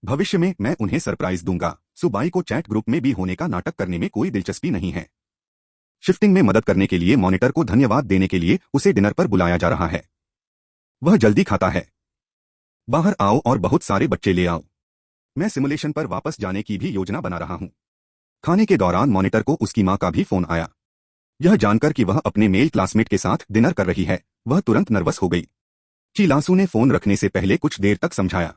भविष्य में मैं उन्हें सरप्राइज दूंगा। सुबाई को चैट ग्रुप में भी होने का नाटक करने में कोई दिलचस्पी नहीं है। शिफ्टिंग में मदद करने के लिए मॉनिटर को धन्यवाद देने के लिए उसे डिनर पर बुलाया जा रहा है। वह जल्दी खाता है। बाहर आओ और बहुत सारे बच्चे ले आओ। मैं सिमुलेशन पर वापस जाने की भी योजना बना रहा हूं। खाने के दौरान मॉनिटर को उसकी मां का भी फोन आया। यह जानकर कि वह अपने मेल क्लासमेट के साथ डिनर कर रही है, वह तुरंत नर्वस हो गई। चिलासू ने फोन रखने से पहले कुछ देर तक समझाया।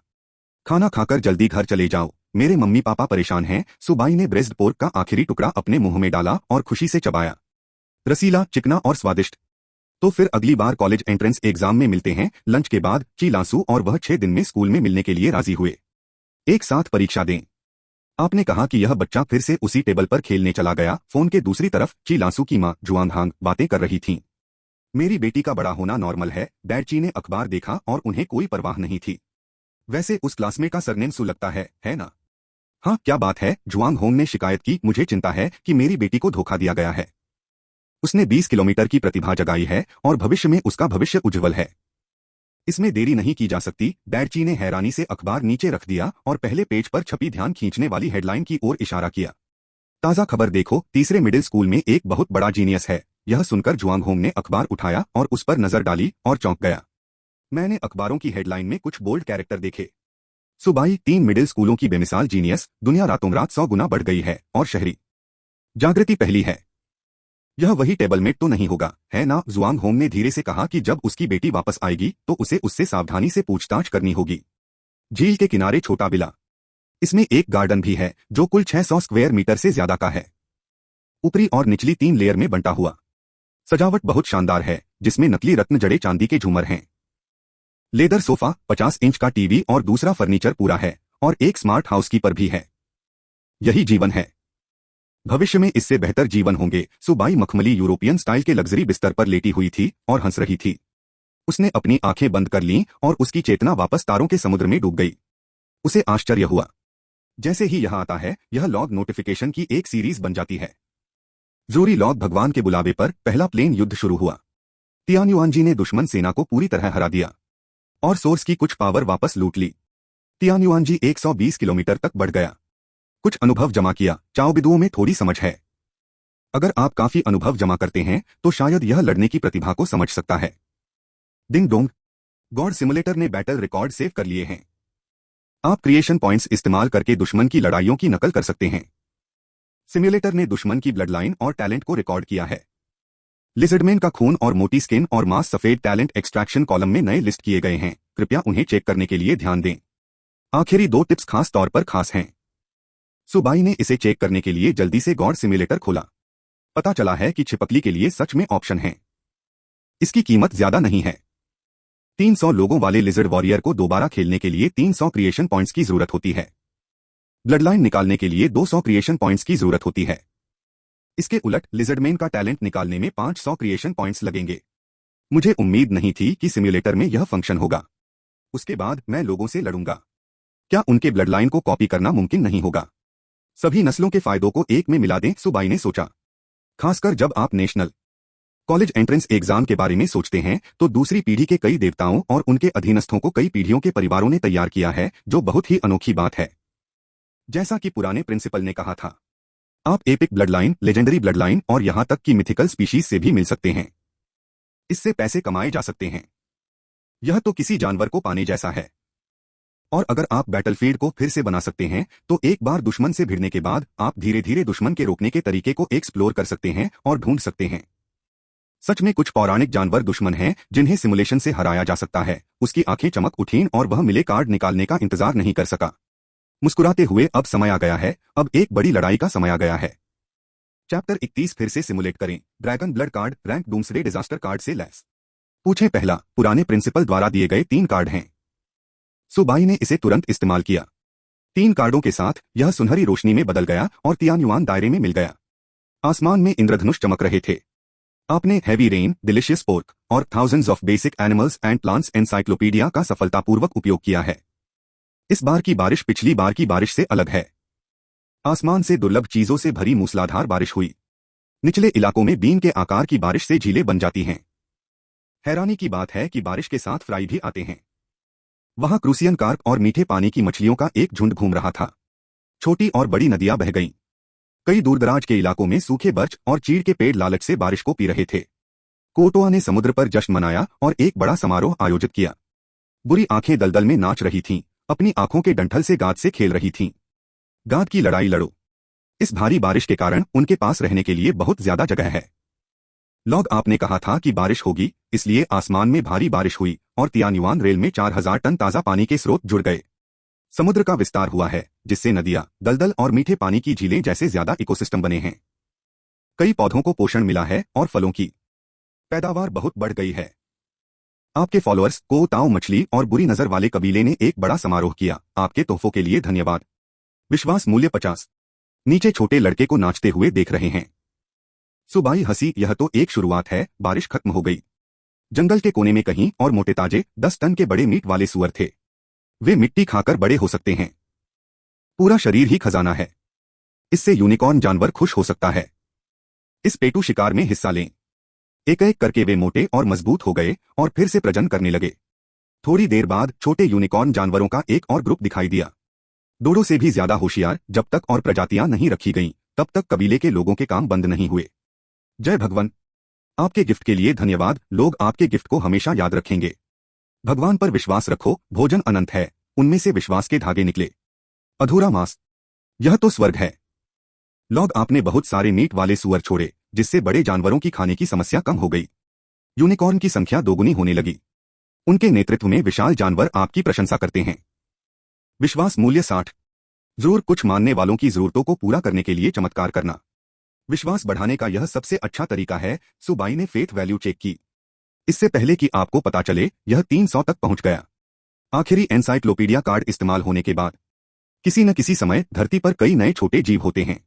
खाना खाकर जल्दी घर चले जाओ, मेरे मम्मी पापा परेशान हैं। सुबाई ने ब्रेस्ट पोर्क का आखिरी टुकड़ा अपने मुंह में डाला और खुशी से चबाया। रसीला, चिकना और स्वादिष्ट। तो फिर अगली बार कॉलेज एंट्रेंस एग्जाम में मिलते हैं। लंच के बाद चिलासू और वह 6 दिन में स्कूल में मिलने के लिए राजी हुए। एक साथ परीक्षा दें। आपने कहा कि यह बच्चा फिर से उसी टेबल पर खेलने चला गया। फोन के दूसरी तरफ चिलासू की मां जुआंगहांग बातें कर रही थीं। मेरी बेटी का बड़ा होना नॉर्मल है। डैडची ने अखबार देखा और उन्हें कोई परवाह नहीं थी। वैसे उस क्लासमेट का सरनेम सू लगता है ना? हाँ, क्या बात है? जुआंग होंग ने शिकायत की। मुझे चिंता है कि मेरी बेटी को धोखा दिया गया है। उसने 20 किलोमीटर की प्रतिभा जगाई है और भविष्य में उसका भविष्य उज्जवल है। इसमें देरी नहीं की जा सकती। डैडची ने हैरानी से अखबार नीचे रख दिया और पहले पेज पर छपी ध्यान खींचने वाली हेडलाइन की ओर इशारा किया। ताजा खबर देखो, तीसरे मिडिल स्कूल में एक बहुत बड़ा जीनियस है। यह सुनकर जुआंगहोंग ने अखबार उठाया और उस पर नजर डाली और चौंक गया। मैंने अखबारों की हेडलाइन में कुछ बोल्ड कैरेक्टर देखे। सुबाई, 3 मिडिल स्कूलों की बेमिसाल जीनियस, दुनिया रातों रात 100 गुना बढ़ गई है और शहरी जागृति पहली है। यह वही टेबलमेट तो नहीं होगा, है ना? जुआंगहोंग ने धीरे से कहा कि जब उसकी बेटी वापस आएगी तो उसे उससे सावधानी से पूछताछ करनी होगी। झील के किनारे छोटा विला। इसमें एक गार्डन भी है जो कुल 600 स्क्वायर मीटर से ज्यादा का है। ऊपरी और निचली 3 लेयर में बंटा हुआ। सजावट बहुत शानदार है, जिसमें नकली रत्न जड़े चांदी के झूमर हैं। लेदर सोफा, 50 इंच का टीवी और दूसरा फर्नीचर पूरा है और एक स्मार्ट हाउसकीपर भी है। यही जीवन है। भविष्य में इससे बेहतर जीवन होंगे। सुबाई मखमली यूरोपियन स्टाइल के लग्जरी बिस्तर पर लेटी हुई थी और हंस रही थी। उसने अपनी आंखें बंद कर लीं और उसकी चेतना वापस तारों के समुद्र में डूब गई। उसे आश्चर्य हुआ। जैसे ही यह आता है, यह लॉग नोटिफिकेशन की एक सीरीज बन जाती है। जरूरी लॉग, भगवान के बुलावे पर पहला प्लेन युद्ध शुरू हुआ। तियानयुआनजी ने दुश्मन सेना को पूरी तरह हरा दिया और सोर्स की कुछ पावर वापस लूट ली। तियानयुआनजी 120 किलोमीटर तक बढ़ गया। कुछ अनुभव जमा किया। चाओबिदुओं में थोड़ी समझ है। अगर आप काफी अनुभव जमा करते हैं तो शायद यह लड़ने की प्रतिभा को समझ सकता है। डिंग डोंग, गॉड सिमुलेटर ने बैटल रिकॉर्ड सेव कर लिए हैं। आप क्रिएशन पॉइंट्स इस्तेमाल करके दुश्मन की लड़ाइयों की नकल कर सकते हैं। सिमुलेटर ने दुश्मन की ब्लड लाइन और टैलेंट को रिकॉर्ड किया है। लिजर्डमैन का खून और मोटी स्किन और मांस सफेद टैलेंट एक्सट्रैक्शन कॉलम में नए लिस्ट किए गए हैं। कृपया उन्हें चेक करने के लिए ध्यान दें। आखिरी 2 टिप्स खास तौर पर खास हैं। सुबाई ने इसे चेक करने के लिए जल्दी से गॉड सिमुलेटर खोला। पता चला है कि छिपकली के लिए सच में ऑप्शन है। इसकी कीमत ज्यादा नहीं है। 300 लोगों वाले लिजर्ड वॉरियर को दोबारा खेलने के लिए 300 क्रिएशन पॉइंट्स की जरूरत होती है। ब्लडलाइन निकालने के लिए 200 क्रिएशन पॉइंट्स की जरूरत होती है। इसके उलट लिजर्डमैन का टैलेंट निकालने में 500 क्रिएशन पॉइंट्स लगेंगे। मुझे उम्मीद नहीं थी कि सिमुलेटर में यह फंक्शन होगा। उसके बाद मैं लोगों से लड़ूंगा। क्या उनके ब्लडलाइन को कॉपी करना मुमकिन नहीं होगा? सभी नस्लों के फायदों को एक में मिला दें, सुबाई ने सोचा। खासकर जब आप नेशनल कॉलेज एंट्रेंस एग्जाम के बारे में सोचते हैं तो दूसरी पीढ़ी के कई देवताओं और उनके अधीनस्थों को कई पीढ़ियों के परिवारों ने तैयार किया है, जो बहुत ही अनोखी बात है। जैसा कि पुराने प्रिंसिपल ने कहा था, आप एपिक ब्लडलाइन, लेजेंडरी ब्लडलाइन और यहां तक कि मिथिकल स्पीशीज से भी मिल सकते हैं। इससे पैसे कमाए जा सकते हैं। यह तो किसी जानवर को पाने जैसा है। और अगर आप बैटलफील्ड को फिर से बना सकते हैं तो एक बार दुश्मन से भिड़ने के बाद आप धीरे धीरे दुश्मन के रोकने के तरीके को एक्सप्लोर कर सकते हैं और ढूंढ सकते हैं। सच में कुछ पौराणिक जानवर दुश्मन हैं जिन्हें सिमुलेशन से हराया जा सकता है। उसकी आंखें चमक उठीं और वह मिले कार्ड निकालने का इंतजार नहीं कर सका। मुस्कुराते हुए, अब समय आ गया है, अब एक बड़ी लड़ाई का समय आ गया है। चैप्टर 31 फिर से सिमुलेट करें। Dragon blood card, rank doomsday disaster card से लैस। पूछें पहला, पुराने प्रिंसिपल द्वारा दिए गए 3 कार्ड हैं। सुबाई ने इसे तुरंत इस्तेमाल किया। 3 कार्डों के साथ यह सुनहरी रोशनी में बदल गया और तियानयुआन दायरे में मिल गया। आसमान में इंद्रधनुष चमक रहे थे। आपने हैवी रेन, डिलिशियस पोर्क और thousands of basic animals and plants encyclopedia का सफलतापूर्वक उपयोग किया है। इस बार की बारिश पिछली बार की बारिश से अलग है। आसमान से दुर्लभ चीजों से भरी मूसलाधार बारिश हुई। निचले इलाकों में बीन के आकार की बारिश से झीलें बन जाती हैं। हैरानी की बात है कि बारिश के साथ फ्राई भी आते हैं। वहां क्रूसियन कार्प और मीठे पानी की मछलियों का एक झुंड घूम रहा था। छोटी और बड़ी नदियां बह गईं। कई दूरदराज के इलाकों में सूखे बर्च और चीड़ के पेड़ लालच से बारिश को पी रहे थे। कोटोआ ने समुद्र पर जश्न मनाया और एक बड़ा समारोह आयोजित किया। बुरी आंखें दलदल में नाच रही थीं, अपनी आंखों के डंठल से गाद से खेल रही थीं। गाद की लड़ाई लड़ो। इस भारी बारिश के कारण उनके पास रहने के लिए बहुत ज्यादा जगह है। लॉग आपने कहा था कि बारिश होगी, इसलिए आसमान में भारी बारिश हुई और तियान्युआन रेल में 4000 टन ताजा पानी के स्रोत जुड़ गए। समुद्र का विस्तार हुआ है, जिससे नदियां, दलदल और मीठे पानी की झीलें जैसे ज्यादा इकोसिस्टम बने हैं। कई पौधों को पोषण मिला है और फलों की पैदावार बहुत बढ़ गई है। आपके फॉलोअर्स को ताऊ मछली और बुरी नजर वाले कबीले ने एक बड़ा समारोह किया। आपके तोहफों के लिए धन्यवाद। विश्वास मूल्य 50। नीचे छोटे लड़के को नाचते हुए देख रहे हैं। सुबाई हंसी, यह तो एक शुरुआत है, बारिश खत्म हो गई। जंगल के कोने में कहीं और मोटे ताजे 10 टन के बड़े मीट वाले सुअर थे। वे मिट्टी खाकर बड़े हो सकते हैं। पूरा शरीर ही खजाना है। इससे यूनिकॉर्न जानवर खुश हो सकता है। इस पेटू शिकार में हिस्सा लें। एक एक करके वे मोटे और मजबूत हो गए और फिर से प्रजनन करने लगे। थोड़ी देर बाद छोटे यूनिकॉर्न जानवरों का एक और ग्रुप दिखाई दिया। डोडो से भी ज्यादा होशियार। जब तक और प्रजातियां नहीं रखी गईं, तब तक कबीले के लोगों के काम बंद नहीं हुए। जय भगवान। आपके गिफ्ट के लिए धन्यवाद। लोग आपके गिफ्ट को हमेशा याद रखेंगे। भगवान पर विश्वास रखो, भोजन अनंत है, उनमें से विश्वास के धागे निकले। अधूरा मांस, यह तो स्वर्ग है। लॉग आपने बहुत सारे मीट वाले सुअर छोड़े, जिससे बड़े जानवरों की खाने की समस्या कम हो गई। यूनिकॉर्न की संख्या दोगुनी होने लगी। उनके नेतृत्व में विशाल जानवर आपकी प्रशंसा करते हैं। विश्वास मूल्य 60। जरूर कुछ मानने वालों की जरूरतों को पूरा करने के लिए चमत्कार करना। विश्वास बढ़ाने का यह सबसे अच्छा तरीका है। सुबाई ने फेथ वैल्यू चेक की। इससे पहले कि आपको पता चले, यह 300 तक पहुंच गया। आखिरी एनसाइक्लोपीडिया कार्ड इस्तेमाल होने के बाद किसी न किसी समय धरती पर कई नए छोटे जीव होते हैं।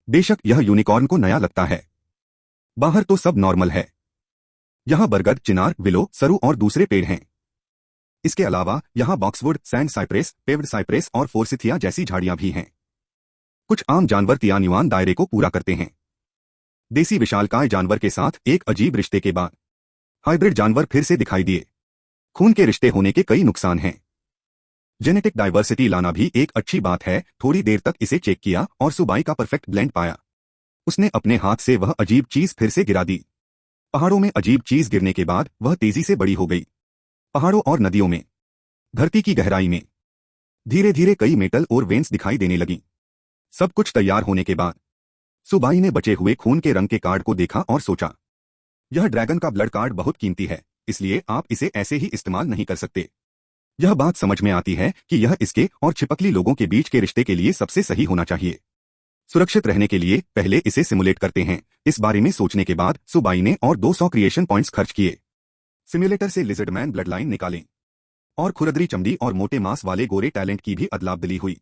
बेशक यह यूनिकॉर्न को नया लगता है। बाहर तो सब नॉर्मल है। यहां बरगद, चिनार, विलो, सरू और दूसरे पेड़ हैं। इसके अलावा यहां boxwood, sand Cypress, paved Cypress और फोर्सिथिया जैसी झाड़ियां भी हैं। कुछ आम जानवर तियान्युआन दायरे को पूरा करते हैं। देसी विशालकाय जानवर के साथ एक अजीब रिश्ते के बाद हाइब्रिड जानवर फिर से दिखाई दिए। खून के रिश्ते होने के कई नुकसान हैं। जेनेटिक डाइवर्सिटी लाना भी एक अच्छी बात है। थोड़ी देर तक इसे चेक किया और सुबाई का परफेक्ट ब्लेंड पाया। उसने अपने हाथ से वह अजीब चीज फिर से गिरा दी। पहाड़ों में अजीब चीज गिरने के बाद वह तेजी से बड़ी हो गई। पहाड़ों और नदियों में, धरती की गहराई में धीरे धीरे कई मेटल और वेंस दिखाई देने लगी। सब कुछ तैयार होने के बाद सुबाई ने बचे हुए खून के रंग के कार्ड को देखा और सोचा, यह ड्रैगन का ब्लड कार्ड बहुत कीमती है, इसलिए आप इसे ऐसे ही इस्तेमाल नहीं कर सकते। यह बात समझ में आती है कि यह इसके और छिपकली लोगों के बीच के रिश्ते के लिए सबसे सही होना चाहिए। सुरक्षित रहने के लिए पहले इसे सिमुलेट करते हैं। इस बारे में सोचने के बाद सुबाई ने और 200 क्रिएशन पॉइंट्स खर्च किए। सिम्युलेटर से लिजर्डमैन ब्लड लाइन निकालें और खुरदरी चमड़ी और मोटे मांस वाले गोरे टैलेंट की भी अदलाबदली हुई।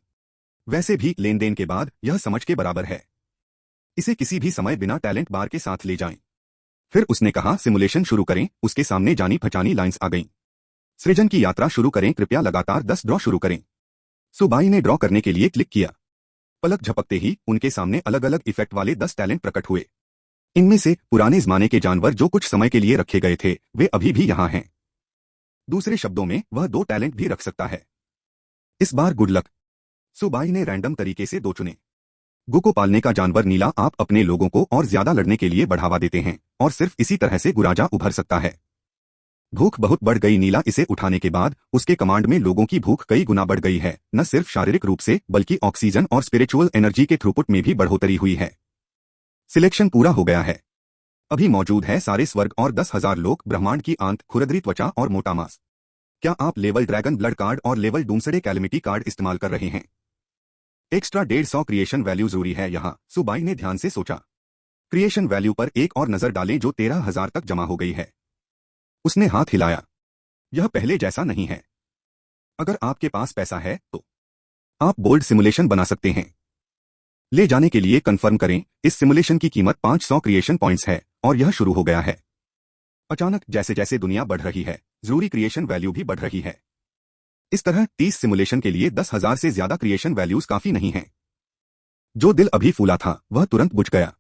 वैसे भी लेन देन के बाद यह समझ के बराबर है। इसे किसी भी समय बिना टैलेंट बार के साथ ले जाएं। फिर उसने कहा, सिमुलेशन शुरू करें। उसके सामने जानी पहचानी लाइंस आ गईं। सृजन की यात्रा शुरू करें, कृपया लगातार 10 ड्रॉ शुरू करें। सुबाई ने ड्रॉ करने के लिए क्लिक किया। पलक झपकते ही उनके सामने अलग अलग इफेक्ट वाले 10 टैलेंट प्रकट हुए। इनमें से पुराने जमाने के जानवर जो कुछ समय के लिए रखे गए थे, वे अभी भी यहां हैं। दूसरे शब्दों में, वह 2 टैलेंट भी रख सकता है। इस बार गुड लक। सुबाई ने रैंडम तरीके से 2 चुने। गु को पालने का जानवर नीला आप अपने लोगों को और ज्यादा लड़ने के लिए बढ़ावा देते हैं और सिर्फ इसी तरह से गुराजा उभर सकता है। भूख बहुत बढ़ गई। नीला इसे उठाने के बाद उसके कमांड में लोगों की भूख कई गुना बढ़ गई है। न सिर्फ शारीरिक रूप से, बल्कि ऑक्सीजन और स्पिरिचुअल एनर्जी के थ्रूपुट में भी बढ़ोतरी हुई है। सिलेक्शन पूरा हो गया है। अभी मौजूद है सारे स्वर्ग और 10,000 लोग, ब्रह्मांड की आंत, खुरदरी त्वचा और मोटा मांस। क्या आप लेवल ड्रैगन ब्लड कार्ड और लेवल डूमसडे कैलेमिटी कार्ड इस्तेमाल कर रहे हैं? एक्स्ट्रा 150 क्रिएशन वैल्यू जरूरी है यहाँ, सुबाई ने ध्यान से सोचा। क्रिएशन वैल्यू पर एक और नजर डालें जो 13,000 तक जमा हो गई है। उसने हाथ हिलाया। यह पहले जैसा नहीं है। अगर आपके पास पैसा है तो आप बोल्ड सिमुलेशन बना सकते हैं। ले जाने के लिए कंफर्म करें। इस सिमुलेशन की कीमत 500 क्रिएशन पॉइंट्स है और यह शुरू हो गया है। अचानक जैसे जैसे दुनिया बढ़ रही है, जरूरी क्रिएशन वैल्यू भी बढ़ रही है। इस तरह 30 सिमुलेशन के लिए 10,000 से ज्यादा क्रिएशन वैल्यूज काफी नहीं हैं। जो दिल अभी फूला था वह तुरंत बुझ गया।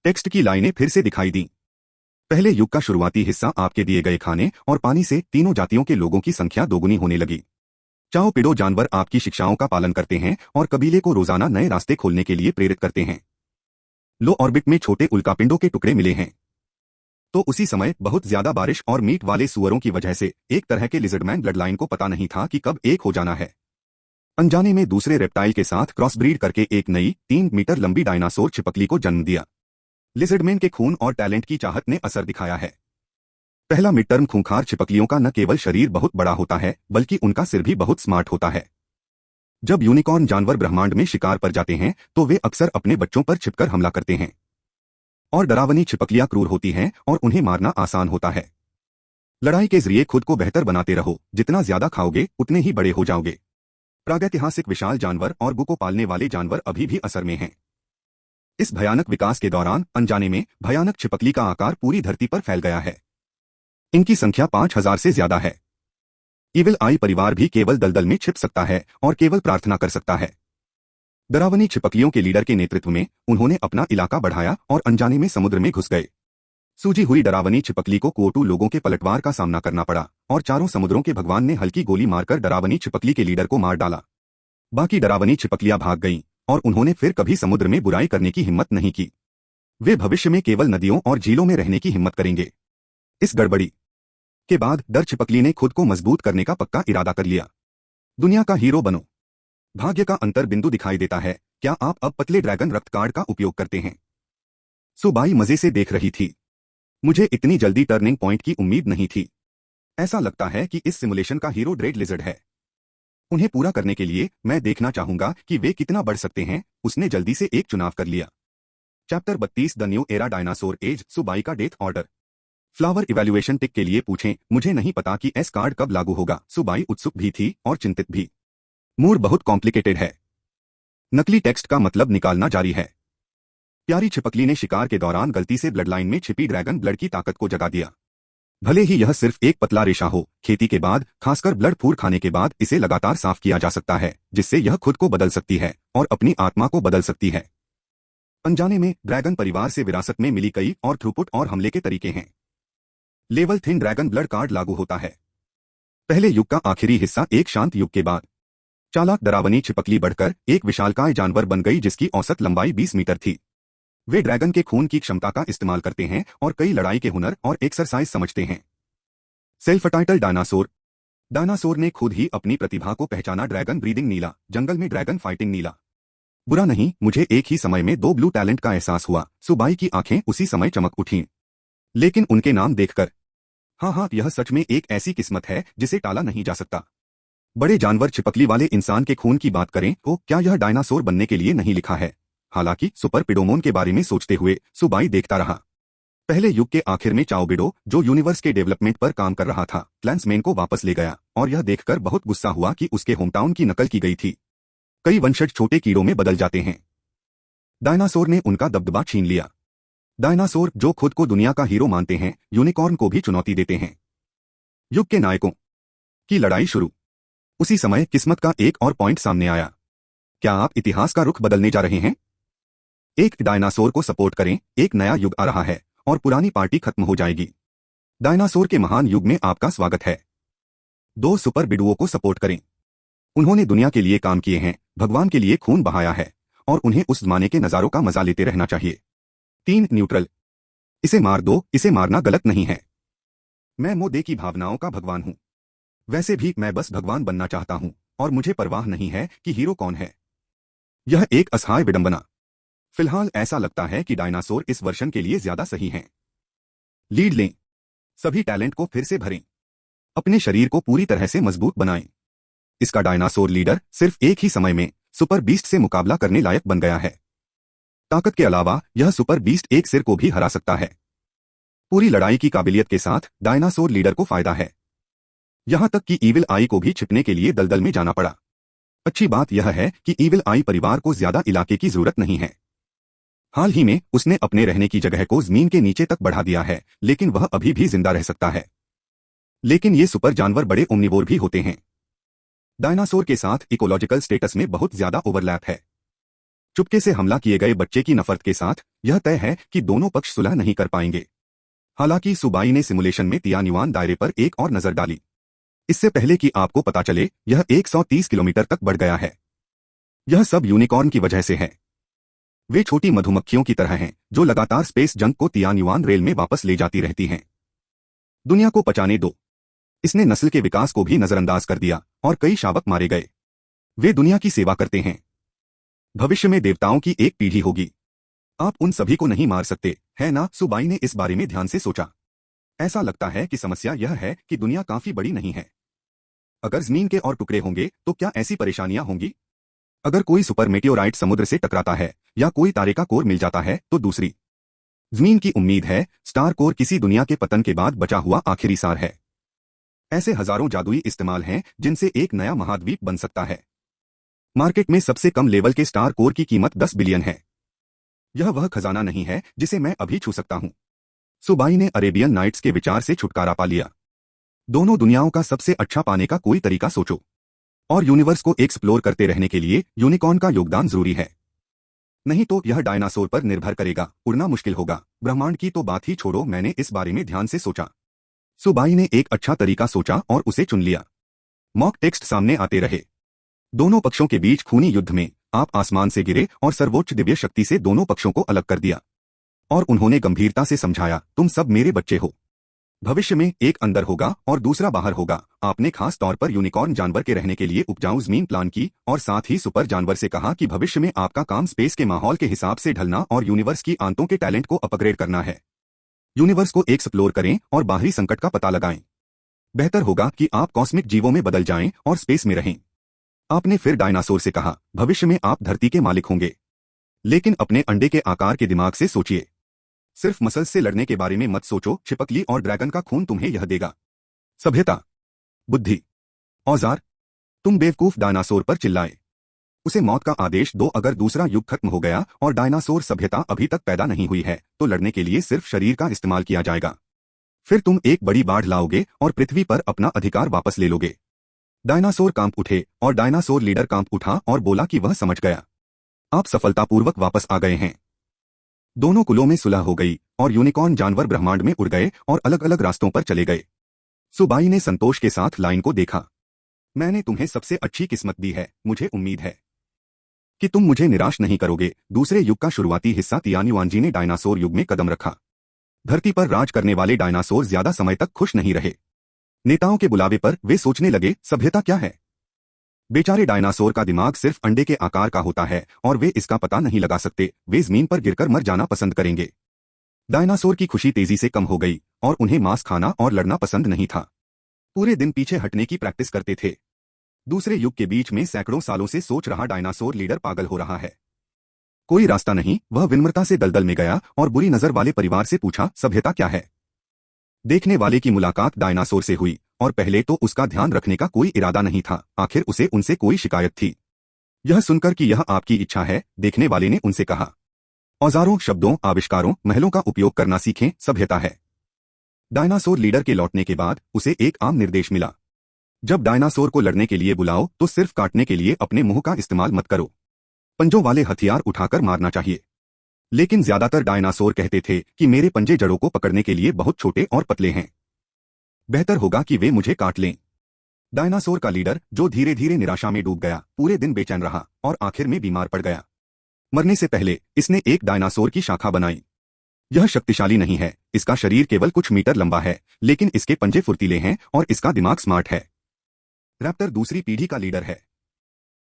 टेक्स्ट की लाइनें फिर से दिखाई दी। पहले युग का शुरुआती हिस्सा आपके दिए गए खाने और पानी से तीनों जातियों के लोगों की संख्या दोगुनी होने लगी। चाओ पिडो जानवर आपकी शिक्षाओं का पालन करते हैं और कबीले को रोजाना नए रास्ते खोलने के लिए प्रेरित करते हैं। लो ऑर्बिट में छोटे उल्कापिंडों के टुकड़े मिले हैं। तो उसी समय बहुत ज्यादा बारिश और मीट वाले सुअरों की वजह से एक तरह के लिजर्डमैन ब्लडलाइन को पता नहीं था कि कब एक हो जाना है। अनजाने में दूसरे रेप्टाइल के साथ क्रॉसब्रीड करके एक नई 3 मीटर लंबी डायनासोर छिपकली को जन्म दिया। लिजर्डमैन के खून और टैलेंट की चाहत ने असर दिखाया है। पहला मिड टर्म खूंखार छिपकलियों का न केवल शरीर बहुत बड़ा होता है बल्कि उनका सिर भी बहुत स्मार्ट होता है। जब यूनिकॉर्न जानवर ब्रह्मांड में शिकार पर जाते हैं तो वे अक्सर अपने बच्चों पर छिपकर हमला करते हैं। और डरावनी छिपकलियां क्रूर होती हैं और उन्हें मारना आसान होता है। लड़ाई के जरिए खुद को बेहतर बनाते रहो, जितना ज्यादा खाओगे उतने ही बड़े हो जाओगे। प्रागैतिहासिक विशाल जानवर और गु को पालने वाले जानवर अभी भी असर में हैं। इस भयानक विकास के दौरान अनजाने में भयानक छिपकली का आकार पूरी धरती पर फैल गया है। इनकी संख्या 5000 से ज्यादा है। इविल आई परिवार भी केवल दलदल में छिप सकता है और केवल प्रार्थना कर सकता है। डरावनी छिपकलियों के लीडर के नेतृत्व में उन्होंने अपना इलाका बढ़ाया और अनजाने में समुद्र में घुस गए। सूजी हुई डरावनी छिपकली को कोटू लोगों के पलटवार का सामना करना पड़ा और चारों समुद्रों के भगवान ने हल्की गोली मारकर डरावनी छिपकली के लीडर को मार डाला। बाकी डरावनी छिपकलियां भाग गईं और उन्होंने फिर कभी समुद्र में बुराई करने की हिम्मत नहीं की। वे भविष्य में केवल नदियों और झीलों में रहने की हिम्मत करेंगे। इस गड़बड़ी के बाद डर छिपकली ने खुद को मजबूत करने का पक्का इरादा कर लिया। दुनिया का हीरो बनो। भाग्य का अंतर बिंदु दिखाई देता है। क्या आप अब पतले ड्रैगन रक्त कार्ड का उपयोग करते हैं? सुबाई मजे से देख रही थी। मुझे इतनी जल्दी टर्निंग पॉइंट की उम्मीद नहीं थी। ऐसा लगता है कि इस सिमुलेशन का हीरो ड्रेड लिजर्ड है। उन्हें पूरा करने के लिए मैं देखना चाहूंगा कि वे कितना बढ़ सकते हैं। उसने जल्दी से एक चुनाव कर लिया। Chapter 32 the new era dinosaur age. सुबाई का death order. Flower evaluation tick के लिए पूछें। मुझे नहीं पता कि एस कार्ड कब लागू होगा। सुबाई उत्सुक भी थी और चिंतित भी। मूड बहुत कॉम्प्लिकेटेड है। नकली टेक्स्ट का मतलब निकालना जारी है। प्यारी छिपकली ने शिकार के दौरान गलती से ब्लडलाइन में छिपी ड्रैगन ब्लड की ताकत को जगा दिया। भले ही यह सिर्फ एक पतला रेशा हो, खेती के बाद, खासकर ब्लड फूड खाने के बाद इसे लगातार साफ किया जा सकता है, जिससे यह खुद को बदल सकती है और अपनी आत्मा को बदल सकती है। अनजाने में ड्रैगन परिवार से विरासत में मिली कई और थ्रूपुट और हमले के तरीके हैं। Level thin dragon blood card लागू होता है। पहले युग का आखिरी हिस्सा एक शांत युग के बाद। चालाक डरावनी छिपकली बढ़कर एक विशालकाय जानवर बन गई जिसकी औसत लंबाई 20 मीटर थी। वे ड्रैगन के खून की क्षमता का इस्तेमाल करते हैं और कई लड़ाई के हुनर और एक्सरसाइज समझते हैं। Self title dinosaur. डायनासोर ने खुद ही अपनी प्रतिभा को पहचाना। ड्रैगन ब्रीदिंग नीला, जंगल में ड्रैगन फाइटिंग नीला। बुरा नहीं, मुझे एक ही समय में 2 ब्लू टैलेंट का एहसास हुआ। सुबाई की आंखें उसी समय चमक उठीं। लेकिन उनके नाम देखकर, हाँ, यह सच में एक ऐसी किस्मत है जिसे टाला नहीं जा सकता। बड़े जानवर छिपकली वाले इंसान के खून की बात करें तो क्या यह डायनासोर बनने के लिए नहीं लिखा है? हालांकि सुपर पिडोमोन के बारे में सोचते हुए सुबाई देखता रहा। पहले युग के आखिर में चाओबिडो, जो यूनिवर्स के डेवलपमेंट पर काम कर रहा था, क्लैंसमैन को वापस ले गया और यह देखकर बहुत गुस्सा हुआ कि उसके होमटाउन की नकल की गई थी। कई वंशज छोटे कीड़ों में बदल जाते हैं। डायनासोर ने उनका दबदबा छीन लिया। डायनासोर जो खुद को दुनिया का हीरो मानते हैं, यूनिकॉर्न को भी चुनौती देते हैं। युग के नायकों की लड़ाई शुरू। उसी समय किस्मत का एक और पॉइंट सामने आया। क्या आप इतिहास का रुख बदलने जा रहे हैं? एक डायनासोर को सपोर्ट करें। एक नया युग आ रहा है और पुरानी पार्टी खत्म हो जाएगी। डायनासोर के महान युग में आपका स्वागत है। 2 सुपर बिडुओं को सपोर्ट करें। उन्होंने दुनिया के लिए काम किए हैं, भगवान के लिए खून बहाया है और उन्हें उस जमाने के नजारों का मजा लेते रहना चाहिए। 3 न्यूट्रल। इसे मार दो। इसे मारना गलत नहीं है। मैं मोदे की भावनाओं का भगवान हूं। वैसे भी मैं बस भगवान बनना चाहता हूं और मुझे परवाह नहीं है कि हीरो कौन है। यह एक असहाय विडंबना। फिलहाल ऐसा लगता है कि डायनासोर इस वर्षन के लिए ज्यादा सही हैं। लीड लें। सभी टैलेंट को फिर से भरें। अपने शरीर को पूरी तरह से मजबूत बनाएं। इसका डायनासोर लीडर सिर्फ एक ही समय में सुपर बीस्ट से मुकाबला करने लायक बन गया है। ताकत के अलावा यह सुपर बीस्ट एक सिर को भी हरा सकता है। पूरी लड़ाई की काबिलियत के साथ डायनासोर लीडर को फायदा है। यहां तक कि ईविल आई को भी छिपने के लिए दलदल में जाना पड़ा। अच्छी बात यह है कि ईविल आई परिवार को ज्यादा इलाके की जरूरत नहीं है। हाल ही में उसने अपने रहने की जगह को जमीन के नीचे तक बढ़ा दिया है, लेकिन वह अभी भी जिंदा रह सकता है। लेकिन ये सुपर जानवर बड़े ओमनिवोर भी होते हैं। डायनासोर के साथ इकोलॉजिकल स्टेटस में बहुत ज्यादा ओवरलैप है। चुपके से हमला किए गए बच्चे की नफरत के साथ यह तय है कि दोनों पक्ष सुलह नहीं कर पाएंगे। हालांकि सुबाई ने सिमुलेशन में तियान्युआन दायरे पर एक और नजर डाली। इससे पहले कि आपको पता चले, यह 130 किलोमीटर तक बढ़ गया है। यह सब यूनिकॉर्न की वजह से है। वे छोटी मधुमक्खियों की तरह हैं जो लगातार स्पेस जंक को तियान्युआन रेल में वापस ले जाती रहती हैं। दुनिया को पचाने दो। इसने नस्ल के विकास को भी नजरअंदाज कर दिया और कई शावक मारे गए। वे दुनिया की सेवा करते हैं। भविष्य में देवताओं की एक पीढ़ी होगी। आप उन सभी को नहीं मार सकते, है ना? सुबाई ने इस बारे में ध्यान से सोचा। ऐसा लगता है कि समस्या यह है कि दुनिया काफी बड़ी नहीं है। अगर जमीन के और टुकड़े होंगे तो क्या ऐसी परेशानियां होंगी? अगर कोई सुपर मेटियोराइट समुद्र से टकराता है या कोई तारे का कोर मिल जाता है तो दूसरी जमीन की उम्मीद है। स्टार कोर किसी दुनिया के पतन के बाद बचा हुआ आखिरी सार है। ऐसे हजारों जादुई इस्तेमाल हैं जिनसे एक नया महाद्वीप बन सकता है। मार्केट में सबसे कम लेवल के स्टार कोर की कीमत 10 बिलियन है। यह वह खजाना नहीं है जिसे मैं अभी छू सकता हूं। सुबाई ने अरेबियन नाइट्स के विचार से छुटकारा पा लिया। दोनों दुनियाओं का सबसे अच्छा पाने का कोई तरीका सोचो। और यूनिवर्स को एक्सप्लोर करते रहने के लिए यूनिकॉर्न का योगदान जरूरी है। नहीं तो यह डायनासोर पर निर्भर करेगा, उड़ना मुश्किल होगा। ब्रह्मांड की तो बात ही छोड़ो, मैंने इस बारे में ध्यान से सोचा। सुबाई ने एक अच्छा तरीका सोचा और उसे चुन लिया। मॉक टेक्स्ट सामने आते रहे। दोनों पक्षों के बीच खूनी युद्ध में आप आसमान से गिरे और सर्वोच्च दिव्य शक्ति से दोनों पक्षों को अलग कर दिया। और उन्होंने गंभीरता से समझाया, तुम सब मेरे बच्चे हो। भविष्य में एक अंदर होगा और दूसरा बाहर होगा। आपने खास तौर पर यूनिकॉर्न जानवर के रहने के लिए उपजाऊ जमीन प्लान की और साथ ही सुपर जानवर से कहा कि भविष्य में आपका काम स्पेस के माहौल के हिसाब से ढलना और यूनिवर्स की आंतों के टैलेंट को अपग्रेड करना है। यूनिवर्स को एक्सप्लोर करें और बाहरी संकट का पता लगाएं। बेहतर होगा कि आप कॉस्मिक जीवों में बदल जाएं और स्पेस में रहें। आपने फिर डायनासोर से कहा, भविष्य में आप धरती के मालिक होंगे, लेकिन अपने अंडे के आकार के दिमाग से सोचिए। सिर्फ मसल्स से लड़ने के बारे में मत सोचो। छिपकली और ड्रैगन का खून तुम्हें यह देगा। सभ्यता, बुद्धि, औजार। तुम बेवकूफ डायनासोर पर चिल्लाए। उसे मौत का आदेश दो। अगर दूसरा युग खत्म हो गया और डायनासोर सभ्यता अभी तक पैदा नहीं हुई है तो लड़ने के लिए सिर्फ शरीर का इस्तेमाल किया जाएगा। फिर तुम एक बड़ी बाढ़ लाओगे और पृथ्वी पर अपना अधिकार वापस ले लोगे। डायनासोर कांप उठे और डायनासोर लीडर कांप उठा और बोला कि वह समझ गया। आप सफलतापूर्वक वापस आ गए हैं। दोनों कुलों में सुलह हो गई और यूनिकॉर्न जानवर ब्रह्मांड में उड़ गए और अलग अलग रास्तों पर चले गए। सुबाई ने संतोष के साथ लाइन को देखा। मैंने तुम्हें सबसे अच्छी किस्मत दी है। मुझे उम्मीद है कि तुम मुझे निराश नहीं करोगे। दूसरे युग का शुरुआती हिस्सा तियान्युआनजी ने डायनासोर युग में कदम रखा। धरती पर राज करने वाले डायनासोर ज्यादा समय तक खुश नहीं रहे। नेताओं के बुलावे पर वे सोचने लगे, सभ्यता क्या है? बेचारे डायनासोर का दिमाग सिर्फ अंडे के आकार का होता है और वे इसका पता नहीं लगा सकते। वे जमीन पर गिरकर मर जाना पसंद करेंगे। डायनासोर की खुशी तेजी से कम हो गई और उन्हें मांस खाना और लड़ना पसंद नहीं था। पूरे दिन पीछे हटने की प्रैक्टिस करते थे। दूसरे युग के बीच में सैकड़ों सालों से सोच रहा डायनासोर लीडर पागल हो रहा है। कोई रास्ता नहीं। वह विनम्रता से दलदल में गया और बुरी नजर वाले परिवार से पूछा, सभ्यता क्या है? देखने वाले की मुलाकात डायनासोर से हुई और पहले तो उसका ध्यान रखने का कोई इरादा नहीं था। आखिर उसे उनसे कोई शिकायत थी। यह सुनकर कि यह आपकी इच्छा है, देखने वाले ने उनसे कहा, औजारों, शब्दों, आविष्कारों, महलों का उपयोग करना सीखें, सभ्यता है। डायनासोर लीडर के लौटने के बाद उसे एक आम निर्देश मिला। जब डायनासोर को लड़ने के लिए बुलाओ तो सिर्फ काटने के लिए अपने मुंह का इस्तेमाल मत करो। पंजों वाले हथियार उठाकर मारना चाहिए। लेकिन ज्यादातर डायनासोर कहते थे कि मेरे पंजे जड़ों को पकड़ने के लिए बहुत छोटे और पतले हैं। बेहतर होगा कि वे मुझे काट लें। डायनासोर का लीडर, जो धीरे धीरे निराशा में डूब गया, पूरे दिन बेचैन रहा और आखिर में बीमार पड़ गया। मरने से पहले इसने एक डायनासोर की शाखा बनाई। यह शक्तिशाली नहीं है, इसका शरीर केवल कुछ मीटर लंबा है, लेकिन इसके पंजे फुर्तीले हैं और इसका दिमाग स्मार्ट है। रैप्टर दूसरी पीढ़ी का लीडर है।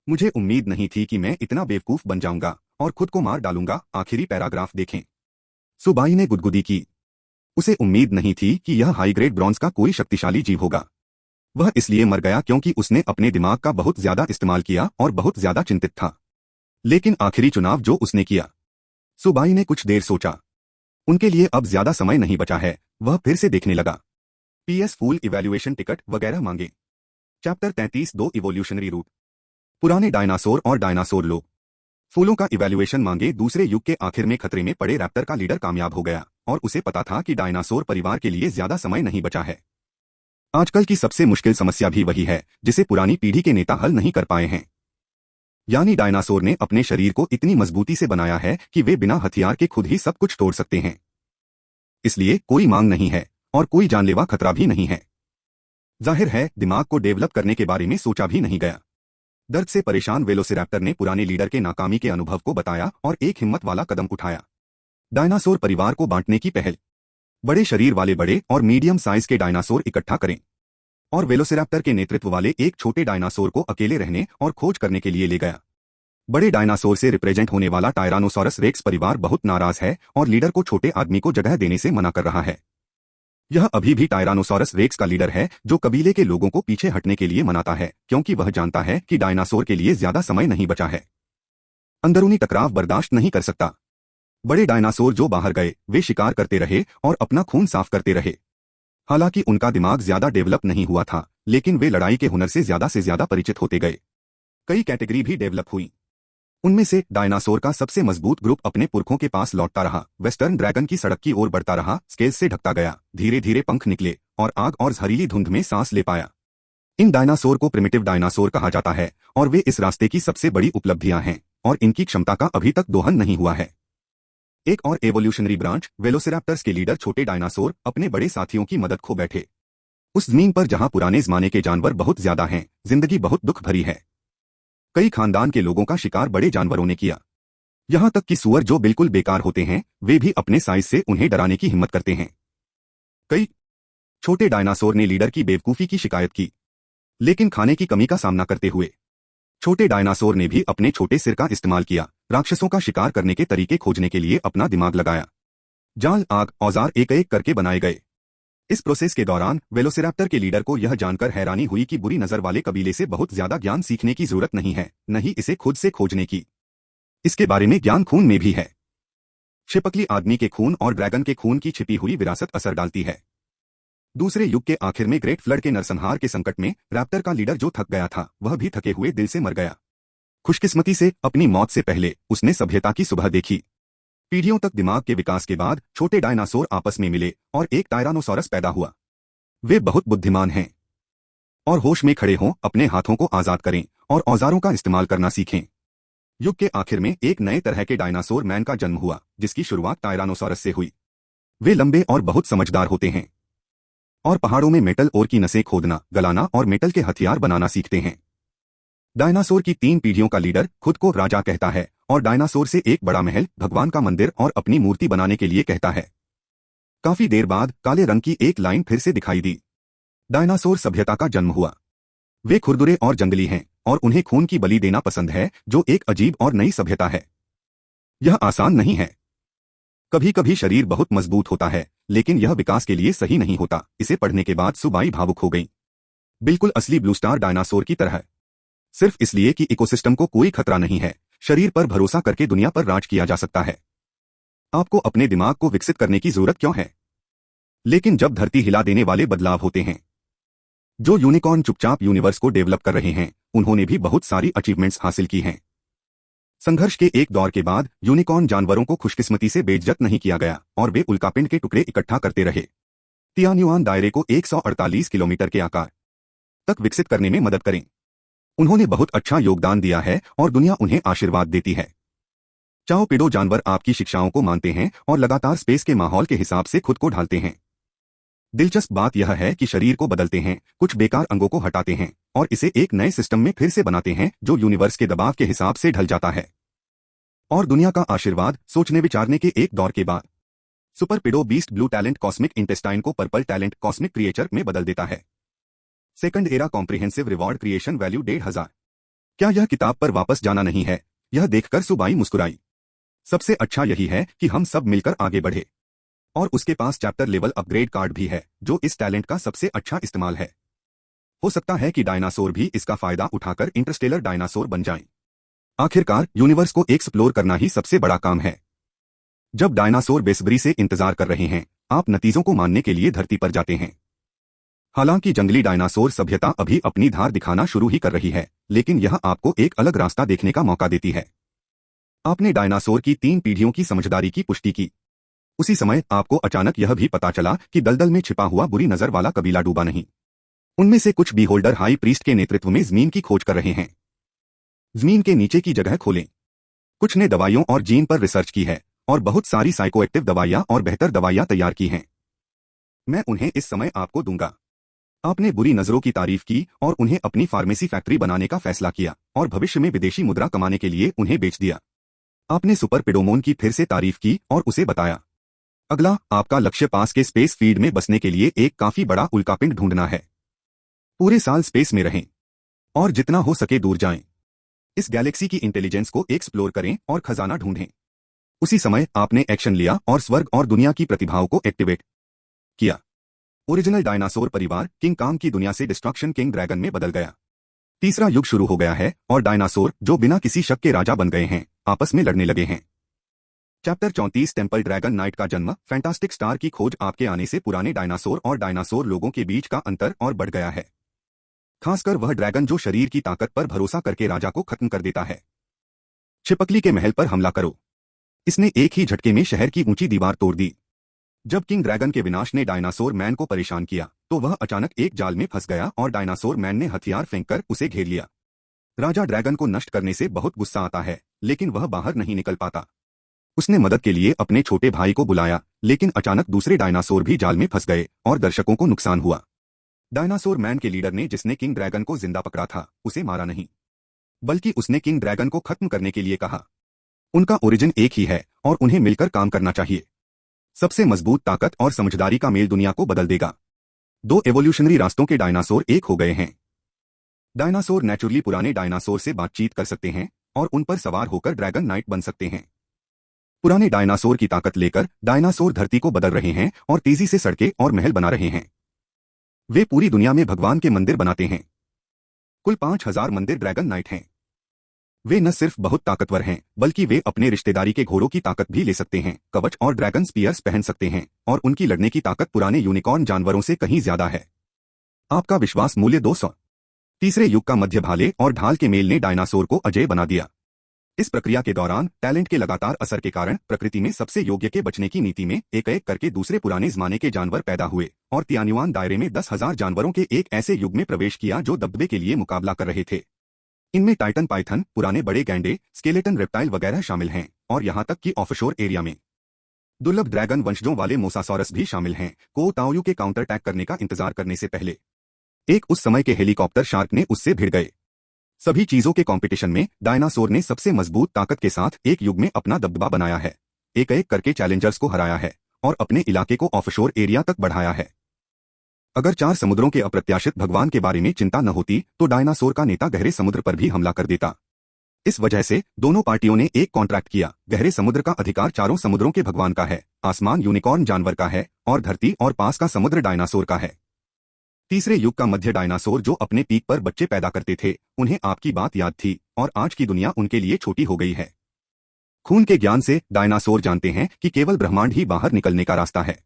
मुझे उम्मीद नहीं थी कि मैं इतना बेवकूफ बन जाऊंगा और खुद को मार डालूंगा। आखिरी पैराग्राफ देखें। सुबाई ने गुदगुदी की। उसे उम्मीद नहीं थी कि यह हाई ग्रेड ब्रॉन्ज का कोई शक्तिशाली जीव होगा। वह इसलिए मर गया क्योंकि उसने अपने दिमाग का बहुत ज्यादा इस्तेमाल किया और बहुत ज्यादा चिंतित था। लेकिन आखिरी चुनाव जो उसने किया। सुबाई ने कुछ देर सोचा। उनके लिए अब ज्यादा समय नहीं बचा है। वह फिर से देखने लगा। PS फूल इवैल्यूएशन टिकट वगैरह मांगे। चैप्टर 33 दो इवोल्यूशनरी रूट। पुराने डायनासोर और डायनासोर लोग। फूलों का इवैल्यूएशन मांगे। दूसरे युग के आखिर में खतरे में पड़े रैप्टर का लीडर कामयाब हो गया और उसे पता था कि डायनासोर परिवार के लिए ज्यादा समय नहीं बचा है। आजकल की सबसे मुश्किल समस्या भी वही है जिसे पुरानी पीढ़ी के नेता हल नहीं कर पाए हैं। यानी डायनासोर ने अपने शरीर को इतनी मजबूती से बनाया है कि वे बिना हथियार के खुद ही सब कुछ तोड़ सकते हैं। इसलिए कोई मांग नहीं है और कोई जानलेवा खतरा भी नहीं है। जाहिर है दिमाग को डेवलप करने के बारे में सोचा भी नहीं गया। दर्द से परेशान वेलोसिरैप्टर ने पुराने लीडर के नाकामी के अनुभव को बताया और एक हिम्मत वाला कदम उठाया। डायनासोर परिवार को बांटने की पहल। बड़े शरीर वाले बड़े और मीडियम साइज के डायनासोर इकट्ठा करें और वेलोसिरैप्टर के नेतृत्व वाले एक छोटे डायनासोर को अकेले रहने और खोज करने के लिए ले गया। बड़े डायनासोर से रिप्रेजेंट होने वाला टायरानोसॉरस रेक्स परिवार बहुत नाराज है और लीडर को छोटे आदमी को जगह देने से मना कर रहा है। यह अभी भी टायरानोसॉरस रेक्स का लीडर है जो कबीले के लोगों को पीछे हटने के लिए मनाता है क्योंकि वह जानता है कि डायनासोर के लिए ज्यादा समय नहीं बचा है। अंदरूनी टकराव बर्दाश्त नहीं कर सकता। बड़े डायनासोर जो बाहर गए वे शिकार करते रहे और अपना खून साफ करते रहे। हालांकि उनका दिमाग ज्यादा डेवलप नहीं हुआ था, लेकिन वे लड़ाई के हुनर से ज्यादा परिचित होते गए। कई कैटेगरी भी डेवलप हुई। उनमें से डायनासोर का सबसे मजबूत ग्रुप अपने पुरखों के पास लौटता रहा, वेस्टर्न ड्रैगन की सड़क की ओर बढ़ता रहा, स्केल्स से ढकता गया, धीरे धीरे पंख निकले और आग और जहरीली धुंध में सांस ले पाया। इन डायनासोर को प्रिमिटिव डायनासोर कहा जाता है और वे इस रास्ते की सबसे बड़ी उपलब्धियां हैं और इनकी क्षमता का अभी तक दोहन नहीं हुआ है। एक और एवोल्यूशनरी ब्रांच वेलोसिरैप्टर्स के लीडर छोटे डायनासोर अपने बड़े साथियों की मदद खो बैठे। उस जमीन पर जहां पुराने जमाने के जानवर बहुत ज्यादा हैं, जिंदगी बहुत दुख भरी है। कई खानदान के लोगों का शिकार बड़े जानवरों ने किया। यहां तक कि सूअर जो बिल्कुल बेकार होते हैं वे भी अपने साइज से उन्हें डराने की हिम्मत करते हैं। कई छोटे डायनासोर ने लीडर की बेवकूफी की शिकायत की, लेकिन खाने की कमी का सामना करते हुए छोटे डायनासोर ने भी अपने छोटे सिर का इस्तेमाल किया। राक्षसों का शिकार करने के तरीके खोजने के लिए अपना दिमाग लगाया। जाल, आग, औजार एक एक करके बनाए गए। इस प्रोसेस के दौरान वेलोसिरैप्टर के लीडर को यह जानकर हैरानी हुई कि बुरी नजर वाले कबीले से बहुत ज्यादा ज्ञान सीखने की जरूरत नहीं है, नहीं इसे खुद से खोजने की। इसके बारे में ज्ञान खून में भी है। छिपकली आदमी के खून और ड्रैगन के खून की छिपी हुई विरासत असर डालती है। दूसरे युग के आखिर में ग्रेट फ्लड के नरसंहार के संकट में रैप्टर का लीडर जो थक गया था वह भी थके हुए दिल से मर गया। खुशकिस्मती से अपनी मौत से पहले उसने सभ्यता की सुबह देखी। पीढ़ियों तक दिमाग के विकास के बाद छोटे डायनासोर आपस में मिले और एक टायरानोसॉरस पैदा हुआ। वे बहुत बुद्धिमान हैं और होश में खड़े हों, अपने हाथों को आजाद करें और औजारों का इस्तेमाल करना सीखें। युग के आखिर में एक नए तरह के डायनासोर मैन का जन्म हुआ जिसकी शुरुआत टायरानोसॉरस से हुई। वे लंबे और बहुत समझदार होते हैं और पहाड़ों में मेटल ओर की नसें खोदना, गलाना और मेटल के हथियार बनाना सीखते हैं। डायनासोर की 3 पीढ़ियों का लीडर खुद को राजा कहता है और डायनासोर से एक बड़ा महल, भगवान का मंदिर और अपनी मूर्ति बनाने के लिए कहता है। काफी देर बाद काले रंग की एक लाइन फिर से दिखाई दी। डायनासोर सभ्यता का जन्म हुआ। वे खुरदुरे और जंगली हैं और उन्हें खून की बलि देना पसंद है, जो एक अजीब और नई सभ्यता है। यह आसान नहीं है। कभी कभी शरीर बहुत मजबूत होता है, लेकिन यह विकास के लिए सही नहीं होता। इसे पढ़ने के बाद सुबाई भावुक हो गई। बिल्कुल असली ब्लू स्टार डायनासोर की तरह। सिर्फ इसलिए कि इकोसिस्टम को कोई खतरा नहीं है, शरीर पर भरोसा करके दुनिया पर राज किया जा सकता है। आपको अपने दिमाग को विकसित करने की जरूरत क्यों है? लेकिन जब धरती हिला देने वाले बदलाव होते हैं, जो यूनिकॉर्न चुपचाप यूनिवर्स को डेवलप कर रहे हैं, उन्होंने भी बहुत सारी अचीवमेंट्स हासिल की हैं। संघर्ष के एक दौर के बाद यूनिकॉर्न जानवरों को खुशकिस्मती से बेइज्जत नहीं किया गया और वे उल्कापिंड के टुकड़े इकट्ठा करते रहे। तियान्युआन दायरे को 148 किलोमीटर के आकार तक विकसित करने में मदद करें। उन्होंने बहुत अच्छा योगदान दिया है और दुनिया उन्हें आशीर्वाद देती है। चाओ पिडो जानवर आपकी शिक्षाओं को मानते हैं और लगातार स्पेस के माहौल के हिसाब से खुद को ढालते हैं। दिलचस्प बात यह है कि शरीर को बदलते हैं, कुछ बेकार अंगों को हटाते हैं और इसे एक नए सिस्टम में फिर से बनाते हैं जो यूनिवर्स के दबाव के हिसाब से ढल जाता है। और दुनिया का आशीर्वाद सोचने विचारने के एक दौर के बाद सुपर पिडो beast blue talent cosmic intestine को पर्पल टैलेंट कॉस्मिक क्रिएचर में बदल देता है। Second era comprehensive reward creation value 1500। क्या यह किताब पर वापस जाना नहीं है? यह देखकर सुबाई मुस्कुराई। सबसे अच्छा यही है कि हम सब मिलकर आगे बढ़े। और उसके पास चैप्टर लेवल अपग्रेड कार्ड भी है जो इस टैलेंट का सबसे अच्छा इस्तेमाल है। हो सकता है कि डायनासोर भी इसका फायदा उठाकर इंटरस्टेलर डायनासोर बन जाएं। आखिरकार यूनिवर्स को एक्सप्लोर करना ही सबसे बड़ा काम है। जब डायनासोर बेसब्री से इंतजार कर रहे हैं, आप नतीजों को मानने के लिए धरती पर जाते हैं। हालांकि जंगली डायनासोर सभ्यता अभी अपनी धार दिखाना शुरू ही कर रही है, लेकिन यह आपको एक अलग रास्ता देखने का मौका देती है। आपने डायनासोर की 3 पीढ़ियों की समझदारी की पुष्टि की। उसी समय आपको अचानक यह भी पता चला कि दलदल में छिपा हुआ बुरी नजर वाला कबीला डूबा नहीं। उनमें से कुछ बीहोल्डर हाई प्रीस्ट के नेतृत्व में जमीन की खोज कर रहे हैं। जमीन के नीचे की जगह खोलें। कुछ ने दवाइयों और जीन पर रिसर्च की है और बहुत सारी साइकोएक्टिव दवाइयां और बेहतर दवाइयां तैयार की हैं। मैं उन्हें इस समय आपको दूंगा। आपने बुरी नजरों की तारीफ की और उन्हें अपनी फार्मेसी फैक्ट्री बनाने का फैसला किया और भविष्य में विदेशी मुद्रा कमाने के लिए उन्हें बेच दिया। आपने सुपर पेडोमोन की फिर से तारीफ की और उसे बताया। अगला, आपका लक्ष्य पास के स्पेस फील्ड में बसने के लिए एक काफी बड़ा उल्कापिंड ढूंढना है। पूरे साल स्पेस में रहें और जितना हो सके दूर जाएं। इस गैलेक्सी की इंटेलिजेंस को एक्सप्लोर करें और खजाना ढूंढें। उसी समय आपने एक्शन लिया और स्वर्ग और दुनिया की प्रतिभाओं को एक्टिवेट किया। ओरिजिनल डायनासोर परिवार किंग कांग की दुनिया से डिस्ट्रक्शन किंग ड्रैगन में बदल गया। तीसरा युग शुरू हो गया है और डायनासोर, जो बिना किसी शक के राजा बन गए हैं, आपस में लड़ने लगे हैं। चैप्टर 34 टेम्पल ड्रैगन नाइट का जन्म। फैंटास्टिक स्टार की खोज आपके आने से पुराने डायनासोर और डायनासोर लोगों के बीच का अंतर और बढ़ गया है। खासकर वह ड्रैगन जो शरीर की ताकत पर भरोसा करके राजा को खत्म कर देता है। छिपकली के महल पर हमला करो। इसने एक ही झटके में शहर की ऊंची दीवार तोड़ दी। जब किंग ड्रैगन के विनाश ने डायनासोर मैन को परेशान किया तो वह अचानक एक जाल में फंस गया और डायनासोर मैन ने हथियार फेंककर उसे घेर लिया। राजा ड्रैगन को नष्ट करने से बहुत गुस्सा आता है, लेकिन वह बाहर नहीं निकल पाता। उसने मदद के लिए अपने छोटे भाई को बुलाया, लेकिन अचानक दूसरे डायनासोर भी जाल में फंस गए और दर्शकों को नुकसान हुआ। डायनासोर मैन के लीडर ने, जिसने किंग ड्रैगन को जिंदा पकड़ा था, उसे मारा नहीं, बल्कि उसने किंग ड्रैगन को खत्म करने के लिए कहा। उनका ओरिजिन एक ही है और उन्हें मिलकर काम करना चाहिए। सबसे मजबूत ताकत और समझदारी का मेल दुनिया को बदल देगा। दो एवोल्यूशनरी रास्तों के डायनासोर एक हो गए हैं। डायनासोर नेचुरली पुराने डायनासोर से बातचीत कर सकते हैं और उन पर सवार होकर ड्रैगन नाइट बन सकते हैं। पुराने डायनासोर की ताकत लेकर डायनासोर धरती को बदल रहे हैं और तेजी से सड़कें और महल बना रहे हैं। वे पूरी दुनिया में भगवान के मंदिर बनाते हैं। कुल 5000 मंदिर ड्रैगन नाइट हैं। वे न सिर्फ बहुत ताकतवर हैं, बल्कि वे अपने रिश्तेदारी के घोड़ों की ताकत भी ले सकते हैं, कवच और ड्रैगन स्पीयर्स पहन सकते हैं, और उनकी लड़ने की ताकत पुराने यूनिकॉर्न जानवरों से कहीं ज्यादा है। आपका विश्वास मूल्य 200। तीसरे युग का मध्य भाले और ढाल के मेल ने डायनासोर को अजेय बना दिया। इस प्रक्रिया के दौरान टैलेंट के लगातार असर के कारण प्रकृति में सबसे योग्य के बचने की नीति में एक एक करके दूसरे पुराने जमाने के जानवर पैदा हुए और तियानुआन दायरे में 10,000 जानवरों के एक ऐसे युग में प्रवेश किया जो दबदबे के लिए मुकाबला कर रहे थे। इनमें टाइटन पाइथन, पुराने बड़े गैंडे, स्केलेटन रेप्टाइल वगैरह शामिल हैं और यहां तक कि ऑफशोर एरिया में दुर्लभ ड्रैगन वंशजों वाले मोसासॉरस भी शामिल हैं, को ताओयू के काउंटर अटैक करने का इंतजार करने से पहले। एक उस समय के हेलीकॉप्टर शार्क ने उससे भिड़ गए। सभी चीजों के कंपटीशन में डायनासोर ने सबसे मजबूत ताकत के साथ एक युग में अपना दबदबा बनाया है, एक एक करके चैलेंजर्स को हराया है और अपने इलाके को ऑफशोर एरिया तक बढ़ाया है। अगर 4 समुद्रों के अप्रत्याशित भगवान के बारे में चिंता न होती तो डायनासोर का नेता गहरे समुद्र पर भी हमला कर देता। इस वजह से दोनों पार्टियों ने एक कॉन्ट्रैक्ट किया। गहरे समुद्र का अधिकार 4 समुद्रों के भगवान का है, आसमान यूनिकॉर्न जानवर का है और धरती और पास का समुद्र डायनासोर का है। तीसरे युग का मध्य डायनासोर जो अपने पीक पर बच्चे पैदा करते थे, उन्हें आपकी बात याद थी और आज की दुनिया उनके लिए छोटी हो गई है। खून के ज्ञान से डायनासोर जानते हैं कि केवल ब्रह्मांड ही बाहर निकलने का रास्ता है।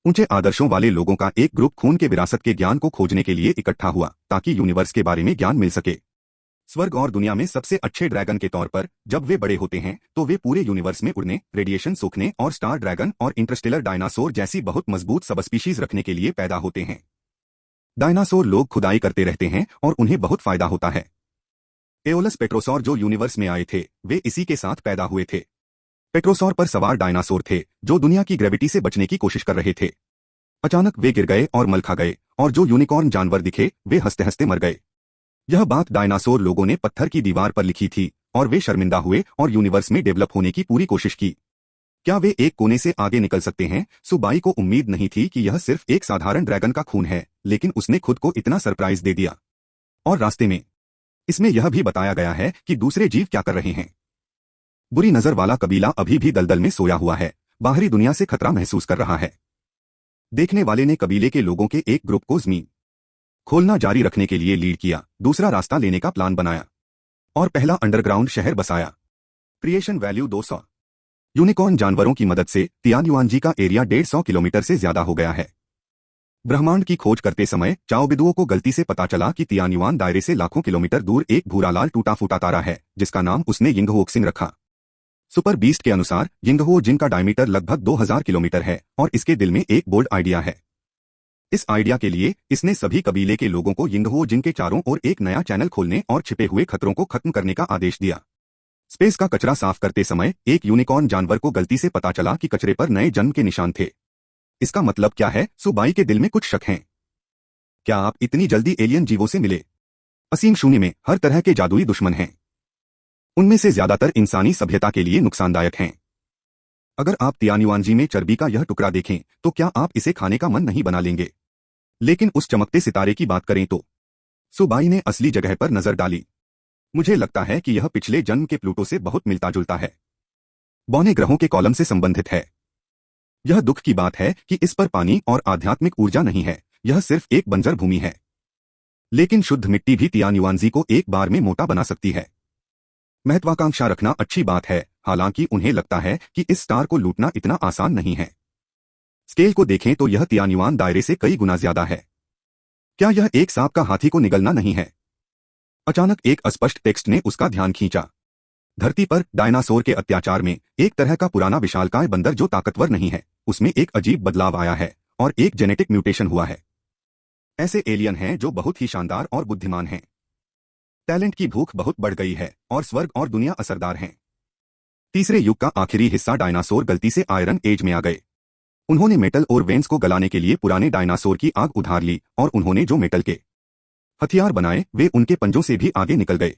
ऊंचे आदर्शों वाले लोगों का एक ग्रुप खून के विरासत के ज्ञान को खोजने के लिए इकट्ठा हुआ ताकि यूनिवर्स के बारे में ज्ञान मिल सके। स्वर्ग और दुनिया में सबसे अच्छे ड्रैगन के तौर पर जब वे बड़े होते हैं तो वे पूरे यूनिवर्स में उड़ने, रेडिएशन सोखने और स्टार ड्रैगन और इंटरस्टेलर डायनासोर जैसी बहुत मजबूत सबस्पीशीज रखने के लिए पैदा होते हैं। डायनासोर लोग खुदाई करते रहते हैं और उन्हें बहुत फायदा होता है। एओलस पेट्रोसौर जो यूनिवर्स में आए थे, वे इसी के साथ पैदा हुए थे। पेट्रोसौर पर सवार डायनासोर थे जो दुनिया की ग्रेविटी से बचने की कोशिश कर रहे थे। अचानक वे गिर गए और मल खा गए और जो यूनिकॉर्न जानवर दिखे वे हंसते हंसते मर गए। यह बात डायनासोर लोगों ने पत्थर की दीवार पर लिखी थी और वे शर्मिंदा हुए और यूनिवर्स में डेवलप होने की पूरी कोशिश की। क्या वे एक कोने से आगे निकल सकते हैं? सुबाई को उम्मीद नहीं थी कि यह सिर्फ एक साधारण ड्रैगन का खून है, लेकिन उसने खुद को इतना सरप्राइज दे दिया। और रास्ते में इसमें यह भी बताया गया है कि दूसरे जीव क्या कर रहे हैं। बुरी नजर वाला कबीला अभी भी दलदल में सोया हुआ है, बाहरी दुनिया से खतरा महसूस कर रहा है। देखने वाले ने कबीले के लोगों के एक ग्रुप को जमीन खोलना जारी रखने के लिए लीड किया, दूसरा रास्ता लेने का प्लान बनाया और पहला अंडरग्राउंड शहर बसाया। Creation value 200। यूनिकॉर्न जानवरों की मदद से तियानुआनजी का एरिया 150 किलोमीटर से ज्यादा हो गया है। ब्रह्मांड की खोज करते समय चाओबिदुओं को गलती से पता चला कि तियानुआन दायरे से लाखों किलोमीटर दूर एक भूरा लाल टूटा फूटा तारा है, जिसका नाम उसने यिंगहुओक्सिंग रखा। सुपर बीस्ट के अनुसार यिंगहुओ जिन का डायमीटर लगभग 2000 किलोमीटर है और इसके दिल में एक बोल्ड आइडिया है। इस आइडिया के लिए इसने सभी कबीले के लोगों को यिंगहुओ जिन के चारों ओर एक नया चैनल खोलने और छिपे हुए खतरों को खत्म करने का आदेश दिया। स्पेस का कचरा साफ करते समय एक यूनिकॉर्न जानवर को गलती से पता चला कि कचरे पर नए जन्म के निशान थे। इसका मतलब क्या है? सुबाई के दिल में कुछ शक हैं। क्या आप इतनी जल्दी एलियन जीवों से मिले? असीम शून्य में हर तरह के जादुई दुश्मन हैं। उनमें से ज्यादातर इंसानी सभ्यता के लिए नुकसानदायक हैं। अगर आप तियान्युआनजी में चर्बी का यह टुकड़ा देखें तो क्या आप इसे खाने का मन नहीं बना लेंगे? लेकिन उस चमकते सितारे की बात करें तो सुबाई ने असली जगह पर नजर डाली। मुझे लगता है कि यह पिछले जन्म के प्लूटो से बहुत मिलता जुलता है। बौने ग्रहों के कॉलम से संबंधित है। यह दुख की बात है कि इस पर पानी और आध्यात्मिक ऊर्जा नहीं है, यह सिर्फ एक बंजर भूमि है। लेकिन शुद्ध मिट्टी भी तियान्युआनजी को एक बार में मोटा बना सकती है। महत्वाकांक्षा रखना अच्छी बात है, हालांकि उन्हें लगता है कि इस स्टार को लूटना इतना आसान नहीं है। स्केल को देखें तो यह तियान्युआन दायरे से कई गुना ज्यादा है। क्या यह एक सांप का हाथी को निगलना नहीं है? अचानक एक अस्पष्ट टेक्स्ट ने उसका ध्यान खींचा। धरती पर डायनासोर के अत्याचार में एक तरह का पुराना विशालकाय बंदर जो ताकतवर नहीं है, उसमें एक अजीब बदलाव आया है और एक जेनेटिक म्यूटेशन हुआ है। ऐसे एलियन हैं जो बहुत ही शानदार और बुद्धिमान हैं। टैलेंट की भूख बहुत बढ़ गई है और स्वर्ग और दुनिया असरदार हैं। तीसरे युग का आखिरी हिस्सा डायनासोर गलती से आयरन एज में आ गए। उन्होंने मेटल और वेन्स को गलाने के लिए पुराने डायनासोर की आग उधार ली और उन्होंने जो मेटल के हथियार बनाए वे उनके पंजों से भी आगे निकल गए।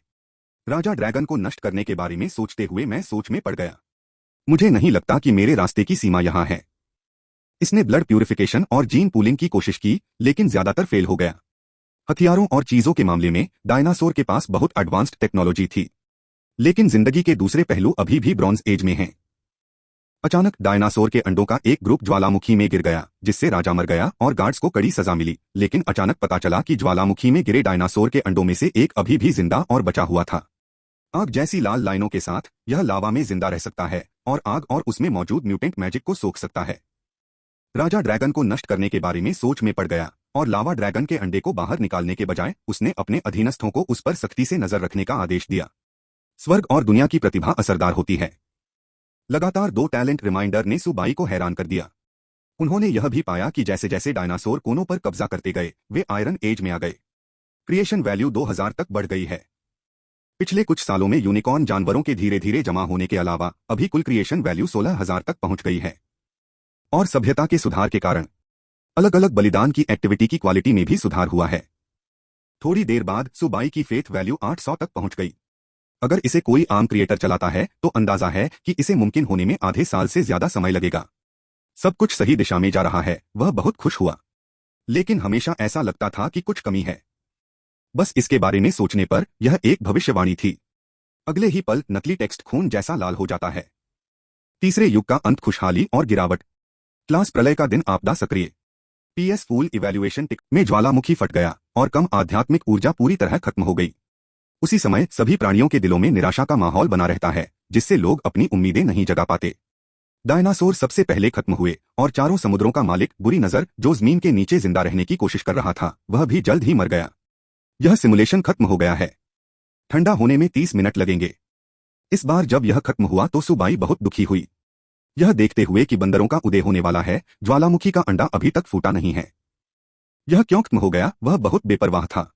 राजा ड्रैगन को नष्ट करने के बारे में सोचते हुए मैं सोच में पड़ गया। मुझे नहीं लगता कि मेरे रास्ते की सीमा यहां है। इसने ब्लड प्यूरिफिकेशन और जीन पूलिंग की कोशिश की, लेकिन ज्यादातर फेल हो गया। हथियारों और चीजों के मामले में डायनासोर के पास बहुत एडवांस्ड टेक्नोलॉजी थी, लेकिन जिंदगी के दूसरे पहलू अभी भी ब्रॉन्ज एज में हैं। अचानक डायनासोर के अंडों का एक ग्रुप ज्वालामुखी में गिर गया, जिससे राजा मर गया और गार्ड्स को कड़ी सजा मिली। लेकिन अचानक पता चला कि ज्वालामुखी में गिरे डायनासोर के अंडों में से एक अभी भी जिंदा और बचा हुआ था। आग जैसी लाल लाइनों के साथ यह लावा में जिंदा रह सकता है और आग और उसमें मौजूद म्यूटेंट मैजिक को सोख सकता है। राजा ड्रैगन को नष्ट करने के बारे में सोच में पड़ गया और लावा ड्रैगन के अंडे को बाहर निकालने के बजाय उसने अपने अधीनस्थों को उस पर सख्ती से नजर रखने का आदेश दिया। स्वर्ग और दुनिया की प्रतिभा असरदार होती है। लगातार 2 टैलेंट रिमाइंडर ने सुबाई को हैरान कर दिया। उन्होंने यह भी पाया कि जैसे जैसे डायनासोर कोनों पर कब्जा करते गए वे आयरन एज में आ गए। क्रिएशन वैल्यू 2000 तक बढ़ गई है। पिछले कुछ सालों में यूनिकॉर्न जानवरों के धीरे धीरे जमा होने के अलावा अभी कुल क्रिएशन वैल्यू 16,000 तक पहुंच गई है। और सभ्यता के सुधार के कारण अलग अलग बलिदान की एक्टिविटी की क्वालिटी में भी सुधार हुआ है। थोड़ी देर बाद सुबाई की फेथ वैल्यू 800 तक पहुंच गई। अगर इसे कोई आम क्रिएटर चलाता है तो अंदाजा है कि इसे मुमकिन होने में आधे साल से ज्यादा समय लगेगा। सब कुछ सही दिशा में जा रहा है, वह बहुत खुश हुआ। लेकिन हमेशा ऐसा लगता था कि कुछ कमी है। बस इसके बारे में सोचने पर यह एक भविष्यवाणी थी। अगले ही पल नकली टेक्स्ट खून जैसा लाल हो जाता है। तीसरे युग का अंत, खुशहाली और गिरावट। क्लास प्रलय का दिन, आपदा सक्रिय। PS फूल इवैल्यूएशन टिक में ज्वालामुखी फट गया और कम आध्यात्मिक ऊर्जा पूरी तरह खत्म हो गई। उसी समय सभी प्राणियों के दिलों में निराशा का माहौल बना रहता है, जिससे लोग अपनी उम्मीदें नहीं जगा पाते। डायनासोर सबसे पहले खत्म हुए और चारों समुद्रों का मालिक बुरी नजर जो जमीन के नीचे जिंदा रहने की कोशिश कर रहा था, वह भी जल्द ही मर गया। यह सिमुलेशन खत्म हो गया है। ठंडा होने में 30 मिनट लगेंगे। इस बार जब यह खत्म हुआ तो सुबाई बहुत दुखी हुई, यह देखते हुए कि बंदरों का उदय होने वाला है। ज्वालामुखी का अंडा अभी तक फूटा नहीं है। यह क्यों खत्म हो गया, वह बहुत बेपरवाह था।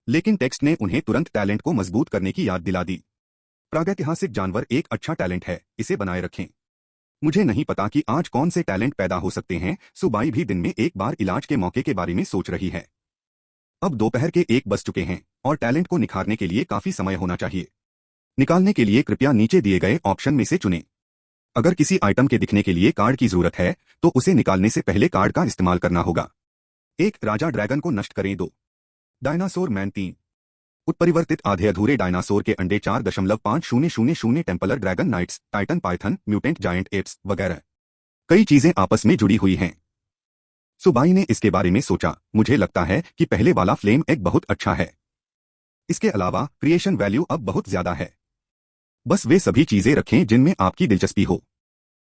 लेकिन टेक्स्ट ने उन्हें तुरंत टैलेंट को मजबूत करने की याद दिला दी। प्रागैतिहासिक जानवर एक अच्छा टैलेंट है, इसे बनाए रखें। मुझे नहीं पता कि आज कौन से टैलेंट पैदा हो सकते हैं। सुबाई भी दिन में एक बार इलाज के मौके के बारे में सोच रही है। अब दोपहर के 1 बज चुके हैं और टैलेंट को निखारने के लिए काफी समय होना चाहिए। निकालने के लिए कृपया नीचे दिए गए ऑप्शन में से चुनें। अगर किसी आइटम के दिखने के लिए कार्ड की जरूरत है तो उसे निकालने से पहले कार्ड का इस्तेमाल करना होगा। 1 राजा ड्रैगन को नष्ट करें। 2 डायनासोर मैन। 3 उत्परिवर्तित आधे अधूरे डायनासोर के अंडे। 4.5000 Templar dragon knights, titan python, mutant giant apes वगैरह। कई चीजें आपस में जुड़ी हुई हैं। सुबाई ने इसके बारे में सोचा। मुझे लगता है कि पहले वाला फ्लेम एग बहुत अच्छा है। इसके अलावा क्रिएशन वैल्यू अब बहुत ज्यादा है। बस वे सभी चीजें रखें जिनमें आपकी दिलचस्पी हो।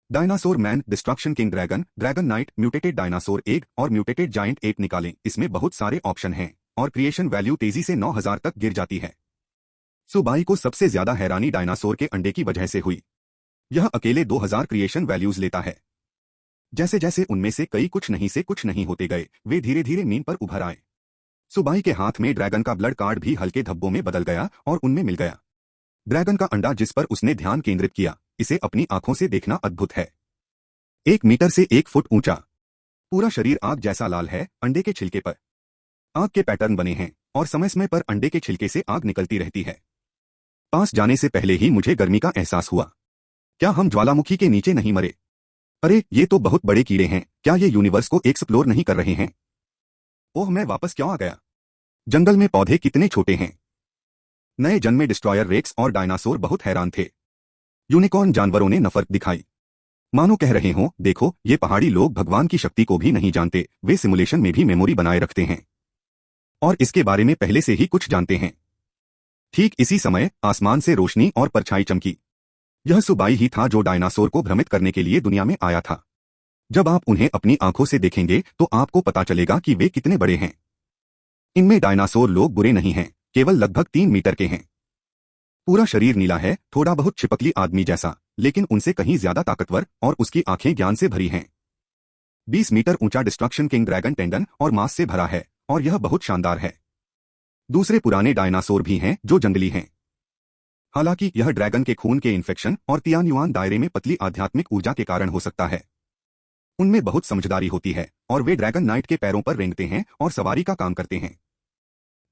Dinosaur man, destruction king dragon, dragon night, mutated dinosaur egg और म्यूटेटेड जायंट एप निकालें। इसमें बहुत सारे ऑप्शन हैं और क्रिएशन वैल्यू तेजी से 9000 तक गिर जाती है। सुबाई को सबसे ज्यादा हैरानी डायनासोर के अंडे की वजह से हुई। यह अकेले 2000 क्रिएशन वैल्यूज लेता है। जैसे जैसे उनमें से कई कुछ नहीं होते गए, वे धीरे धीरे मीन पर उभर आए। सुबाई के हाथ में ड्रैगन का ब्लड कार्ड भी हल्के धब्बों में बदल गया और उनमें मिल गया। ड्रैगन का अंडा जिस पर उसने ध्यान केंद्रित किया, इसे अपनी आंखों से देखना अद्भुत है। 1 मीटर से 1 फुट ऊंचा, पूरा शरीर आग जैसा लाल है। अंडे के छिलके पर आग के पैटर्न बने हैं और समय समय पर अंडे के छिलके से आग निकलती रहती है। पास जाने से पहले ही मुझे गर्मी का एहसास हुआ। क्या हम ज्वालामुखी के नीचे नहीं मरे? अरे ये तो बहुत बड़े कीड़े हैं। क्या ये यूनिवर्स को एक्सप्लोर नहीं कर रहे हैं? ओह, मैं वापस क्यों आ गया? जंगल में पौधे कितने छोटे हैं। नए जन्मे डिस्ट्रॉयर रेक्स और डायनासोर बहुत हैरान थे। यूनिकॉर्न जानवरों ने नफरत दिखाई, मानो कह रहे हों, देखो ये पहाड़ी लोग भगवान की शक्ति को भी नहीं जानते, वे सिमुलेशन में भी मेमोरी बनाए रखते हैं और इसके बारे में पहले से ही कुछ जानते हैं। ठीक इसी समय आसमान से रोशनी और परछाई चमकी। यह सुबाई ही था जो डायनासोर को भ्रमित करने के लिए दुनिया में आया था। जब आप उन्हें अपनी आंखों से देखेंगे तो आपको पता चलेगा कि वे कितने बड़े हैं। इनमें डायनासोर लोग बुरे नहीं हैं, केवल लगभग 3 मीटर के हैं। पूरा शरीर नीला है, थोड़ा बहुत छिपकली आदमी जैसा, लेकिन उनसे कहीं ज्यादा ताकतवर, और उसकी आंखें ज्ञान से भरी हैं। 20 मीटर ऊंचा डिस्ट्रक्शन किंग ड्रैगन टेंडन और मांस से भरा है और यह बहुत शानदार है। दूसरे पुराने डायनासोर भी हैं जो जंगली हैं। हालांकि यह ड्रैगन के खून के इन्फेक्शन और तियान्युआन दायरे में पतली आध्यात्मिक ऊर्जा के कारण हो सकता है। उनमें बहुत समझदारी होती है और वे ड्रैगन नाइट के पैरों पर रेंगते हैं और सवारी का काम करते हैं।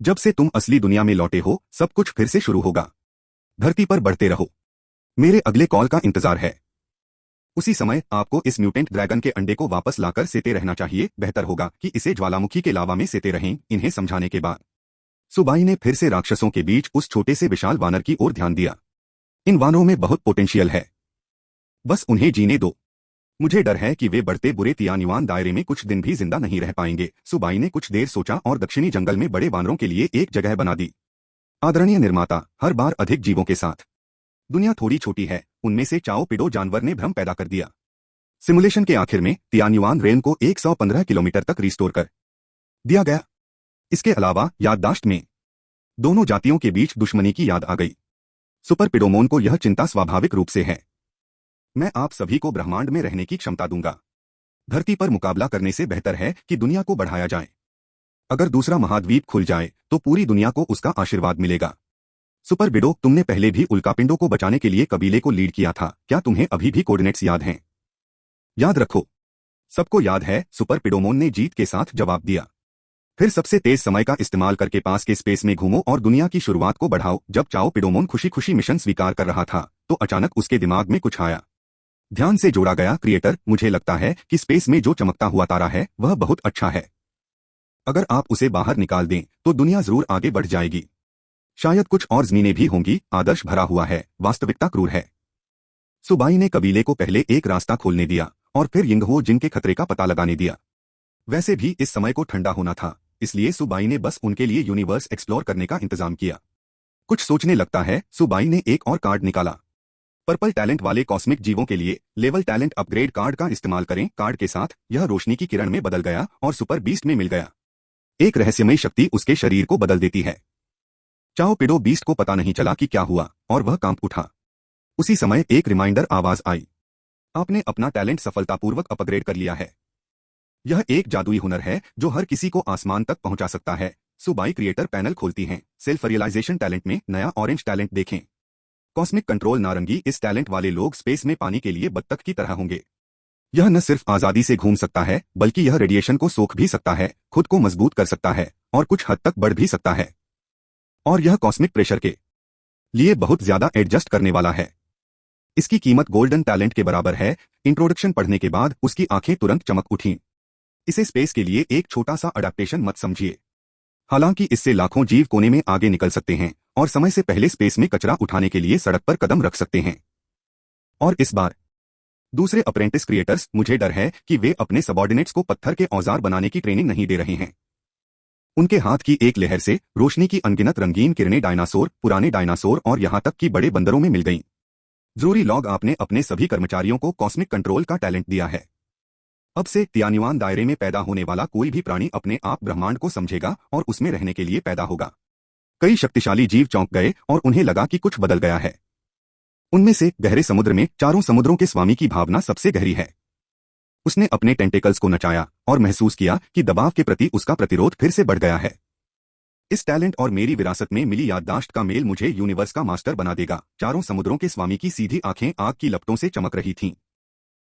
जब से तुम असली दुनिया में लौटे हो, सब कुछ फिर से शुरू होगा। धरती पर बढ़ते रहो। मेरे अगले कॉल का इंतजार है। उसी समय आपको इस म्यूटेंट ड्रैगन के अंडे को वापस लाकर सेते रहना चाहिए। बेहतर होगा कि इसे ज्वालामुखी के लावा में सेते रहें। इन्हें समझाने के बाद सुबाई ने फिर से राक्षसों के बीच उस छोटे से विशाल वानर की ओर ध्यान दिया। इन वानरों में बहुत पोटेंशियल है, बस उन्हें जीने दो। मुझे डर है कि वे बढ़ते बुरे तियान्युआन दायरे में कुछ दिन भी जिंदा नहीं रह पाएंगे। सुबाई ने कुछ देर सोचा और दक्षिणी जंगल में बड़े वानरों के लिए एक जगह बना दी। आदरणीय निर्माता, हर बार अधिक जीवों के साथ। दुनिया थोड़ी छोटी है, उनमें से चाओ पिडो जानवर ने भ्रम पैदा कर दिया। सिमुलेशन के आखिर में तियान्युआन रेन को 115 किलोमीटर तक रिस्टोर कर दिया गया। इसके अलावा याददाश्त में दोनों जातियों के बीच दुश्मनी की याद आ गई। सुपर पिडोमोन को यह चिंता स्वाभाविक रूप से है। मैं आप सभी को ब्रह्मांड में रहने की क्षमता दूंगा। धरती पर मुकाबला करने से बेहतर है कि दुनिया को बढ़ाया जाए। अगर दूसरा महाद्वीप खुल जाए तो पूरी दुनिया को उसका आशीर्वाद मिलेगा। सुपर विडो, तुमने पहले भी उल्कापिंडों को बचाने के लिए कबीले को लीड किया था। क्या तुम्हें अभी भी कोऑर्डिनेट्स याद हैं? याद रखो। सबको याद है, सुपर पिडोमोन ने जीत के साथ जवाब दिया। फिर सबसे तेज समय का इस्तेमाल करके पास के स्पेस में घूमो और दुनिया की शुरुआत को बढ़ाओ। जब चाओ पिडोमोन खुशी खुशी मिशन स्वीकार कर रहा था तो अचानक उसके दिमाग में कुछ आया। ध्यान से जोड़ा गया। क्रिएटर, मुझे लगता है कि स्पेस में जो चमकता हुआ तारा है वह बहुत अच्छा है। अगर आप उसे बाहर निकाल दें तो दुनिया जरूर आगे बढ़ जाएगी। शायद कुछ और जमीनें भी होंगी। आदर्श भरा हुआ है, वास्तविकता क्रूर है। सुबाई ने कबीले को पहले एक रास्ता खोलने दिया और फिर यिंगहो जिन के खतरे का पता लगाने दिया। वैसे भी इस समय को ठंडा होना था, इसलिए सुबाई ने बस उनके लिए यूनिवर्स एक्सप्लोर करने का इंतजाम किया। कुछ सोचने लगता है, सुबाई ने एक और कार्ड निकाला। पर्पल टैलेंट वाले कॉस्मिक जीवों के लिए लेवल टैलेंट अपग्रेड कार्ड का इस्तेमाल करें। कार्ड के साथ यह रोशनी की किरण में बदल गया और सुपर बीस्ट में मिल गया। एक रहस्यमयी शक्ति उसके शरीर को बदल देती है। चाओ पिडो बीस्ट को पता नहीं चला कि क्या हुआ और वह कांप उठा। उसी समय एक रिमाइंडर आवाज आई, आपने अपना टैलेंट सफलतापूर्वक अपग्रेड कर लिया है। यह एक जादुई हुनर है जो हर किसी को आसमान तक पहुंचा सकता है। सुबाई क्रिएटर पैनल खोलती हैं। सेल्फ रियलाइजेशन टैलेंट में नया ऑरेंज टैलेंट देखें। कॉस्मिक कंट्रोल नारंगी। इस टैलेंट वाले लोग स्पेस में पानी के लिए बत्तख की तरह होंगे। यह न सिर्फ आजादी से घूम सकता है बल्कि यह रेडिएशन को सोख भी सकता है, खुद को मजबूत कर सकता है और कुछ हद तक बढ़ भी सकता है। और यह कॉस्मिक प्रेशर के लिए बहुत ज्यादा एडजस्ट करने वाला है। इसकी कीमत गोल्डन टैलेंट के बराबर है। इंट्रोडक्शन पढ़ने के बाद उसकी आंखें तुरंत चमक उठीं। इसे स्पेस के लिए एक छोटा सा अडेप्टेशन मत समझिए। हालांकि इससे लाखों जीव कोने में आगे निकल सकते हैं और समय से पहले स्पेस में कचरा उठाने के लिए सड़क पर कदम रख सकते हैं। और इस बार दूसरे अप्रेंटिस क्रिएटर्स, मुझे डर है कि वे अपने सबॉर्डिनेट्स को पत्थर के औजार बनाने की ट्रेनिंग नहीं दे रहे हैं। उनके हाथ की एक लहर से रोशनी की अनगिनत रंगीन किरणें डायनासोर, पुराने डायनासोर और यहां तक कि बड़े बंदरों में मिल गईं। जरूरी लॉग, आपने अपने सभी कर्मचारियों को कॉस्मिक कंट्रोल का टैलेंट दिया है। अब से तियान्युआन दायरे में पैदा होने वाला कोई भी प्राणी अपने आप ब्रह्मांड को समझेगा और उसमें रहने के लिए पैदा होगा। कई शक्तिशाली जीव चौंक गए और उन्हें लगा कि कुछ बदल गया है। उनमें से गहरे समुद्र में चारों समुद्रों के स्वामी की भावना सबसे गहरी है। उसने अपने टेंटेकल्स को नचाया और महसूस किया कि दबाव के प्रति उसका प्रतिरोध फिर से बढ़ गया है। इस टैलेंट और मेरी विरासत में मिली याददाश्त का मेल मुझे यूनिवर्स का मास्टर बना देगा। चारों समुद्रों के स्वामी की सीधी आंखें आग की लपटों से चमक रही थीं।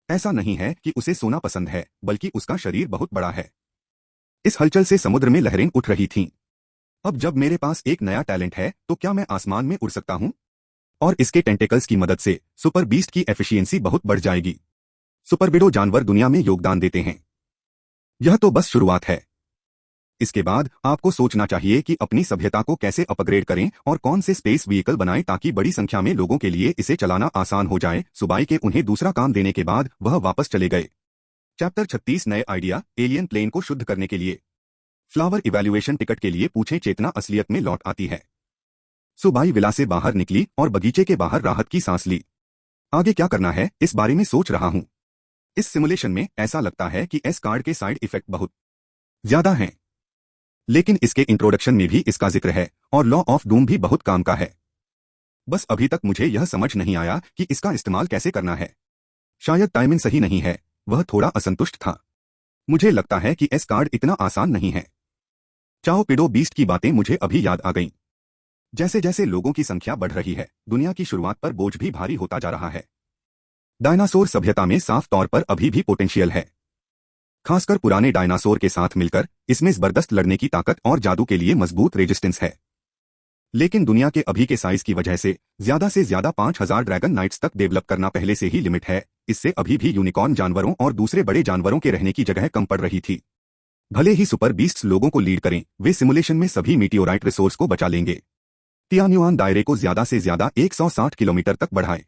ऐसा नहीं है कि उसे सोना पसंद है, बल्कि उसका शरीर बहुत बड़ा है। इस हलचल से समुद्र में लहरें उठ रही थीं। अब जब मेरे पास एक नया टैलेंट है तो क्या मैं आसमान में उड़ सकता हूं? और इसके टेंटेकल्स की मदद से सुपर बीस्ट की एफिशिएंसी बहुत बढ़ जाएगी। सुपरविडो जानवर दुनिया में योगदान देते हैं। यह तो बस शुरुआत है। इसके बाद आपको सोचना चाहिए कि अपनी सभ्यता को कैसे अपग्रेड करें और कौन से स्पेस व्हीकल बनाएं ताकि बड़ी संख्या में लोगों के लिए इसे चलाना आसान हो जाए। सुबाई के उन्हें दूसरा काम देने के बाद वह वापस चले गए। चैप्टर 36 नए आइडिया। एलियन प्लेन को शुद्ध करने के लिए फ्लावर इवैल्यूएशन टिकट के लिए पूछें। चेतना असलियत में लौट आती है। सुबाई विला से बाहर निकली और बगीचे के बाहर राहत की सांस ली। आगे क्या करना है इस बारे में सोच रहा हूं। इस सिमुलेशन में ऐसा लगता है कि एस कार्ड के साइड इफेक्ट बहुत ज्यादा हैं, लेकिन इसके इंट्रोडक्शन में भी इसका जिक्र है और लॉ ऑफ डूम भी बहुत काम का है। बस अभी तक मुझे यह समझ नहीं आया कि इसका इस्तेमाल कैसे करना है। शायद टाइमिंग सही नहीं है। वह थोड़ा असंतुष्ट था। मुझे लगता है कि एस कार्ड इतना आसान नहीं है। चाओ पिडो बीस्ट की बातें मुझे अभी याद आ गईं। जैसे जैसे लोगों की संख्या बढ़ रही है, दुनिया की शुरुआत पर बोझ भी भारी होता जा रहा है। डायनासोर सभ्यता में साफ तौर पर अभी भी पोटेंशियल है। खासकर पुराने डायनासोर के साथ मिलकर इसमें जबरदस्त लड़ने की ताकत और जादू के लिए मजबूत रेजिस्टेंस है। लेकिन दुनिया के अभी के साइज की वजह से ज्यादा 5000 ड्रैगन नाइट्स तक डेवलप करना पहले से ही लिमिट है। इससे अभी भी यूनिकॉर्न जानवरों और दूसरे बड़े जानवरों के रहने की जगह कम पड़ रही थी। भले ही सुपर बीस्ट्स लोगों को लीड करें, वे सिमुलेशन में सभी मीटियोराइट रिसोर्स को बचा लेंगे। तियान्युआन दायरे को ज्यादा से ज्यादा 160 किलोमीटर तक बढ़ाएं।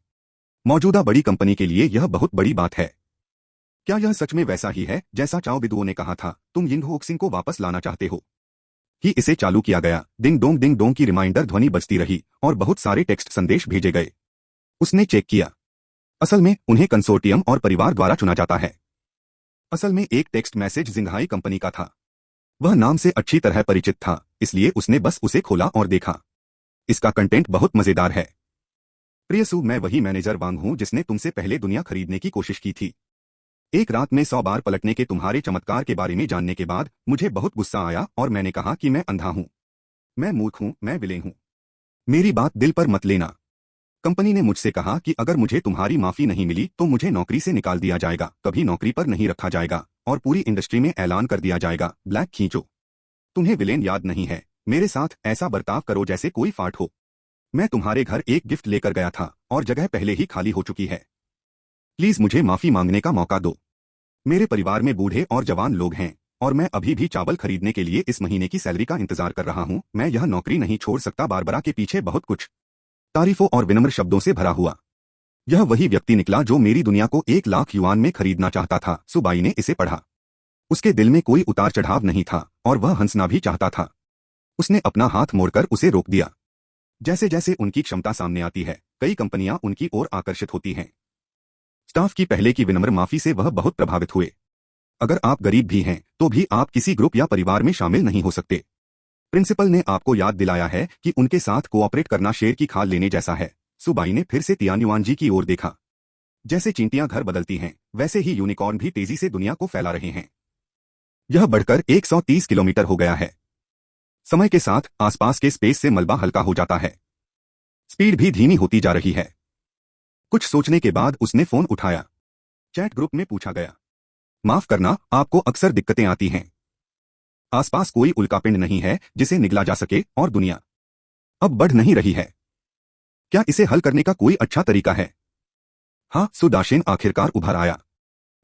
मौजूदा बड़ी कंपनी के लिए यह बहुत बड़ी बात है। क्या यह सच में वैसा ही है जैसा चाओ बिदुओ ने कहा था? तुम यिंग होक्सिंग को वापस लाना चाहते हो? कि इसे चालू किया गया। डिंग डोंग की रिमाइंडर ध्वनि बजती रही और बहुत सारे टेक्स्ट संदेश भेजे गए। उसने चेक किया। असल में उन्हें कंसोर्टियम और परिवार द्वारा चुना जाता है। असल में एक टेक्स्ट मैसेज जिंघाई कंपनी का था। वह नाम से अच्छी तरह परिचित था, इसलिए उसने बस उसे खोला और देखा। इसका कंटेंट बहुत मजेदार है। प्रियसु, मैं वही मैनेजर वांग हूं जिसने तुमसे पहले दुनिया खरीदने की कोशिश की थी। एक रात में 100 बार पलटने के तुम्हारे चमत्कार के बारे में जानने के बाद मुझे बहुत गुस्सा आया और मैंने कहा कि मैं अंधा हूं, मैं मूर्ख हूं, मैं विलेन हूं। मेरी बात दिल पर मत लेना। कंपनी ने मुझसे कहा कि अगर मुझे तुम्हारी माफी नहीं मिली तो मुझे नौकरी से निकाल दिया जाएगा, कभी नौकरी पर नहीं रखा जाएगा और पूरी इंडस्ट्री में ऐलान कर दिया जाएगा, ब्लैक खींचो। तुम्हें विलेन याद नहीं है? मेरे साथ ऐसा बर्ताव करो जैसे कोई फाट हो। मैं तुम्हारे घर एक गिफ्ट लेकर गया था और जगह पहले ही खाली हो चुकी है। प्लीज मुझे माफी मांगने का मौका दो। मेरे परिवार में बूढ़े और जवान लोग हैं और मैं अभी भी चावल खरीदने के लिए इस महीने की सैलरी का इंतजार कर रहा हूं। मैं यह नौकरी नहीं छोड़ सकता। बारबरा के पीछे बहुत कुछ तारीफों और विनम्र शब्दों से भरा हुआ। यह वही व्यक्ति निकला जो मेरी दुनिया को 1 लाख युआन में खरीदना चाहता था। सुबाई ने इसे पढ़ा। उसके दिल में कोई उतार चढ़ाव नहीं था और वह हंसना भी चाहता था। उसने अपना हाथ मोड़कर उसे रोक दिया। जैसे जैसे उनकी क्षमता सामने आती है, कई कंपनियां उनकी ओर आकर्षित होती हैं। स्टाफ की पहले की विनम्र माफी से वह बहुत प्रभावित हुए। अगर आप गरीब भी हैं तो भी आप किसी ग्रुप या परिवार में शामिल नहीं हो सकते। प्रिंसिपल ने आपको याद दिलाया है कि उनके साथ कोऑपरेट करना शेर की खाल लेने जैसा है। सुबाई ने फिर से तियान्युआन जी की ओर देखा। जैसे चींटियां घर बदलती हैं, वैसे ही यूनिकॉर्न भी तेजी से दुनिया को फैला रहे हैं। यह बढ़कर 130 किलोमीटर हो गया है। समय के साथ आसपास के स्पेस से मलबा हल्का हो जाता है। स्पीड भी धीमी होती जा रही है। कुछ सोचने के बाद उसने फोन उठाया। चैट ग्रुप में पूछा गया, माफ करना, आपको अक्सर दिक्कतें आती हैं। आसपास कोई उल्कापिंड नहीं है जिसे निगला जा सके और दुनिया अब बढ़ नहीं रही है। क्या इसे हल करने का कोई अच्छा तरीका है? हाँ, सुदाशेन आखिरकार उभर आया।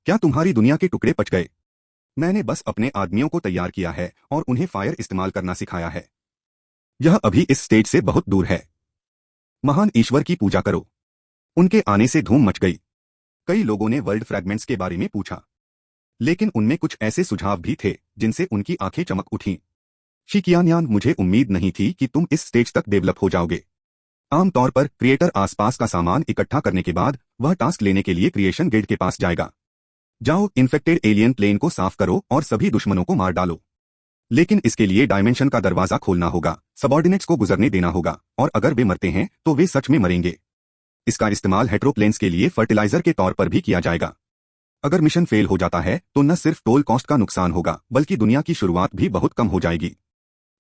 क्या तुम्हारी दुनिया के टुकड़े पच गए? मैंने बस अपने आदमियों को तैयार किया है और उन्हें फायर इस्तेमाल करना सिखाया है। यह अभी इस स्टेज से बहुत दूर है। महान ईश्वर की पूजा करो। उनके आने से धूम मच गई। कई लोगों ने वर्ल्ड फ्रैगमेंट्स के बारे में पूछा, लेकिन उनमें कुछ ऐसे सुझाव भी थे जिनसे उनकी आंखें चमक उठीं। शिकियान्यान, मुझे उम्मीद नहीं थी कि तुम इस स्टेज तक डेवलप हो जाओगे। आमतौर पर क्रिएटर आसपास का सामान इकट्ठा करने के बाद वह टास्क लेने के लिए क्रिएशन गिल्ड के पास जाएगा। जाओ, इन्फेक्टेड एलियन प्लेन को साफ करो और सभी दुश्मनों को मार डालो। लेकिन इसके लिए डायमेंशन का दरवाजा खोलना होगा, सबॉर्डिनेट्स को गुजरने देना होगा, और अगर वे मरते हैं तो वे सच में मरेंगे। इसका इस्तेमाल हेट्रोप्लेन्स के लिए फर्टिलाइजर के तौर पर भी किया जाएगा। अगर मिशन फेल हो जाता है तो न सिर्फ टोल कॉस्ट का नुकसान होगा, बल्कि दुनिया की शुरुआत भी बहुत कम हो जाएगी।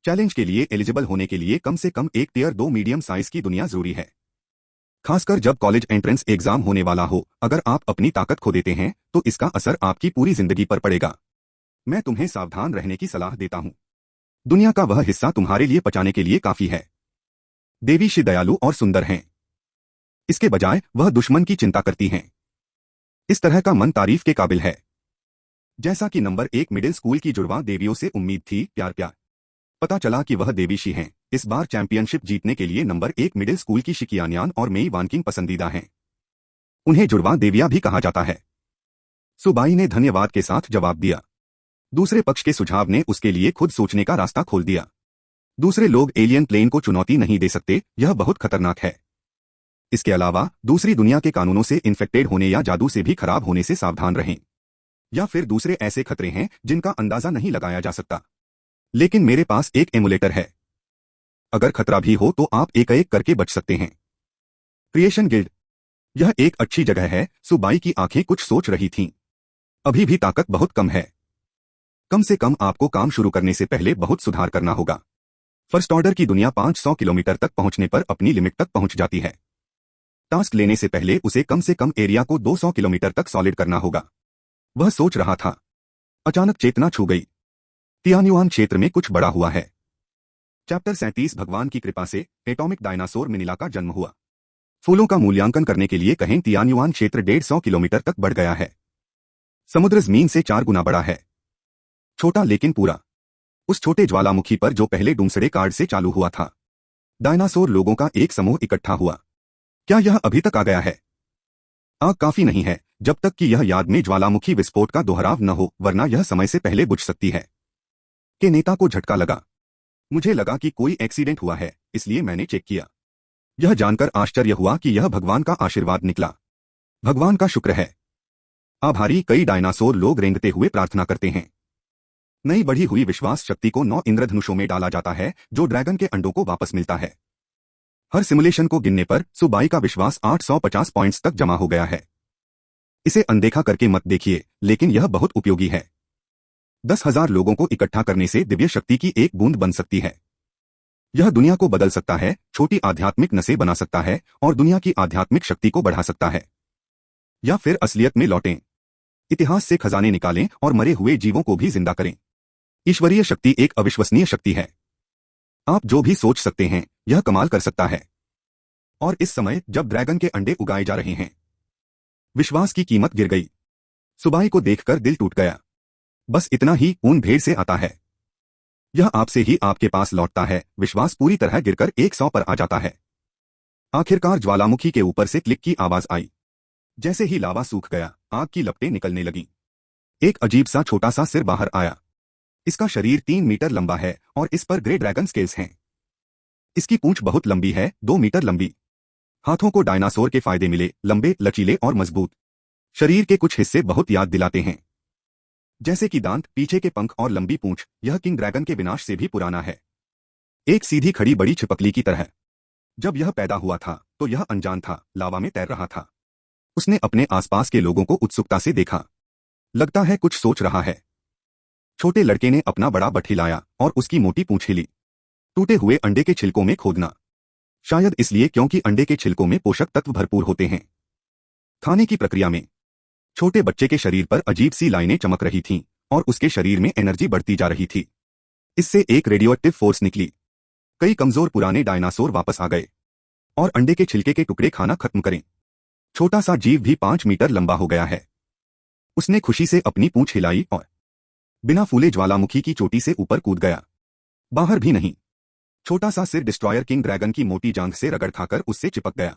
चैलेंज के लिए एलिजिबल होने के लिए कम से कम एक टियर 2 मीडियम साइज की दुनिया जरूरी है। खासकर जब कॉलेज एंट्रेंस एग्जाम होने वाला हो, अगर आप अपनी ताकत खो देते हैं तो इसका असर आपकी पूरी जिंदगी पर पड़ेगा। मैं तुम्हें सावधान रहने की सलाह देता हूं। दुनिया का वह हिस्सा तुम्हारे लिए पचाने के लिए काफी है। देवी श्री दयालु और सुंदर हैं। इसके बजाय वह दुश्मन की चिंता करती हैं। इस तरह का मन तारीफ के काबिल है। जैसा कि नंबर 1 मिडिल स्कूल की जुड़वा देवियों से उम्मीद थी, प्यार प्यार पता चला कि वह देवीशी हैं। इस बार चैंपियनशिप जीतने के लिए नंबर 1 मिडिल स्कूल की शिकियान्यान और मेई वानकिंग पसंदीदा हैं। उन्हें जुड़वा देविया भी कहा जाता है। सुबाई ने धन्यवाद के साथ जवाब दिया। दूसरे पक्ष के सुझाव ने उसके लिए खुद सोचने का रास्ता खोल दिया। दूसरे लोग एलियन प्लेन को चुनौती नहीं दे सकते, यह बहुत खतरनाक है। इसके अलावा दूसरी दुनिया के कानूनों से इन्फेक्टेड होने या जादू से भी खराब होने से सावधान रहें। या फिर दूसरे ऐसे खतरे हैं जिनका अंदाजा नहीं लगाया जा सकता। लेकिन मेरे पास एक एमुलेटर है। अगर खतरा भी हो तो आप एक एक करके बच सकते हैं। क्रिएशन गिल्ड, यह एक अच्छी जगह है। सुबाई की आंखें कुछ सोच रही थीं। अभी भी ताकत बहुत कम है। कम से कम आपको काम शुरू करने से पहले बहुत सुधार करना होगा। फर्स्ट ऑर्डर की दुनिया 500 किलोमीटर तक पहुंचने पर अपनी लिमिट तक पहुंच जाती है। टास्क लेने से पहले उसे कम से कम एरिया को 200 किलोमीटर तक सॉलिड करना होगा। वह सोच रहा था, अचानक चेतना छू गई। तियान्युआन क्षेत्र में कुछ बड़ा हुआ है। चैप्टर 37 भगवान की कृपा से एटॉमिक डायनासोर मिनिला का जन्म हुआ। फूलों का मूल्यांकन करने के लिए कहें, तियान्युआन क्षेत्र 150 किलोमीटर तक बढ़ गया है। समुद्र जमीन से 4 गुना बड़ा है। छोटा लेकिन पूरा। उस छोटे ज्वालामुखी पर जो पहले डूमसडे कार्ड से चालू हुआ था, डायनासोर लोगों का एक समूह इकट्ठा हुआ। क्या यह अभी तक आ गया है? आग काफी नहीं है जब तक कि यह याद में ज्वालामुखी विस्फोट का दोहराव न हो, वरना यह समय से पहले बुझ सकती है। के नेता को झटका लगा। मुझे लगा कि कोई एक्सीडेंट हुआ है, इसलिए मैंने चेक किया। यह जानकर आश्चर्य हुआ कि यह भगवान का आशीर्वाद निकला। भगवान का शुक्र है। आभारी कई डायनासोर लोग रेंगते हुए प्रार्थना करते हैं। नई बढ़ी हुई विश्वास शक्ति को 9 इंद्रधनुषों में डाला जाता है, जो ड्रैगन के अंडों को वापस मिलता है। हर सिमुलेशन को गिनने पर सुबाई का विश्वास 850 पॉइंट्स तक जमा हो गया है। इसे अनदेखा करके मत देखिए, लेकिन यह बहुत उपयोगी है। 10,000 लोगों को इकट्ठा करने से दिव्य शक्ति की एक बूंद बन सकती है। यह दुनिया को बदल सकता है, छोटी आध्यात्मिक नसें बना सकता है और दुनिया की आध्यात्मिक शक्ति को बढ़ा सकता है। या फिर असलियत में लौटें, इतिहास से खजाने निकालें और मरे हुए जीवों को भी जिंदा करें। ईश्वरीय शक्ति एक अविश्वसनीय शक्ति है। आप जो भी सोच सकते हैं, यह कमाल कर सकता है। और इस समय जब ड्रैगन के अंडे उगाए जा रहे हैं, विश्वास की कीमत गिर गई। सुबाई को देखकर दिल टूट गया। बस इतना ही ऊन भेड़ से आता है। यह आपसे ही आपके पास लौटता है। विश्वास पूरी तरह गिरकर 100 पर आ जाता है। आखिरकार ज्वालामुखी के ऊपर से क्लिक की आवाज आई। जैसे ही लावा सूख गया, आग की लपटें निकलने लगी। एक अजीब सा छोटा सा सिर बाहर आया। इसका शरीर 3 मीटर लंबा है और इस पर ग्रे ड्रैगन स्केल्स हैं। इसकी पूंछ बहुत लंबी है, 2 मीटर लंबी। हाथों को डायनासोर के फायदे मिले, लंबे, लचीले और मजबूत। शरीर के कुछ हिस्से बहुत याद दिलाते हैं, जैसे कि दांत, पीछे के पंख और लंबी पूंछ। यह किंग ड्रैगन के विनाश से भी पुराना है। एक सीधी खड़ी बड़ी छिपकली की तरह। जब यह पैदा हुआ था तो यह अनजान था, लावा में तैर रहा था। उसने अपने आसपास के लोगों को उत्सुकता से देखा। लगता है कुछ सोच रहा है। छोटे लड़के ने अपना बड़ा बट हिलाया और उसकी मोटी पूंछ हिली। टूटे हुए अंडे के छिलकों में खोदना। शायद इसलिए क्योंकि अंडे के छिलकों में पोषक तत्व भरपूर होते हैं। खाने की प्रक्रिया में छोटे बच्चे के शरीर पर अजीब सी लाइनें चमक रही थीं और उसके शरीर में एनर्जी बढ़ती जा रही थी। इससे एक रेडियोएक्टिव फोर्स निकली। कई कमजोर पुराने डायनासोर वापस आ गए और अंडे के छिलके के टुकड़े खाना खत्म करें। छोटा सा जीव भी 5 मीटर लंबा हो गया है। उसने खुशी से अपनी पूंछ हिलाई और बिना फूले ज्वालामुखी की चोटी से ऊपर कूद गया। बाहर भी नहीं। छोटा सा सिर डिस्ट्रॉयर किंग ड्रैगन की मोटी जांघ से रगड़ खाकर उससे चिपक गया।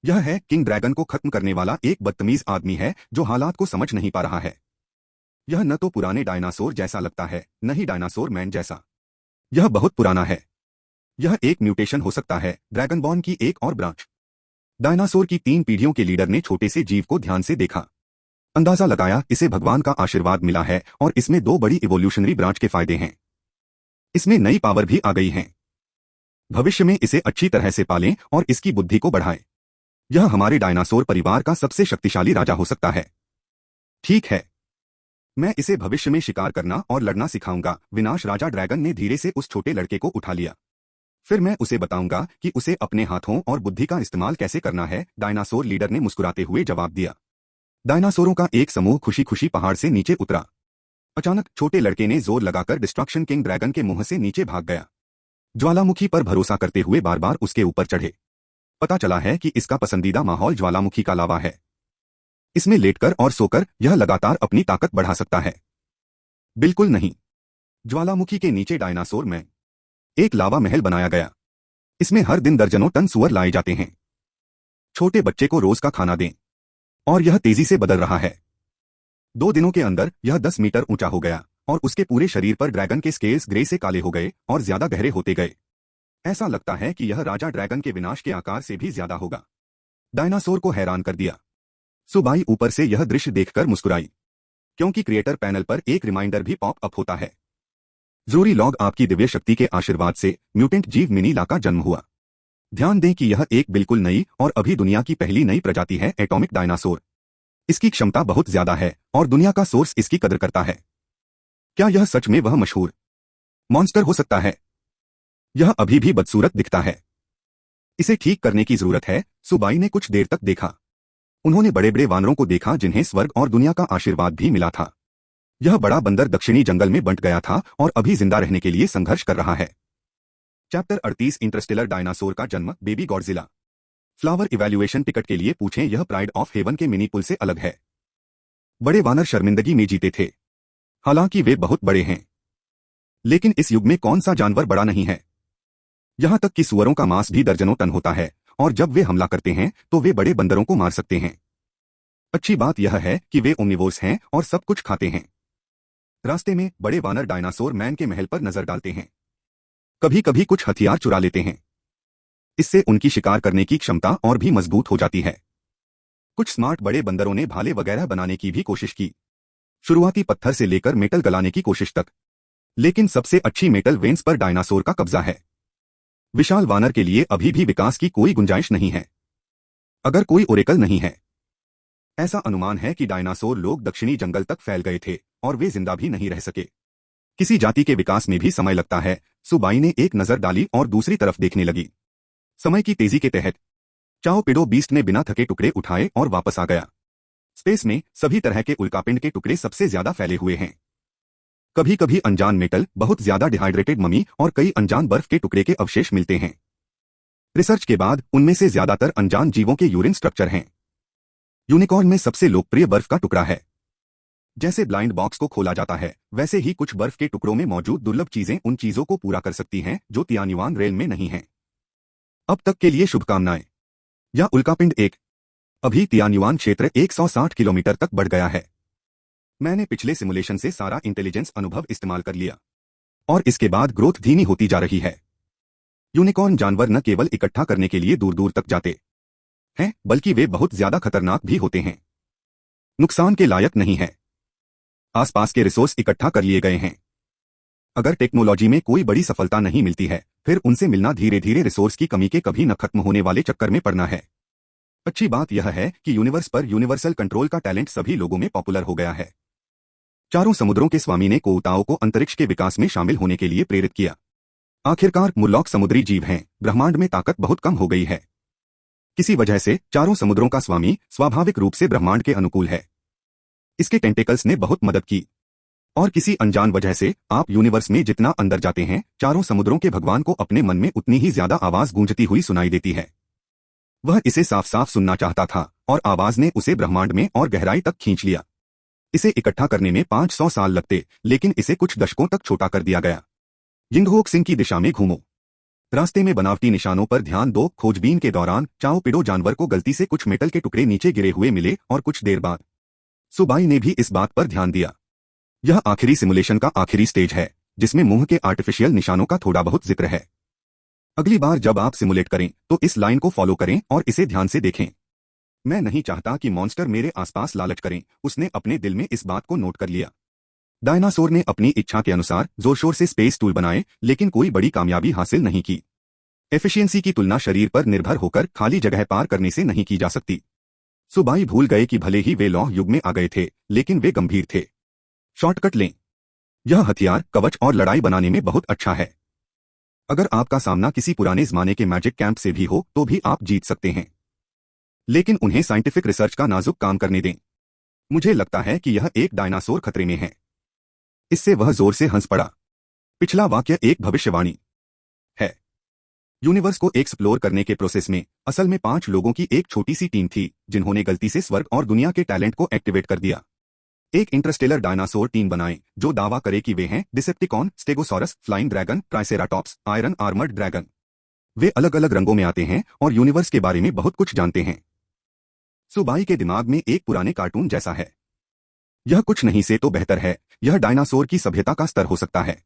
यह है किंग ड्रैगन को खत्म करने वाला एक बदतमीज आदमी है जो हालात को समझ नहीं पा रहा है। यह न तो पुराने डायनासोर जैसा लगता है, न ही डायनासोर मैन जैसा। यह बहुत पुराना है। यह एक म्यूटेशन हो सकता है, ड्रैगनबॉर्न की एक और ब्रांच। डायनासोर की 3 पीढ़ियों के लीडर ने छोटे से जीव को ध्यान से देखा। अंदाजा लगाया इसे भगवान का आशीर्वाद मिला है और इसमें 2 बड़ी इवोल्यूशनरी ब्रांच के फायदे हैं। इसमें नई पावर भी आ गई है। भविष्य में इसे अच्छी तरह से पालें और इसकी बुद्धि को बढ़ाएं। यह हमारे डायनासोर परिवार का सबसे शक्तिशाली राजा हो सकता है। ठीक है, मैं इसे भविष्य में शिकार करना और लड़ना सिखाऊंगा। विनाश राजा ड्रैगन ने धीरे से उस छोटे लड़के को उठा लिया। फिर मैं उसे बताऊंगा कि उसे अपने हाथों और बुद्धि का इस्तेमाल कैसे करना है, डायनासोर लीडर ने मुस्कुराते हुए जवाब दिया। डायनासोरों का एक समूह खुशी खुशी पहाड़ से नीचे उतरा। अचानक छोटे लड़के ने जोर लगाकर डिस्ट्रक्शन किंग ड्रैगन के मुंह से नीचे भाग गया। ज्वालामुखी पर भरोसा करते हुए बार बार उसके ऊपर चढ़े। पता चला है कि इसका पसंदीदा माहौल ज्वालामुखी का लावा है। इसमें लेटकर और सोकर यह लगातार अपनी ताकत बढ़ा सकता है। बिल्कुल नहीं। ज्वालामुखी के नीचे डायनासोर में एक लावा महल बनाया गया। इसमें हर दिन दर्जनों टन सुअर लाए जाते हैं। छोटे बच्चे को रोज का खाना दें। और यह तेजी से बदल रहा है। 2 दिनों के अंदर यह 10 मीटर ऊंचा हो गया और उसके पूरे शरीर पर ड्रैगन के स्केल्स ग्रे से काले हो गए और ज्यादा गहरे होते गए। ऐसा लगता है कि यह राजा ड्रैगन के विनाश के आकार से भी ज्यादा होगा। डायनासोर को हैरान कर दिया। सुबाई ऊपर से यह दृश्य देखकर मुस्कुराई, क्योंकि क्रिएटर पैनल पर एक रिमाइंडर भी पॉप अप होता है। जरूरी लॉग, आपकी दिव्य शक्ति के आशीर्वाद से म्यूटेंट जीव मिनीला का जन्म हुआ। ध्यान दें कि यह एक बिल्कुल नई और अभी दुनिया की पहली नई प्रजाति है, एटॉमिक डायनासोर। इसकी क्षमता बहुत ज्यादा है और दुनिया का सोर्स इसकी कदर करता है। क्या यह सच में वह मशहूर मॉन्स्टर हो सकता है? यह अभी भी बदसूरत दिखता है। इसे ठीक करने की जरूरत है। सुबाई ने कुछ देर तक देखा। उन्होंने बड़े बड़े वानरों को देखा जिन्हें स्वर्ग और दुनिया का आशीर्वाद भी मिला था। यह बड़ा बंदर दक्षिणी जंगल में बंट गया था और अभी जिंदा रहने के लिए संघर्ष कर रहा है। चैप्टर 38 इंटरस्टेलर डायनासोर का जन्म, baby Godzilla. Flower evaluation ticket के लिए पूछें। यह प्राइड ऑफ हेवन के मिनी पुल से अलग है। बड़े वानर शर्मिंदगी में जीते थे, हालांकि वे बहुत बड़े हैं। लेकिन इस युग में कौन सा जानवर बड़ा नहीं है? यहां तक कि सुअरों का मांस भी दर्जनों टन होता है और जब वे हमला करते हैं तो वे बड़े बंदरों को मार सकते हैं। अच्छी बात यह है कि वे ओमनिवोर्स हैं और सब कुछ खाते हैं। रास्ते में बड़े वानर डायनासोर मैन के महल पर नजर डालते हैं। कभी कभी कुछ हथियार चुरा लेते हैं। इससे उनकी शिकार करने की क्षमता और भी मजबूत हो जाती है। कुछ स्मार्ट बड़े बंदरों ने भाले वगैरह बनाने की भी कोशिश की, शुरुआती पत्थर से लेकर मेटल गलाने की कोशिश तक। लेकिन सबसे अच्छी मेटल वेन्स पर डायनासोर का कब्जा है। विशाल वानर के लिए अभी भी विकास की कोई गुंजाइश नहीं है, अगर कोई ओरेकल नहीं है। ऐसा अनुमान है कि डायनासोर लोग दक्षिणी जंगल तक फैल गए थे और वे जिंदा भी नहीं रह सके। किसी जाति के विकास में भी समय लगता है। सुबाई ने एक नजर डाली और दूसरी तरफ देखने लगी। समय की तेजी के तहत चाओ पिडो बीस्ट ने बिना थके टुकड़े उठाए और वापस आ गया। स्पेस में सभी तरह के उल्कापिंड के टुकड़े सबसे ज्यादा फैले हुए हैं। कभी कभी अनजान मेटल, बहुत ज्यादा डिहाइड्रेटेड ममी और कई अनजान बर्फ के टुकड़े के अवशेष मिलते हैं। रिसर्च के बाद उनमें से ज्यादातर अनजान जीवों के यूरिन स्ट्रक्चर हैं। यूनिकॉर्न में सबसे लोकप्रिय बर्फ का टुकड़ा है। जैसे ब्लाइंड बॉक्स को खोला जाता है, वैसे ही कुछ बर्फ के टुकड़ों में मौजूद दुर्लभ चीजें उन चीजों को पूरा कर सकती हैं जो तियानिवान रेल में नहीं हैं। अब तक के लिए शुभकामनाएं। या उल्कापिंड 1। अभी तियानिवान क्षेत्र 160 किलोमीटर तक बढ़ गया है। मैंने पिछले सिमुलेशन से सारा इंटेलिजेंस अनुभव इस्तेमाल कर लिया और इसके बाद ग्रोथ धीमी होती जा रही है। यूनिकॉर्न जानवर न केवल इकट्ठा करने के लिए दूर दूर तक जाते हैं, बल्कि वे बहुत ज्यादा खतरनाक भी होते हैं। नुकसान के लायक नहीं है। आसपास के रिसोर्स इकट्ठा कर लिए गए हैं। अगर टेक्नोलॉजी में कोई बड़ी सफलता नहीं मिलती है, फिर उनसे मिलना धीरे धीरे रिसोर्स की कमी के कभी न खत्म होने वाले चक्कर में पड़ना है। अच्छी बात यह है कि यूनिवर्स पर यूनिवर्सल कंट्रोल का टैलेंट सभी लोगों में पॉपुलर हो गया है। चारों समुद्रों के स्वामी ने कोउताओ को अंतरिक्ष के विकास में शामिल होने के लिए प्रेरित किया। आखिरकार मुर्लॉक समुद्री जीव हैं, ब्रह्मांड में ताकत बहुत कम हो गई है। किसी वजह से चारों समुद्रों का स्वामी स्वाभाविक रूप से ब्रह्मांड के अनुकूल है। इसके टेंटेकल्स ने बहुत मदद की और किसी अनजान वजह से आप यूनिवर्स में जितना अंदर जाते हैं, चारों समुद्रों के भगवान को अपने मन में उतनी ही ज्यादा आवाज गूंजती हुई सुनाई देती है। वह इसे साफ साफ सुनना चाहता था और आवाज ने उसे ब्रह्मांड में और गहराई तक खींच लिया। इसे इकट्ठा करने में 500 साल लगते, लेकिन इसे कुछ दशकों तक छोटा कर दिया गया। यिंगहोक सिंह की दिशा में घूमो। रास्ते में बनावटी निशानों पर ध्यान दो। खोजबीन के दौरान चाओ पिडो जानवर को गलती से कुछ मेटल के टुकड़े नीचे गिरे हुए मिले और कुछ देर बाद सुबाई ने भी इस बात पर ध्यान दिया। यह आखिरी सिमुलेशन का आखिरी स्टेज है, जिसमें मुंह के आर्टिफिशियल निशानों का थोड़ा बहुत जिक्र है। अगली बार जब आप सिमुलेट करें तो इस लाइन को फॉलो करें और इसे ध्यान से देखें। मैं नहीं चाहता कि मॉन्स्टर मेरे आसपास लालच करें। उसने अपने दिल में इस बात को नोट कर लिया। डायनासोर ने अपनी इच्छा के अनुसार जोर शोर से स्पेस टूल बनाए, लेकिन कोई बड़ी कामयाबी हासिल नहीं की। एफिशिएंसी की तुलना शरीर पर निर्भर होकर खाली जगह पार करने से नहीं की जा सकती। सुबाई भूल गए कि भले ही वे लौह युग में आ गए थे, लेकिन वे गंभीर थे। शॉर्टकट लें। यह हथियार, कवच और लड़ाई बनाने में बहुत अच्छा है। अगर आपका सामना किसी पुराने जमाने के मैजिक कैंप से भी हो तो भी आप जीत सकते हैं, लेकिन उन्हें साइंटिफिक रिसर्च का नाजुक काम करने दें। मुझे लगता है कि यह एक डायनासोर खतरे में है। इससे वह जोर से हंस पड़ा। पिछला वाक्य एक भविष्यवाणी है। यूनिवर्स को एक्सप्लोर करने के प्रोसेस में असल में 5 लोगों की एक छोटी सी टीम थी जिन्होंने गलती से स्वर्ग और दुनिया के टैलेंट को एक्टिवेट कर दिया। एक इंटरस्टेलर डायनासोर टीम बनाएं जो दावा करे कि वे हैं Decepticon, stegosaurus, flying dragon, triceratops, iron armoured dragon. वे अलग अलग रंगों में आते हैं और यूनिवर्स के बारे में बहुत कुछ जानते हैं। सुबाई के दिमाग में एक पुराने कार्टून जैसा है। यह कुछ नहीं से तो बेहतर है। यह डायनासोर की सभ्यता का स्तर हो सकता है।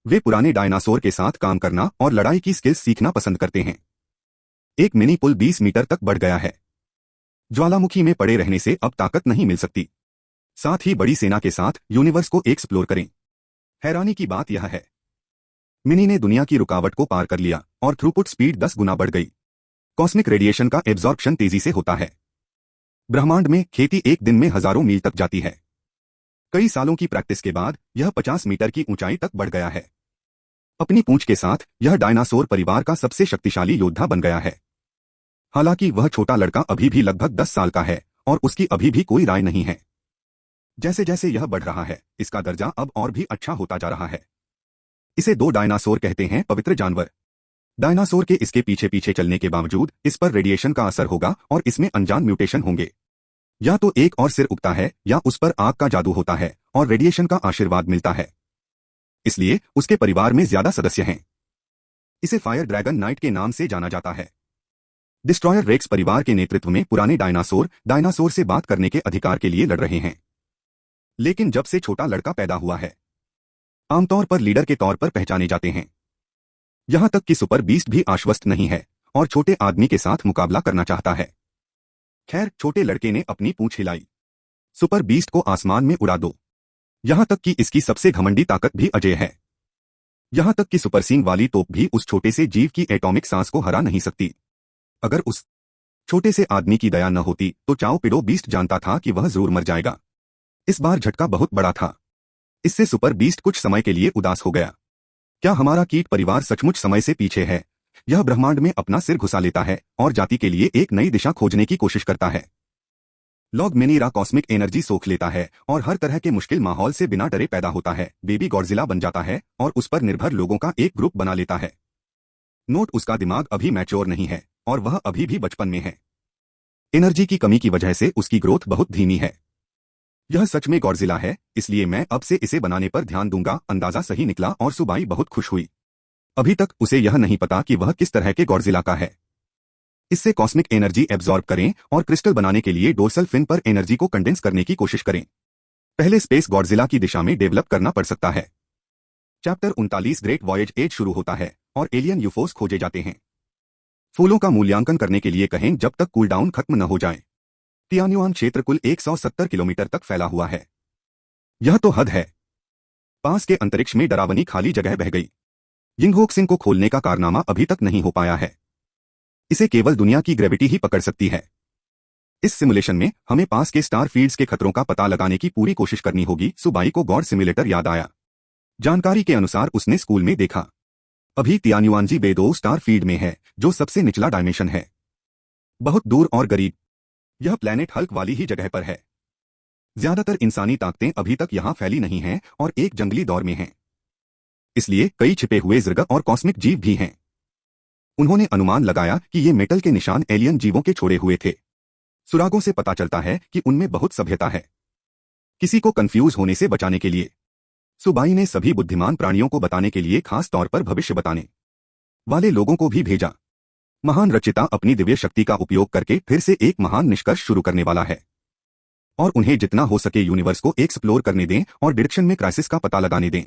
वे पुराने डायनासोर के साथ काम करना और लड़ाई की स्किल्स सीखना पसंद करते हैं। एक मिनी पुल 20 मीटर तक बढ़ गया है। ज्वालामुखी में पड़े रहने से अब ताकत नहीं मिल सकती। साथ ही बड़ी सेना के साथ यूनिवर्स को एक्सप्लोर करें। हैरानी की बात यह है, मिनी ने दुनिया की रुकावट को पार कर लिया और थ्रूपुट स्पीड 10 गुना बढ़ गई। कॉस्मिक रेडिएशन का एब्जॉर्प्शन तेजी से होता है। ब्रह्मांड में खेती एक दिन में हजारों मील तक जाती है। कई सालों की प्रैक्टिस के बाद यह 50 मीटर की ऊंचाई तक बढ़ गया है। अपनी पूंछ के साथ यह डायनासोर परिवार का सबसे शक्तिशाली योद्धा बन गया है। हालांकि वह छोटा लड़का अभी भी लगभग 10 साल का है और उसकी अभी भी कोई राय नहीं है। जैसे जैसे यह बढ़ रहा है, इसका दर्जा अब और भी अच्छा होता जा रहा है। इसे 2 डायनासोर कहते हैं, पवित्र जानवर। डायनासोर के इसके पीछे पीछे चलने के बावजूद इस पर रेडिएशन का असर होगा और इसमें अनजान म्यूटेशन होंगे। या तो एक और सिर उगता है या उस पर आग का जादू होता है और रेडिएशन का आशीर्वाद मिलता है। इसलिए उसके परिवार में ज्यादा सदस्य हैं। इसे फायर ड्रैगन नाइट के नाम से जाना जाता है। डिस्ट्रॉयर रेक्स परिवार के नेतृत्व में पुराने डायनासोर से बात करने के अधिकार के लिए लड़ रहे हैं। लेकिन जब से छोटा लड़का पैदा हुआ है, आमतौर पर लीडर के तौर पर पहचाने जाते हैं। यहां तक कि सुपर बीस्ट भी आश्वस्त नहीं है और छोटे आदमी के साथ मुकाबला करना चाहता है। खैर, छोटे लड़के ने अपनी पूंछ हिलाई। सुपर बीस्ट को आसमान में उड़ा दो। यहां तक कि इसकी सबसे घमंडी ताकत भी अजेय है। यहां तक कि सुपर सींग वाली तोप भी उस छोटे से जीव की एटॉमिक सांस को हरा नहीं सकती। अगर उस छोटे से आदमी की दया न होती तो चाओ पिडो बीस्ट जानता था कि वह जरूर मर जाएगा। इस बार झटका बहुत बड़ा था। इससे सुपर बीस्ट कुछ समय के लिए उदास हो गया। क्या हमारा कीट परिवार सचमुच समय से पीछे है? यह ब्रह्मांड में अपना सिर घुसा लेता है और जाति के लिए एक नई दिशा खोजने की कोशिश करता है। लॉग मेनीरा कॉस्मिक एनर्जी सोख लेता है और हर तरह के मुश्किल माहौल से बिना डरे पैदा होता है। बेबी गॉडजिला बन जाता है और उस पर निर्भर लोगों का एक ग्रुप बना लेता है। नोट, उसका दिमाग अभी मैच्योर नहीं है और वह अभी भी बचपन में है। एनर्जी की कमी की वजह से उसकी ग्रोथ बहुत धीमी है। यह सच में गॉडजिला है, इसलिए मैं अब से इसे बनाने पर ध्यान दूंगा। अंदाजा सही निकला और सुबाई बहुत खुश हुई। अभी तक उसे यह नहीं पता कि वह किस तरह के गॉडजिला का है। इससे कॉस्मिक एनर्जी एब्जॉर्ब करें और क्रिस्टल बनाने के लिए डोर्सल फिन पर एनर्जी को कंडेंस करने की कोशिश करें। पहले स्पेस गॉडजिला की दिशा में डेवलप करना पड़ सकता है। चैप्टर 39 ग्रेट वॉयज एज शुरू होता है और एलियन यूफोस खोजे जाते हैं। फूलों का मूल्यांकन करने के लिए कहें जब तक कूलडाउन खत्म न हो जाए। तियान्युआन क्षेत्र कुल 170 किलोमीटर तक फैला हुआ है। यह तो हद है। पास के अंतरिक्ष में डरावनी खाली जगह बह गई। यिंगहोक्सिन को खोलने का कारनामा अभी तक नहीं हो पाया है। इसे केवल दुनिया की ग्रेविटी ही पकड़ सकती है। इस सिमुलेशन में हमें पास के स्टार फील्ड्स के खतरों का पता लगाने की पूरी कोशिश करनी होगी। सुबाई को गॉड सिमुलेटर याद आया। जानकारी के अनुसार उसने स्कूल में देखा। अभी तियान्युआनजी बेदो स्टार फील्ड में है, जो सबसे निचला डायमेंशन है। बहुत दूर और गरीब। यह प्लैनेट हल्क वाली ही जगह पर है। ज्यादातर इंसानी ताकतें अभी तक यहां फैली नहीं हैं और एक जंगली दौर में हैं। इसलिए कई छिपे हुए ज़िर्ग और कॉस्मिक जीव भी हैं। उन्होंने अनुमान लगाया कि ये मेटल के निशान एलियन जीवों के छोड़े हुए थे। सुरागों से पता चलता है कि उनमें बहुत सभ्यता है। किसी को कंफ्यूज होने से बचाने के लिए सुबाई ने सभी बुद्धिमान प्राणियों को बताने के लिए खास तौर पर भविष्य बताने वाले लोगों को भी भेजा। महान रचिता अपनी दिव्य शक्ति का उपयोग करके फिर से एक महान निष्कर्ष शुरू करने वाला है और उन्हें जितना हो सके यूनिवर्स को एक्सप्लोर करने दें और डिडक्शन में क्राइसिस का पता लगाने दें।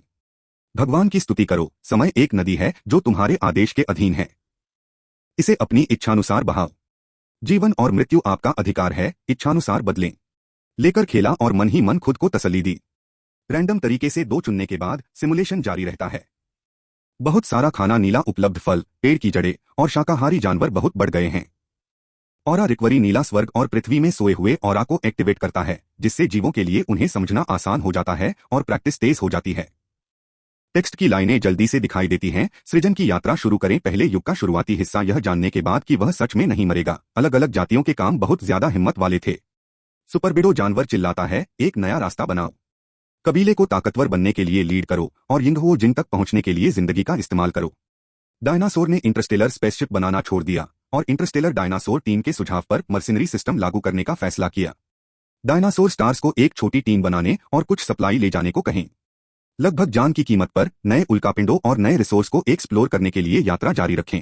भगवान की स्तुति करो। समय एक नदी है जो तुम्हारे आदेश के अधीन है। इसे अपनी इच्छानुसार बहाओ। जीवन और मृत्यु आपका अधिकार है, इच्छानुसार बदलें। लेकर खेला और मन ही मन खुद को तसल्ली दी। रैंडम तरीके से 2 चुनने के बाद सिमुलेशन जारी रहता है। बहुत सारा खाना, नीला उपलब्ध फल, पेड़ की जड़ें और शाकाहारी जानवर बहुत बढ़ गए हैं। ऑरा रिकवरी नीला स्वर्ग और पृथ्वी में सोए हुए ऑरा को एक्टिवेट करता है, जिससे जीवों के लिए उन्हें समझना आसान हो जाता है और प्रैक्टिस तेज हो जाती है। टेक्स्ट की लाइनें जल्दी से दिखाई देती हैं। सृजन की यात्रा शुरू करें। पहले युग का शुरुआती हिस्सा यह जानने के बाद कि वह सच में नहीं मरेगा। अलग अलग जातियों के काम बहुत ज्यादा हिम्मत वाले थे। सुपरबिडो जानवर चिल्लाता है, एक नया रास्ता बनाओ। कबीले को ताकतवर बनने के लिए लीड करो और यिंगहुओ जिन तक पहुंचने के लिए जिंदगी का इस्तेमाल करो। डायनासोर ने इंटरस्टेलर स्पेसशिप बनाना छोड़ दिया और इंटरस्टेलर डायनासोर टीम के सुझाव पर मर्सिनरी सिस्टम लागू करने का फैसला किया। डायनासोर स्टार्स को एक छोटी टीम बनाने और कुछ सप्लाई ले जाने को कहें। लगभग जान की कीमत पर नए उल्कापिंडों और नए रिसोर्स को एक्सप्लोर करने के लिए यात्रा जारी रखें।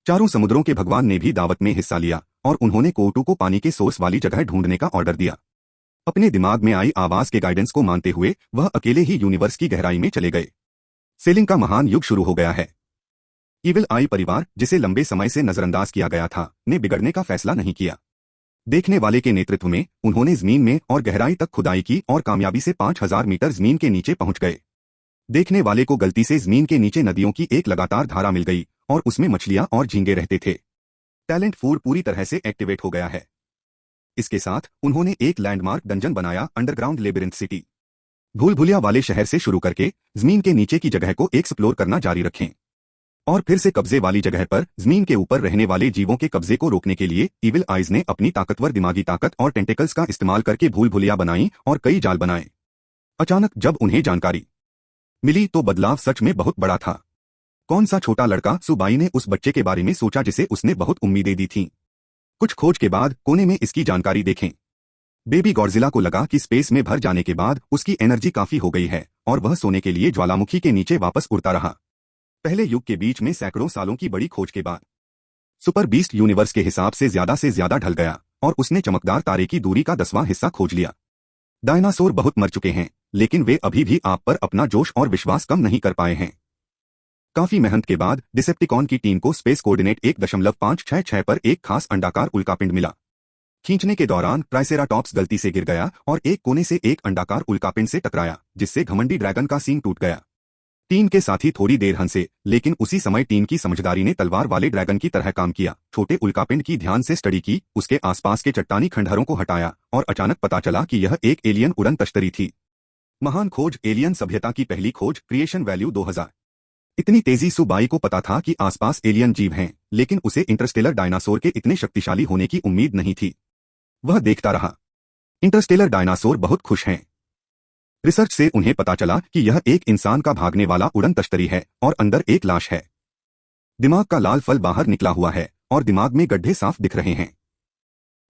चारों समुद्रों के भगवान ने भी दावत में हिस्सा लिया और उन्होंने कोटू को पानी के सोर्स वाली जगह ढूंढने का ऑर्डर दिया। अपने दिमाग में आई आवाज के गाइडेंस को मानते हुए वह अकेले ही यूनिवर्स की गहराई में चले गए। सेलिंग का महान युग शुरू हो गया है। इविल आई परिवार, जिसे लंबे समय से नजरअंदाज किया गया था, ने बिगड़ने का फैसला नहीं किया। देखने वाले के नेतृत्व में उन्होंने जमीन में और गहराई तक खुदाई की और कामयाबी से 5000 मीटर जमीन के नीचे पहुंच गए। देखने वाले को गलती से जमीन के नीचे नदियों की एक लगातार धारा मिल गई और उसमें मछलियां और झींगे रहते थे। टैलेंट फूड पूरी तरह से एक्टिवेट हो गया है। इसके साथ उन्होंने एक लैंडमार्क डंजन बनाया, अंडरग्राउंड लेबिरिंथ सिटी। भूल भुलिया वाले शहर से शुरू करके जमीन के नीचे की जगह को एक्सप्लोर करना जारी रखें और फिर से कब्जे वाली जगह पर जमीन के ऊपर रहने वाले जीवों के कब्जे को रोकने के लिए इविल आइज ने अपनी ताकतवर दिमागी ताकत और टेंटेकल्स का इस्तेमाल करके भूल भुलिया बनाई और कई जाल बनाए। अचानक जब उन्हें जानकारी मिली तो बदलाव सच में बहुत बड़ा था। कौन सा छोटा लड़का? सुबाई ने उस बच्चे के बारे में सोचा जिसे उसने बहुत उम्मीदें दी थीं। कुछ खोज के बाद कोने में इसकी जानकारी देखें। बेबी गॉडजिला को लगा कि स्पेस में भर जाने के बाद उसकी एनर्जी काफी हो गई है और वह सोने के लिए ज्वालामुखी के नीचे वापस उड़ता रहा। पहले युग के बीच में सैकड़ों सालों की बड़ी खोज के बाद सुपर बीस्ट यूनिवर्स के हिसाब से ज्यादा ढल गया और उसने चमकदार तारे की दूरी का 10वां हिस्सा खोज लिया। डायनासोर बहुत मर चुके हैं, लेकिन वे अभी भी आप पर अपना जोश और विश्वास कम नहीं कर पाए हैं। काफी मेहनत के बाद डिसेप्टिकॉन की टीम को स्पेस कोऑर्डिनेट 1.566 पर एक खास अंडाकार उल्कापिंड मिला। खींचने के दौरान ट्राइसेराटॉप्स गलती से गिर गया और एक कोने से एक अंडाकार उल्कापिंड से टकराया, जिससे घमंडी ड्रैगन का सींग टूट गया। टीम के साथी थोड़ी देर हंसे, लेकिन उसी समय टीम की समझदारी ने तलवार वाले ड्रैगन की तरह काम किया। छोटे उल्कापिंड की ध्यान से स्टडी की, उसके आसपास के चट्टानी खंडहरों को हटाया और अचानक पता चला कि यह एक एलियन उड़न तश्तरी थी। महान खोज, एलियन सभ्यता की पहली खोज, क्रिएशन वैल्यू 2000। इतनी तेजी सुबाई को पता था कि आसपास एलियन जीव हैं, लेकिन उसे इंटरस्टेलर डायनासोर के इतने शक्तिशाली होने की उम्मीद नहीं थी। वह देखता रहा। इंटरस्टेलर डायनासोर बहुत खुश हैं। रिसर्च से उन्हें पता चला कि यह एक इंसान का भागने वाला उड़न तश्तरी है और अंदर एक लाश है। दिमाग का लाल फल बाहर निकला हुआ है और दिमाग में गड्ढे साफ दिख रहे हैं।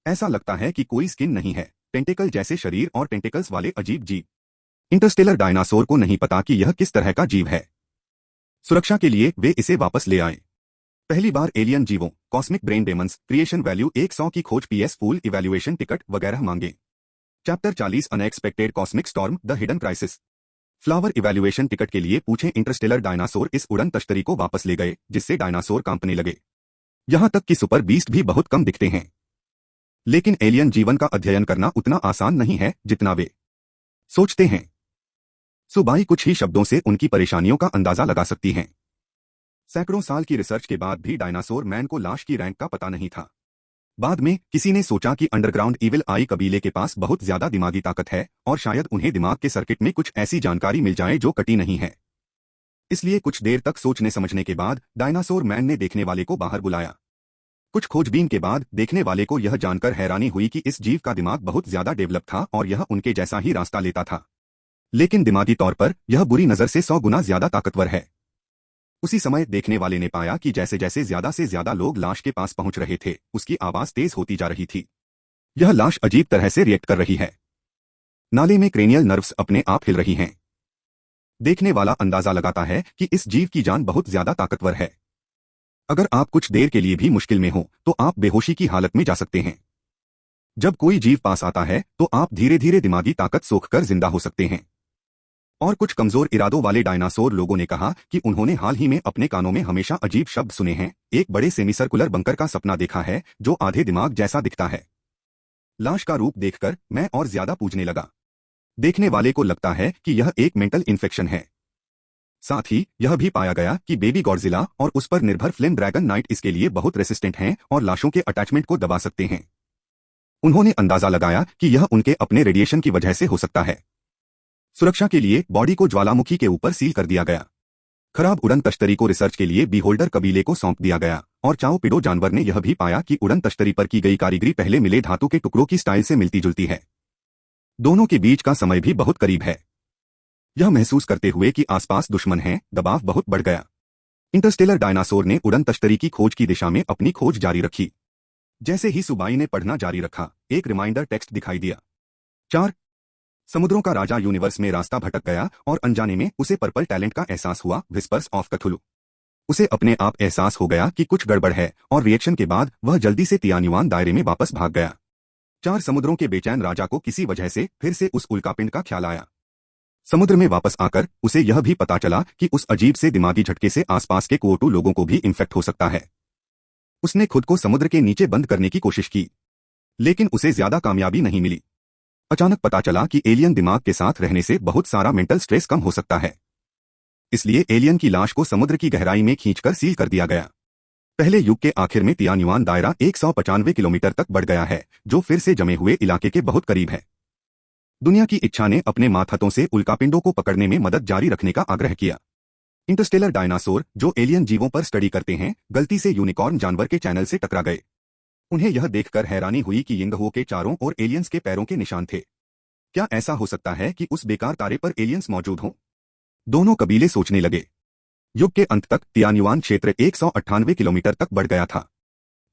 ऐसा लगता है कि कोई स्किन नहीं है, टेंटेकल जैसे शरीर और टेंटेकल्स वाले अजीब जीव। इंटरस्टेलर डायनासोर को नहीं पता कि यह किस तरह का जीव है। सुरक्षा के लिए वे इसे वापस ले आए। पहली बार एलियन जीवों, cosmic brain demons, creation value 100 की खोज, पीएस फूल इवैल्यूएशन टिकट वगैरह मांगे। Chapter 40 unexpected cosmic storm, the hidden crisis. Flower evaluation ticket के लिए पूछें। इंटरस्टेलर डायनासोर इस उड़न तश्तरी को वापस ले गए, जिससे डायनासोर कांपने लगे। यहां तक कि सुपर बीस्ट भी बहुत कम दिखते हैं। लेकिन एलियन जीवन का अध्ययन करना उतना आसान नहीं है जितना वे सोचते हैं। सुबाई कुछ ही शब्दों से उनकी परेशानियों का अंदाजा लगा सकती हैं। सैकड़ों साल की रिसर्च के बाद भी डायनासोर मैन को लाश की रैंक का पता नहीं था। बाद में किसी ने सोचा कि अंडरग्राउंड इविल आई कबीले के पास बहुत ज्यादा दिमागी ताकत है और शायद उन्हें दिमाग के सर्किट में कुछ ऐसी जानकारी मिल जाए जो कटी नहीं है। इसलिए कुछ देर तक सोचने समझने के बाद डायनासोर मैन ने देखने वाले को बाहर बुलाया। कुछ खोजबीन के बाद देखने वाले को यह जानकर हैरानी हुई कि इस जीव का दिमाग बहुत ज्यादा डेवलप था और यह उनके जैसा ही रास्ता लेता था, लेकिन दिमागी तौर पर यह बुरी नजर से 100 गुना ज्यादा ताकतवर है। उसी समय देखने वाले ने पाया कि जैसे जैसे ज्यादा से ज्यादा लोग लाश के पास पहुंच रहे थे, उसकी आवाज तेज होती जा रही थी। यह लाश अजीब तरह से रिएक्ट कर रही है। नाले में क्रेनियल नर्व्स अपने आप हिल रही हैं। देखने वाला अंदाजा लगाता है कि इस जीव की जान बहुत ज्यादा ताकतवर है। अगर आप कुछ देर के लिए भी मुश्किल में हो तो आप बेहोशी की हालत में जा सकते हैं। जब कोई जीव पास आता है तो आप धीरे धीरे दिमागी ताकत सोखकर जिंदा हो सकते हैं। और कुछ कमजोर इरादों वाले डायनासोर लोगों ने कहा कि उन्होंने हाल ही में अपने कानों में हमेशा अजीब शब्द सुने हैं। एक बड़े सेमीसर्कुलर बंकर का सपना देखा है जो आधे दिमाग जैसा दिखता है। लाश का रूप देखकर मैं और ज्यादा पूछने लगा। देखने वाले को लगता है कि यह एक मेंटल इन्फेक्शन है। साथ ही यह भी पाया गया कि बेबी गॉडजिला और उस पर निर्भर फ्लेम ड्रैगन नाइट इसके लिए बहुत रेसिस्टेंट हैं और लाशों के अटैचमेंट को दबा सकते हैं। उन्होंने अंदाजा लगाया कि यह उनके अपने रेडिएशन की वजह से हो सकता है। सुरक्षा के लिए बॉडी को ज्वालामुखी के ऊपर सील कर दिया गया। खराब उड़न तश्तरी को रिसर्च के लिए बीहोल्डर कबीले को सौंप दिया गया और चाओ पिडो जानवर ने यह भी पाया कि उड़न तश्तरी पर की गई कारीगरी पहले मिले धातु के टुकड़ों की स्टाइल से मिलती जुलती है। दोनों के बीच का समय भी बहुत करीब है। यह महसूस करते हुए कि आसपास दुश्मन हैं, दबाव बहुत बढ़ गया। इंटरस्टेलर डायनासोर ने उड़न तश्तरी की खोज की दिशा में अपनी खोज जारी रखी। जैसे ही सुबाई ने पढ़ना जारी रखा, एक रिमाइंडर टेक्स्ट दिखाई दिया। 4 समुद्रों का राजा यूनिवर्स में रास्ता भटक गया और अनजाने में उसे पर्पल टैलेंट का एहसास हुआ, विस्पर्स ऑफ कथुलू। उसे अपने आप एहसास हो गया कि कुछ गड़बड़ है और रिएक्शन के बाद वह जल्दी से तियान्युआन दायरे में वापस भाग गया। 4 समुद्रों के बेचैन राजा को किसी वजह से फिर से उस उल्कापिंड का ख्याल आया। समुद्र में वापस आकर उसे यह भी पता चला कि उस अजीब से दिमागी झटके से आसपास के कोटू लोगों को भी इन्फेक्ट हो सकता है। उसने खुद को समुद्र के नीचे बंद करने की कोशिश की, लेकिन उसे ज्यादा कामयाबी नहीं मिली। अचानक पता चला कि एलियन दिमाग के साथ रहने से बहुत सारा मेंटल स्ट्रेस कम हो सकता है। इसलिए एलियन की लाश को समुद्र की गहराई में खींचकर सील कर दिया गया। पहले युग के आखिर में तियान्युआन दायरा 195 किलोमीटर तक बढ़ गया है, जो फिर से जमे हुए इलाके के बहुत करीब है। दुनिया की इच्छा ने अपने मातहतों से उल्कापिंडों को पकड़ने में मदद जारी रखने का आग्रह किया। इंटरस्टेलर डायनासोर, जो एलियन जीवों पर स्टडी करते हैं, गलती से यूनिकॉर्न जानवर के चैनल से टकरा गए। उन्हें यह देखकर हैरानी हुई कि यिंगहुओ के चारों ओर एलियंस के पैरों के निशान थे। क्या ऐसा हो सकता है कि उस बेकार तारे पर एलियंस मौजूद हों? दोनों कबीले सोचने लगे। युग के अंत तक तियान्युआन क्षेत्र 198 किलोमीटर तक बढ़ गया था।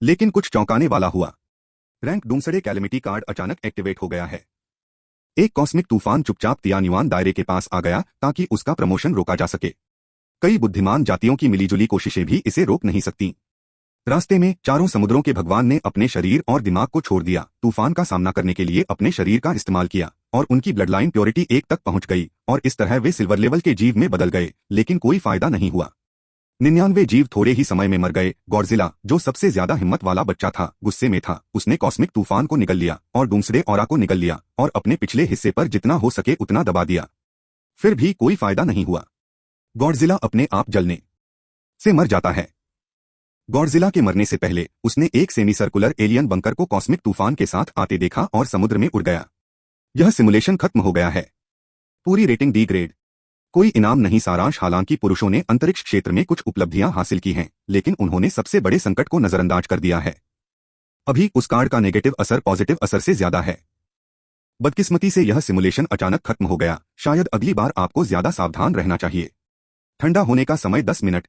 लेकिन कुछ चौंकाने वाला हुआ। रैंक डूमसडे कैलेमिटी कार्ड अचानक एक्टिवेट हो गया है। एक कॉस्मिक तूफान चुपचाप तियान्युआन दायरे के पास आ गया ताकि उसका प्रमोशन रोका जा सके। कई बुद्धिमान जातियों की मिलीजुली कोशिशें भी इसे रोक नहीं सकती। रास्ते में चारों समुद्रों के भगवान ने अपने शरीर और दिमाग को छोड़ दिया, तूफान का सामना करने के लिए अपने शरीर का इस्तेमाल किया और उनकी ब्लड लाइन प्योरिटी 1 तक पहुंच गई और इस तरह वे सिल्वर लेवल के जीव में बदल गए, लेकिन कोई फायदा नहीं हुआ। 99 जीव थोड़े ही समय में मर गए। गॉडजिला, जो सबसे ज्यादा हिम्मत वाला बच्चा था, गुस्से में था। उसने कॉस्मिक तूफान को निगल लिया और डूम्सडे ऑरा को निगल लिया और अपने पिछले हिस्से पर जितना हो सके उतना दबा दिया। फिर भी कोई फायदा नहीं हुआ। गॉडजिला अपने आप जलने से मर जाता है। गॉडजिला के मरने से पहले उसने एक सेमी सर्कुलर एलियन बंकर को कॉस्मिक तूफान के साथ आते देखा और समुद्र में उड़ गया। यह सिमुलेशन खत्म हो गया है। पूरी रेटिंग डी ग्रेड। कोई इनाम नहीं। सारांश, हालांकि पुरुषों ने अंतरिक्ष क्षेत्र में कुछ उपलब्धियां हासिल की हैं, लेकिन उन्होंने सबसे बड़े संकट को नजरअंदाज कर दिया है। अभी उस कार्ड का नेगेटिव असर पॉजिटिव असर से ज्यादा है। बदकिस्मती से यह सिमुलेशन अचानक खत्म हो गया। शायद अगली बार आपको ज्यादा सावधान रहना चाहिए। ठंडा होने का समय 10 मिनट।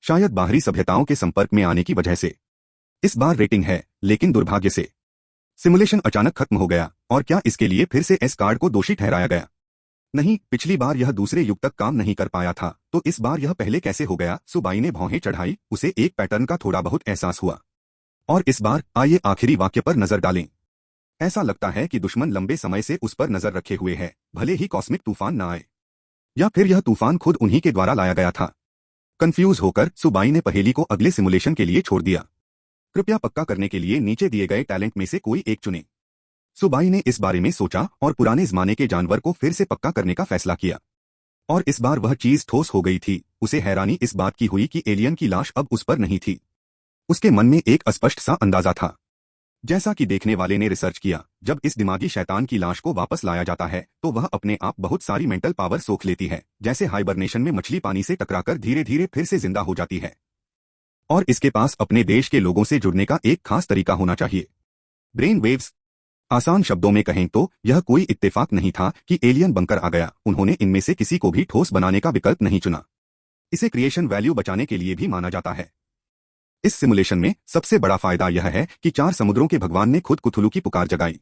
शायद बाहरी सभ्यताओं के संपर्क में आने की वजह से। इस बार रेटिंग है, लेकिन दुर्भाग्य से सिमुलेशन अचानक खत्म हो गया। और क्या इसके लिए फिर से एस कार्ड को दोषी ठहराया गया? नहीं, पिछली बार यह दूसरे युग तक काम नहीं कर पाया था, तो इस बार यह पहले कैसे हो गया? सुबाई ने भौहें चढ़ाई। उसे एक पैटर्न का थोड़ा बहुत एहसास हुआ। और इस बार आइए आखिरी वाक्य पर नजर डालें। ऐसा लगता है कि दुश्मन लंबे समय से उस पर नजर रखे हुए है, भले ही कॉस्मिक तूफान न आए, या फिर यह तूफान खुद उन्हीं के द्वारा लाया गया था। कंफ्यूज होकर सुबाई ने पहेली को अगले सिमुलेशन के लिए छोड़ दिया। कृपया पक्का करने के लिए नीचे दिए गए टैलेंट में से कोई एक चुनें। सुबाई ने इस बारे में सोचा और पुराने जमाने के जानवर को फिर से पक्का करने का फैसला किया। और इस बार वह चीज ठोस हो गई थी। उसे हैरानी इस बात की हुई कि एलियन की लाश अब उस पर नहीं थी। उसके मन में एक अस्पष्ट सा अंदाजा था। जैसा कि देखने वाले ने रिसर्च किया, जब इस दिमागी शैतान की लाश को वापस लाया जाता है तो वह अपने आप बहुत सारी मेंटल पावर सोख लेती है, जैसे हाइबरनेशन में मछली पानी से टकराकर धीरे धीरे फिर से जिंदा हो जाती है। और इसके पास अपने देश के लोगों से जुड़ने का एक खास तरीका होना चाहिए। Brain waves. आसान शब्दों में कहें तो यह कोई इत्तेफाक नहीं था कि एलियन बंकर आ गया। उन्होंने इनमें से किसी को भी ठोस बनाने का विकल्प नहीं चुना। इसे क्रिएशन वैल्यू बचाने के लिए भी माना जाता है। इस सिमुलेशन में सबसे बड़ा फायदा यह है कि 4 समुद्रों के भगवान ने खुद कुथुलू की पुकार जगाई।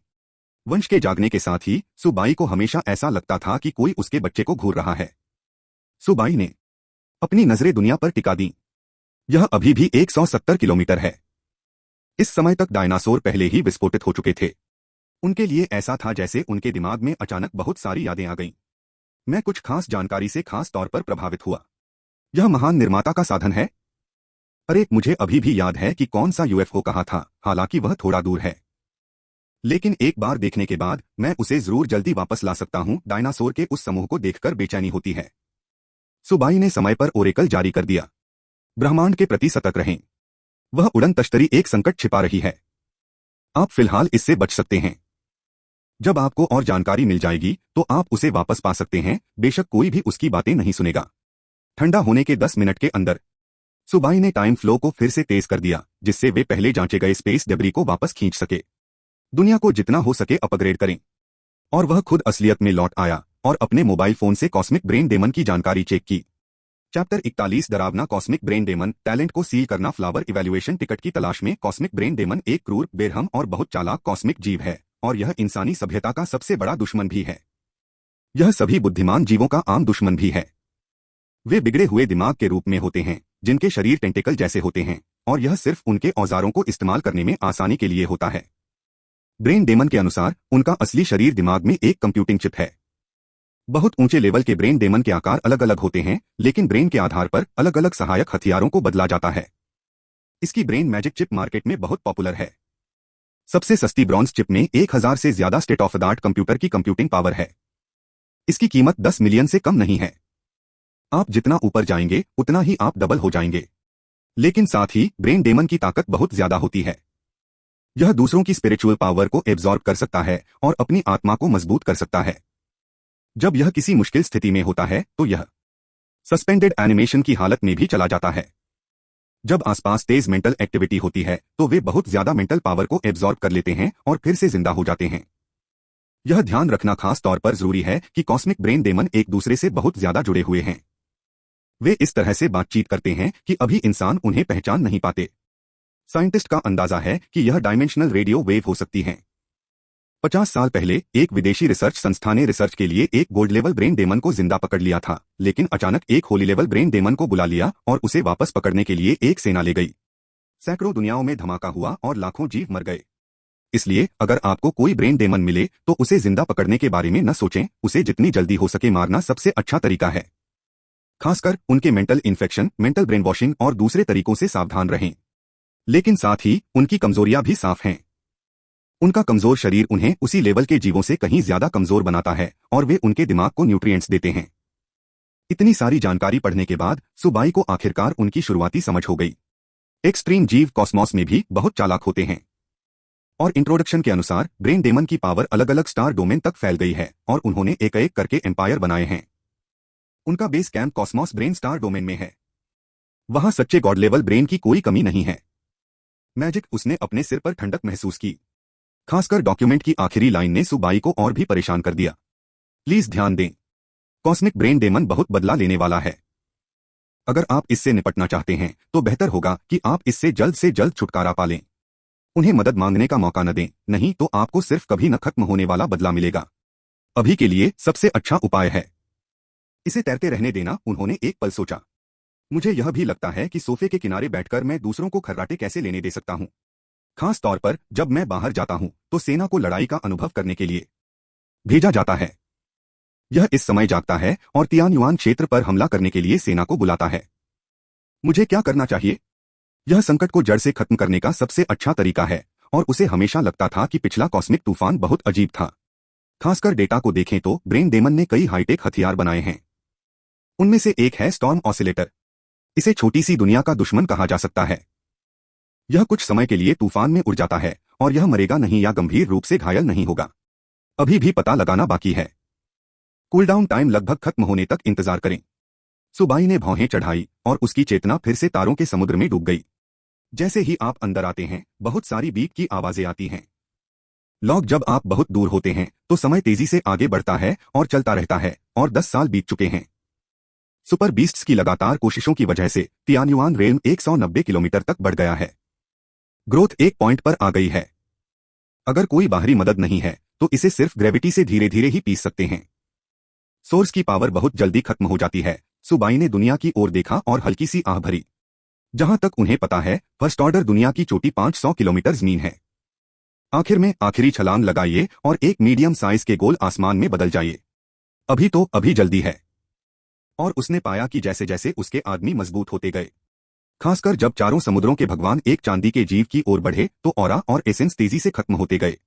वंश के जागने के साथ ही सुबाई को हमेशा ऐसा लगता था कि कोई उसके बच्चे को घूर रहा है। सुबाई ने अपनी नजरें दुनिया पर टिका दी। यह अभी भी 170 किलोमीटर है। इस समय तक डायनासोर पहले ही विस्फोटित हो चुके थे। उनके लिए ऐसा था जैसे उनके दिमाग में अचानक बहुत सारी यादें आ गईं। मैं कुछ खास जानकारी से खास तौर पर प्रभावित हुआ। यह महान निर्माता का साधन है। अरे, मुझे अभी भी याद है कि कौन सा यूएफओ कहा था, हालांकि वह थोड़ा दूर है। लेकिन एक बार देखने के बाद मैं उसे जरूर जल्दी वापस ला सकता हूं। डायनासोर के उस समूह को देखकर बेचैनी होती है। सुबाई ने समय पर ओरेकल जारी कर दिया। ब्रह्मांड के प्रति सतर्क रहें। वह उड़न तश्तरी एक संकट छिपा रही है। आप फिलहाल इससे बच सकते हैं। जब आपको और जानकारी मिल जाएगी तो आप उसे वापस पा सकते हैं, बेशक कोई भी उसकी बातें नहीं सुनेगा। ठंडा होने के 10 मिनट के अंदर सुबाई ने टाइम फ्लो को फिर से तेज कर दिया, जिससे वे पहले जांचे गए स्पेस डेब्री को वापस खींच सके। दुनिया को जितना हो सके अपग्रेड करें। और वह खुद असलियत में लौट आया और अपने मोबाइल फोन से कॉस्मिक ब्रेन डेमन की जानकारी चेक की। चैप्टर 41 डरावना कॉस्मिक ब्रेन डेमन, टैलेंट को सील करना। फ्लावर इवैल्यूएशन टिकट की तलाश में। कॉस्मिक ब्रेन डेमन एक क्रूर, बेरहम और बहुत चालाक कॉस्मिक जीव है और यह इंसानी सभ्यता का सबसे बड़ा दुश्मन भी है। यह सभी बुद्धिमान जीवों का आम दुश्मन भी है। वे बिगड़े हुए दिमाग के रूप में होते हैं, जिनके शरीर टेंटेकल जैसे होते हैं, और यह सिर्फ उनके औजारों को इस्तेमाल करने में आसानी के लिए होता है। ब्रेन डेमन के अनुसार उनका असली शरीर दिमाग में एक कंप्यूटिंग चिप है। बहुत ऊंचे लेवल के ब्रेन डेमन के आकार अलग अलग होते हैं, लेकिन ब्रेन के आधार पर अलग अलग सहायक हथियारों को बदला जाता है। इसकी ब्रेन मैजिक चिप मार्केट में बहुत पॉपुलर है। सबसे सस्ती ब्रॉन्ज चिप में 1000 से ज्यादा state of the art computer की कंप्यूटिंग पावर है। इसकी कीमत 10 मिलियन से कम नहीं है। आप जितना ऊपर जाएंगे उतना ही आप डबल हो जाएंगे। लेकिन साथ ही ब्रेन डेमन की ताकत बहुत ज्यादा होती है। यह दूसरों की स्पिरिचुअल पावर को एब्जॉर्ब कर सकता है और अपनी आत्मा को मजबूत कर सकता है। जब यह किसी मुश्किल स्थिति में होता है तो यह सस्पेंडेड एनिमेशन की हालत में भी चला जाता है। जब आसपास तेज मेंटल एक्टिविटी होती है तो वे बहुत ज्यादा मेंटल पावर को एब्जॉर्ब कर लेते हैं और फिर से जिंदा हो जाते हैं। यह ध्यान रखना खास तौर पर जरूरी है कि कॉस्मिक ब्रेन डेमन एक दूसरे से बहुत ज्यादा जुड़े हुए हैं। वे इस तरह से बातचीत करते हैं कि अभी इंसान उन्हें पहचान नहीं पाते। साइंटिस्ट का अंदाजा है कि यह डायमेंशनल रेडियो वेव हो सकती हैं। 50 साल पहले एक विदेशी रिसर्च संस्था ने रिसर्च के लिए एक गोल्ड लेवल ब्रेन डेमन को जिंदा पकड़ लिया था, लेकिन अचानक एक होली लेवल ब्रेन डेमन को बुला लिया और उसे वापस पकड़ने के लिए एक सेना ले गई। सैकड़ों दुनियाओं में धमाका हुआ और लाखों जीव मर गए। इसलिए अगर आपको कोई ब्रेन डेमन मिले तो उसे जिंदा पकड़ने के बारे में न सोचें, उसे जितनी जल्दी हो सके मारना सबसे अच्छा तरीका है। खासकर उनके mental infection, mental brain washing और दूसरे तरीकों से सावधान रहें। लेकिन साथ ही उनकी कमजोरियां भी साफ हैं। उनका कमजोर शरीर उन्हें उसी लेवल के जीवों से कहीं ज्यादा कमजोर बनाता है और वे उनके दिमाग को न्यूट्रिएंट्स देते हैं। इतनी सारी जानकारी पढ़ने के बाद सुबाई को आखिरकार उनकी शुरुआती समझ हो गई। एक्सट्रीम जीव कॉस्मॉस में भी बहुत चालाक होते हैं। और इंट्रोडक्शन के अनुसार ब्रेन डेमन की पावर अलग अलग स्टार डोमेन तक फैल गई है और उन्होंने एक एक करके एम्पायर बनाए हैं। उनका base camp Cosmos brain star domain में है। वहां सच्चे गॉड लेवल ब्रेन की कोई कमी नहीं है। मैजिक, उसने अपने सिर पर ठंडक महसूस की। खासकर डॉक्यूमेंट की आखिरी लाइन ने सुबाई को और भी परेशान कर दिया। प्लीज ध्यान दें, कॉस्मिक ब्रेन डेमन बहुत बदला लेने वाला है। अगर आप इससे निपटना चाहते हैं तो बेहतर होगा कि आप इससे जल्द से जल्द छुटकारा पा लें। उन्हें मदद मांगने का मौका न दें, नहीं तो आपको सिर्फ कभी न खत्म होने वाला बदला मिलेगा। अभी के लिए सबसे अच्छा उपाय है इसे तैरते रहने देना। उन्होंने एक पल सोचा, मुझे यह भी लगता है कि सोफे के किनारे बैठकर मैं दूसरों को खर्राटे कैसे लेने दे सकता हूं, खास तौर पर जब मैं बाहर जाता हूं तो सेना को लड़ाई का अनुभव करने के लिए भेजा जाता है। यह इस समय जागता है और तियानयुआन क्षेत्र पर हमला करने के लिए सेना को बुलाता है। मुझे क्या करना चाहिए? यह संकट को जड़ से खत्म करने का सबसे अच्छा तरीका है और उसे हमेशा लगता था कि पिछला कॉस्मिक तूफान बहुत अजीब था। खासकर डेटा को देखें तो ब्रेन डेमन ने कई हाईटेक हथियार बनाए हैं। उनमें से एक है स्टॉर्म ऑसिलेटर। इसे छोटी सी दुनिया का दुश्मन कहा जा सकता है। यह कुछ समय के लिए तूफान में उड़ जाता है और यह मरेगा नहीं या गंभीर रूप से घायल नहीं होगा। अभी भी पता लगाना बाकी है। कूलडाउन टाइम लगभग खत्म होने तक इंतजार करें। सुबाई ने भौहें चढ़ाई और उसकी चेतना फिर से तारों के समुद्र में डूब गई। जैसे ही आप अंदर आते हैं बहुत सारी बीप की आवाजें आती हैं। लॉग, जब आप बहुत दूर होते हैं तो समय तेजी से आगे बढ़ता है और चलता रहता है और 10 साल बीत चुके हैं। सुपर बीस्ट्स की लगातार कोशिशों की वजह से तियानयुआन रेलम 190 किलोमीटर तक बढ़ गया है। ग्रोथ एक पॉइंट पर आ गई है। अगर कोई बाहरी मदद नहीं है तो इसे सिर्फ ग्रेविटी से धीरे धीरे ही पीस सकते हैं। सोर्स की पावर बहुत जल्दी खत्म हो जाती है। सुबाई ने दुनिया की ओर देखा और हल्की सी आह भरी। जहां तक उन्हें पता है फर्स्ट ऑर्डर दुनिया की चोटी 500 किलोमीटर जमीन है। आखिर में आखिरी छलांग लगाइए और एक मीडियम साइज के गोल आसमान में बदल जाइए। अभी तो अभी जल्दी है। और उसने पाया कि जैसे जैसे उसके आदमी मजबूत होते गए, खासकर जब चारों समुद्रों के भगवान एक चांदी के जीव की ओर बढ़े तो ऑरा और एसेंस तेजी से खत्म होते गए।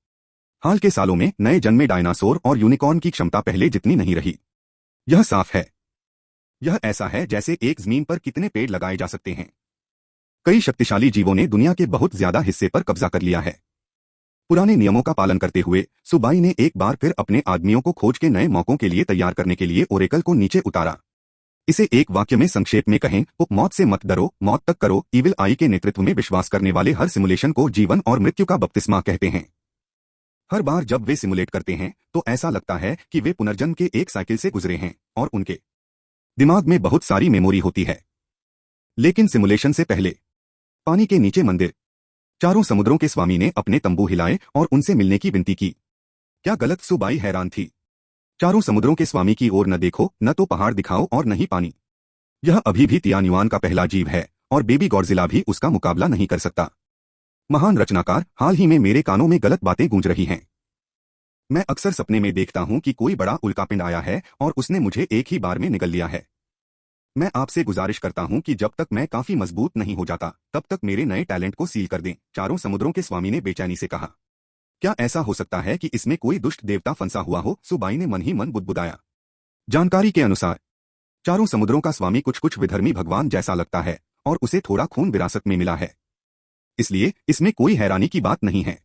हाल के सालों में नए जन्मे डायनासोर और यूनिकॉर्न की क्षमता पहले जितनी नहीं रही। यह साफ है यह ऐसा है जैसे एक जमीन पर कितने पेड़ लगाए जा सकते हैं। कई शक्तिशाली जीवों ने दुनिया के बहुत ज्यादा हिस्से पर कब्जा कर लिया है। पुराने नियमों का पालन करते हुए सुबाई ने एक बार फिर अपने आदमियों को खोज के नए मौकों के लिए तैयार करने के लिए ओरेकल को नीचे उतारा। इसे एक वाक्य में संक्षेप में कहें तो मौत से मत डरो, मौत तक करो। इविल आई के नेतृत्व में विश्वास करने वाले हर सिमुलेशन को जीवन और मृत्यु का बपतिस्मा कहते हैं। हर बार जब वे सिमुलेट करते हैं तो ऐसा लगता है कि वे पुनर्जन्म के एक साइकिल से गुजरे हैं और उनके दिमाग में बहुत सारी मेमोरी होती है। लेकिन सिमुलेशन से पहले पानी के नीचे मंदिर, चारों समुद्रों के स्वामी ने अपने तंबू हिलाए और उनसे मिलने की विनती की। क्या गलत? सुबाई हैरान थी। चारों समुद्रों के स्वामी की ओर न देखो, न तो पहाड़ दिखाओ और न ही पानी। यह अभी भी तियान्युआन का पहला जीव है और बेबी गॉडजिला भी उसका मुकाबला नहीं कर सकता। महान रचनाकार, हाल ही में मेरे कानों में गलत बातें गूंज रही हैं। मैं अक्सर सपने में देखता हूं कि कोई बड़ा उल्कापिंड आया है और उसने मुझे एक ही बार में निगल लिया है। मैं आपसे गुजारिश करता हूं कि जब तक मैं काफी मजबूत नहीं हो जाता तब तक मेरे नए टैलेंट को सील कर दें, चारों समुद्रों के स्वामी ने बेचैनी से कहा। क्या ऐसा हो सकता है कि इसमें कोई दुष्ट देवता फंसा हुआ हो? सुबाई ने मन ही मन बुदबुदाया। जानकारी के अनुसार चारों समुद्रों का स्वामी कुछ कुछ विधर्मी भगवान जैसा लगता है और उसे थोड़ा खून विरासत में मिला है, इसलिए इसमें कोई हैरानी की बात नहीं है।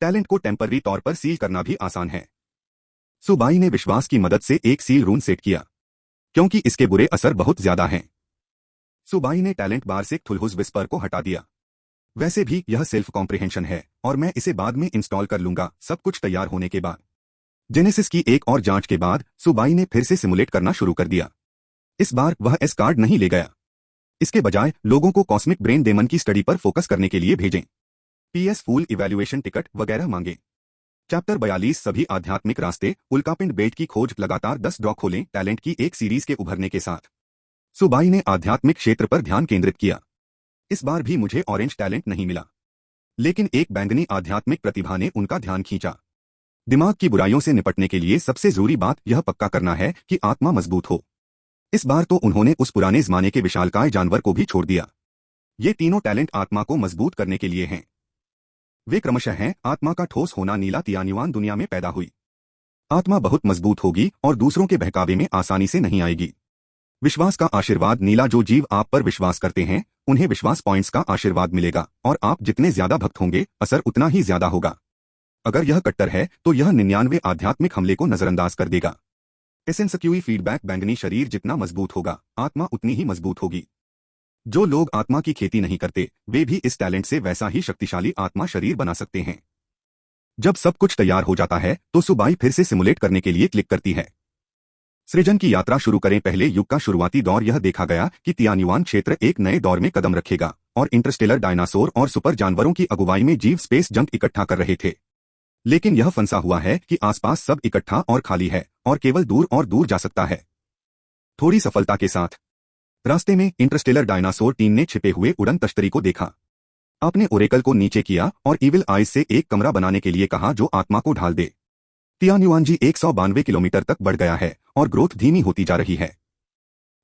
टैलेंट को टेम्पररी तौर पर सील करना भी आसान है। सुबाई ने विश्वास की मदद से एक सील रून सेट किया, क्योंकि इसके बुरे असर बहुत ज्यादा हैं। सुबाई ने टैलेंट बार से थुलहुज विस्पर को हटा दिया। वैसे भी यह सेल्फ कॉम्प्रिहेंशन है और मैं इसे बाद में इंस्टॉल कर लूंगा, सब कुछ तैयार होने के बाद। जेनेसिस की एक और जांच के बाद सुबाई ने फिर से सिमुलेट करना शुरू कर दिया। इस बार वह एस कार्ड नहीं ले गया। इसके बजाय लोगों को कॉस्मिक ब्रेन डेमन की स्टडी पर फोकस करने के लिए भेजें, पीएस फूल इवैल्यूएशन टिकट वगैरह मांगे। चैप्टर 42 सभी आध्यात्मिक रास्ते, उल्कापिंड बेट की खोज, लगातार 10 ड्रॉ खोलें। टैलेंट की एक सीरीज के उभरने के साथ सुबाई ने आध्यात्मिक क्षेत्र पर ध्यान केंद्रित किया। इस बार भी मुझे ऑरेंज टैलेंट नहीं मिला, लेकिन एक बैंगनी आध्यात्मिक प्रतिभा ने उनका ध्यान खींचा। दिमाग की बुराइयों से निपटने के लिए सबसे जरूरी बात यह पक्का करना है कि आत्मा मजबूत हो। इस बार तो उन्होंने उस पुराने जमाने के विशालकाय जानवर को भी छोड़ दिया। ये तीनों टैलेंट आत्मा को मजबूत करने के लिए हैं। वे क्रमशः हैं। आत्मा का ठोस होना, नीला तियान्युआन दुनिया में पैदा हुई। आत्मा बहुत मजबूत होगी और दूसरों के बहकावे में आसानी से नहीं आएगी। विश्वास का आशीर्वाद, नीला, जो जीव आप पर विश्वास करते हैं उन्हें विश्वास पॉइंट्स का आशीर्वाद मिलेगा और आप जितने ज्यादा भक्त होंगे असर उतना ही ज्यादा होगा। अगर यह कट्टर है तो यह 99 आध्यात्मिक हमले को नजरअंदाज कर देगा। एसेंसक्यूई फीडबैक, बैंगनी शरीर जितना मजबूत होगा आत्मा उतनी ही मजबूत होगी। जो लोग आत्मा की खेती नहीं करते वे भी इस टैलेंट से वैसा ही शक्तिशाली आत्मा शरीर बना सकते हैं। जब सब कुछ तैयार हो जाता है तो सुबाई फिर से सिमुलेट करने के लिए क्लिक करती है। सृजन की यात्रा शुरू करें। पहले युग का शुरुआती दौर, यह देखा गया कि तियान्युआन क्षेत्र एक नए दौर में कदम रखेगा और इंटरस्टेलर डायनासोर और सुपर जानवरों की अगुवाई में जीव स्पेस जंक इकट्ठा कर रहे थे। लेकिन यह फंसा हुआ है कि आसपास सब इकट्ठा और खाली है और केवल दूर और दूर जा सकता है। थोड़ी सफलता के साथ रास्ते में इंटरस्टेलर डायनासोर टीम ने छिपे हुए उड़न तश्तरी को देखा। आपने ओरेकल को नीचे किया और इविल आइज से एक कमरा बनाने के लिए कहा जो आत्मा को ढाल दे। तियान्युआन जी 192 किलोमीटर तक बढ़ गया है और ग्रोथ धीमी होती जा रही है।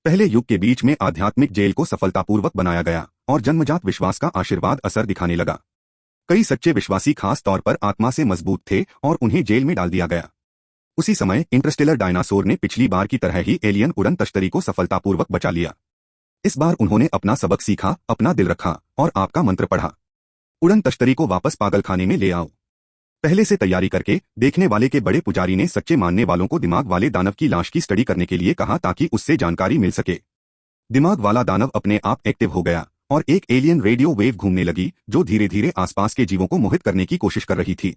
पहले युग के बीच में आध्यात्मिक जेल को सफलतापूर्वक बनाया गया और जन्मजात विश्वास का आशीर्वाद असर दिखाने लगा। कई सच्चे विश्वासी खास तौर पर आत्मा से मजबूत थे और उन्हें जेल में डाल दिया गया। उसी समय इंटरस्टेलर डायनासोर ने पिछली बार की तरह ही एलियन उड़न तश्तरी को सफलतापूर्वक बचा लिया। इस बार उन्होंने अपना सबक सीखा, अपना दिल रखा और आपका मंत्र पढ़ा। उड़न तश्तरी को वापस पागलखाने में ले आओ। पहले से तैयारी करके देखने वाले के बड़े पुजारी ने सच्चे मानने वालों को दिमाग वाले दानव की लाश की स्टडी करने के लिए कहा ताकि उससे जानकारी मिल सके। दिमाग वाला दानव अपने आप एक्टिव हो गया और एक एलियन रेडियो वेव घूमने लगी जो धीरे धीरे आसपास के जीवों को मोहित करने की कोशिश कर रही थी।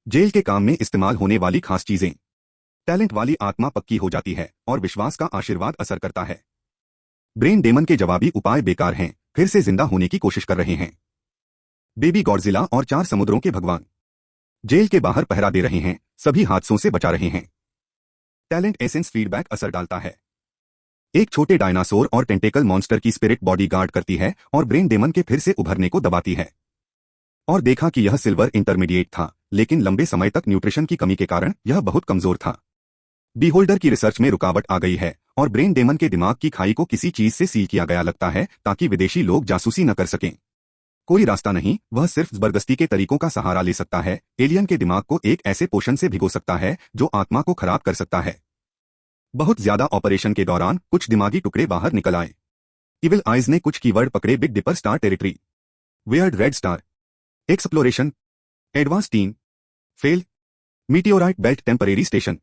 जेल के काम में इस्तेमाल होने वाली खास चीजें। टैलेंट वाली आत्मा पक्की हो जाती है और विश्वास का आशीर्वाद असर करता है। ब्रेन डेमन के जवाबी उपाय बेकार हैं, फिर से जिंदा होने की कोशिश कर रहे हैं। बेबी गॉडजिला और 4 समुद्रों के भगवान जेल के बाहर पहरा दे रहे हैं, सभी हादसों से बचा रहे हैं। टैलेंट एसेंस फीडबैक असर डालता है। एक छोटे डायनासोर और टेंटेकल मॉन्स्टर की स्पिरिट बॉडी गार्ड करती है और ब्रेन डेमन के फिर से उभरने को दबाती है। और देखा कि यह सिल्वर इंटरमीडिएट था, लेकिन लंबे समय तक न्यूट्रिशन की कमी के कारण यह बहुत कमजोर था। बीहोल्डर की रिसर्च में रुकावट आ गई है और ब्रेन डेमन के दिमाग की खाई को किसी चीज से सील किया गया लगता है ताकि विदेशी लोग जासूसी न कर सकें। कोई रास्ता नहीं, वह सिर्फ जबरदस्ती के तरीकों का सहारा ले सकता है। एलियन के दिमाग को एक ऐसे पोषण से भिगो सकता है जो आत्मा को खराब कर सकता है। बहुत ज्यादा ऑपरेशन के दौरान कुछ दिमागी टुकड़े बाहर निकल आए। इविल आइज ने कुछ कीवर्ड पकड़े। Big dipper star territory, weird red star, exploration, advance team, fail, meteorite belt temporary station.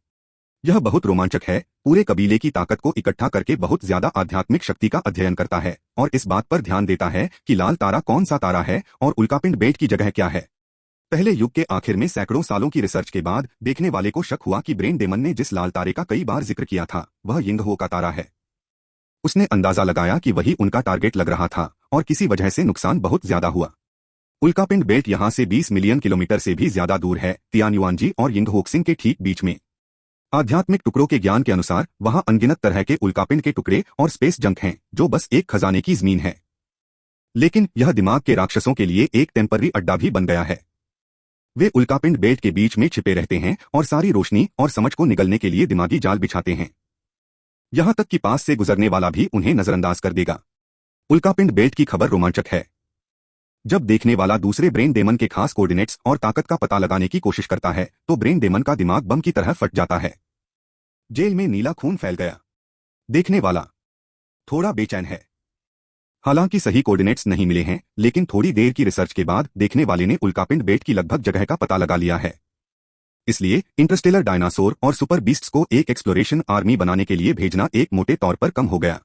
यह बहुत रोमांचक है, पूरे कबीले की ताकत को इकट्ठा करके बहुत ज्यादा आध्यात्मिक शक्ति का अध्ययन करता है और इस बात पर ध्यान देता है कि लाल तारा कौन सा तारा है और उल्कापिंड बेल्ट की जगह क्या है। पहले युग के आखिर में सैकड़ों सालों की रिसर्च के बाद देखने वाले को शक हुआ कि ब्रेन डेमन ने जिस लाल तारे का कई बार जिक्र किया था वह यिंगहो का तारा है। उसने अंदाजा लगाया कि वही उनका टारगेट लग रहा था और किसी वजह से नुकसान बहुत ज्यादा हुआ। उल्कापिंड बेल्ट यहां से 20 मिलियन किलोमीटर से भी ज्यादा दूर है, तियानयुआनजी और यिंगहोक्सिंग के ठीक बीच में। आध्यात्मिक टुकड़ों के ज्ञान के अनुसार वहां अनगिनत तरह के उल्कापिंड के टुकड़े और स्पेस जंक हैं जो बस एक खजाने की जमीन है। लेकिन यह दिमाग के राक्षसों के लिए एक टेम्पररी अड्डा भी बन गया है। वे उल्कापिंड बेल्ट के बीच में छिपे रहते हैं और सारी रोशनी और समझ को निगलने के लिए दिमागी जाल बिछाते हैं। यहां तक कि पास से गुजरने वाला भी उन्हें नजरअंदाज कर देगा। उल्कापिंड बेल्ट की खबर रोमांचक है। जब देखने वाला दूसरे ब्रेन डेमन के खास कोऑर्डिनेट्स और ताकत का पता लगाने की कोशिश करता है तो ब्रेन डेमन का दिमाग बम की तरह फट जाता है। जेल में नीला खून फैल गया। देखने वाला थोड़ा बेचैन है। हालांकि सही कोऑर्डिनेट्स नहीं मिले हैं, लेकिन थोड़ी देर की रिसर्च के बाद देखने वाले ने उल्कापिंड बेल्ट की लगभग जगह का पता लगा लिया है। इसलिए इंटरस्टेलर डायनासोर और सुपर बीस्ट्स को एक एक्सप्लोरेशन आर्मी बनाने के लिए भेजना एक मोटे तौर पर कम हो गया।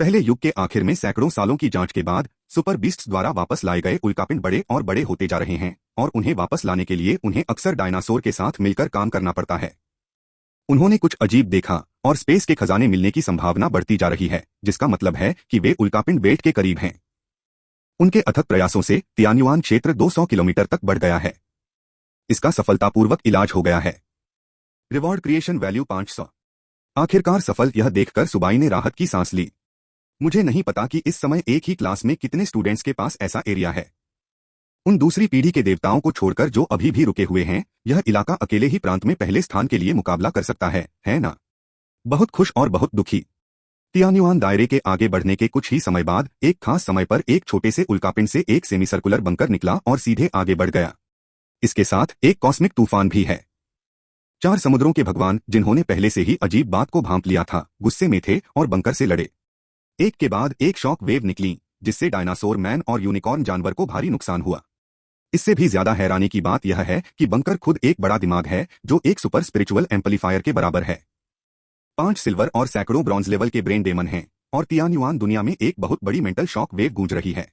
पहले युग के आखिर में सैकड़ों सालों की जांच के बाद सुपर बीस्ट्स द्वारा वापस लाए गए उल्कापिंड बड़े और बड़े होते जा रहे हैं और उन्हें वापस लाने के लिए उन्हें अक्सर डायनासोर के साथ मिलकर काम करना पड़ता है। उन्होंने कुछ अजीब देखा और स्पेस के खजाने मिलने की संभावना बढ़ती जा रही है, जिसका मतलब है कि वे उल्कापिंड बेल्ट के करीब हैं। उनके अथक प्रयासों से तियानयुआन क्षेत्र 200 किलोमीटर तक बढ़ गया है। इसका सफलतापूर्वक इलाज हो गया है। Reward creation value 500। आखिरकार सफल। यह देखकर सुबाई ने राहत की सांस ली। मुझे नहीं पता कि इस समय एक ही क्लास में कितने स्टूडेंट्स के पास ऐसा एरिया है। उन दूसरी पीढ़ी के देवताओं को छोड़कर जो अभी भी रुके हुए हैं, यह इलाका अकेले ही प्रांत में पहले स्थान के लिए मुकाबला कर सकता है ना? बहुत खुश और बहुत दुखी। तियानयुआन दायरे के आगे बढ़ने के कुछ ही समय बाद एक खास समय पर एक छोटे से उल्कापिंड से एक सेमी सर्कुलर बंकर निकला और सीधे आगे बढ़ गया। इसके साथ एक कॉस्मिक तूफान भी है। 4 समुद्रों के भगवान, जिन्होंने पहले से ही अजीब बात को भांप लिया था, गुस्से में थे और बंकर से लड़े। एक के बाद एक शॉक वेव निकली, जिससे डायनासोर मैन और यूनिकॉर्न जानवर को भारी नुकसान हुआ। इससे भी ज्यादा हैरानी की बात यह है कि बंकर खुद एक बड़ा दिमाग है जो एक सुपर स्पिरिचुअल एम्पलीफायर के बराबर है। 5 सिल्वर और सैकड़ों ब्रॉन्ज लेवल के ब्रेन डेमन हैं और तियानयुआन दुनिया में एक बहुत बड़ी मेंटल शॉक वेव गूंज रही है।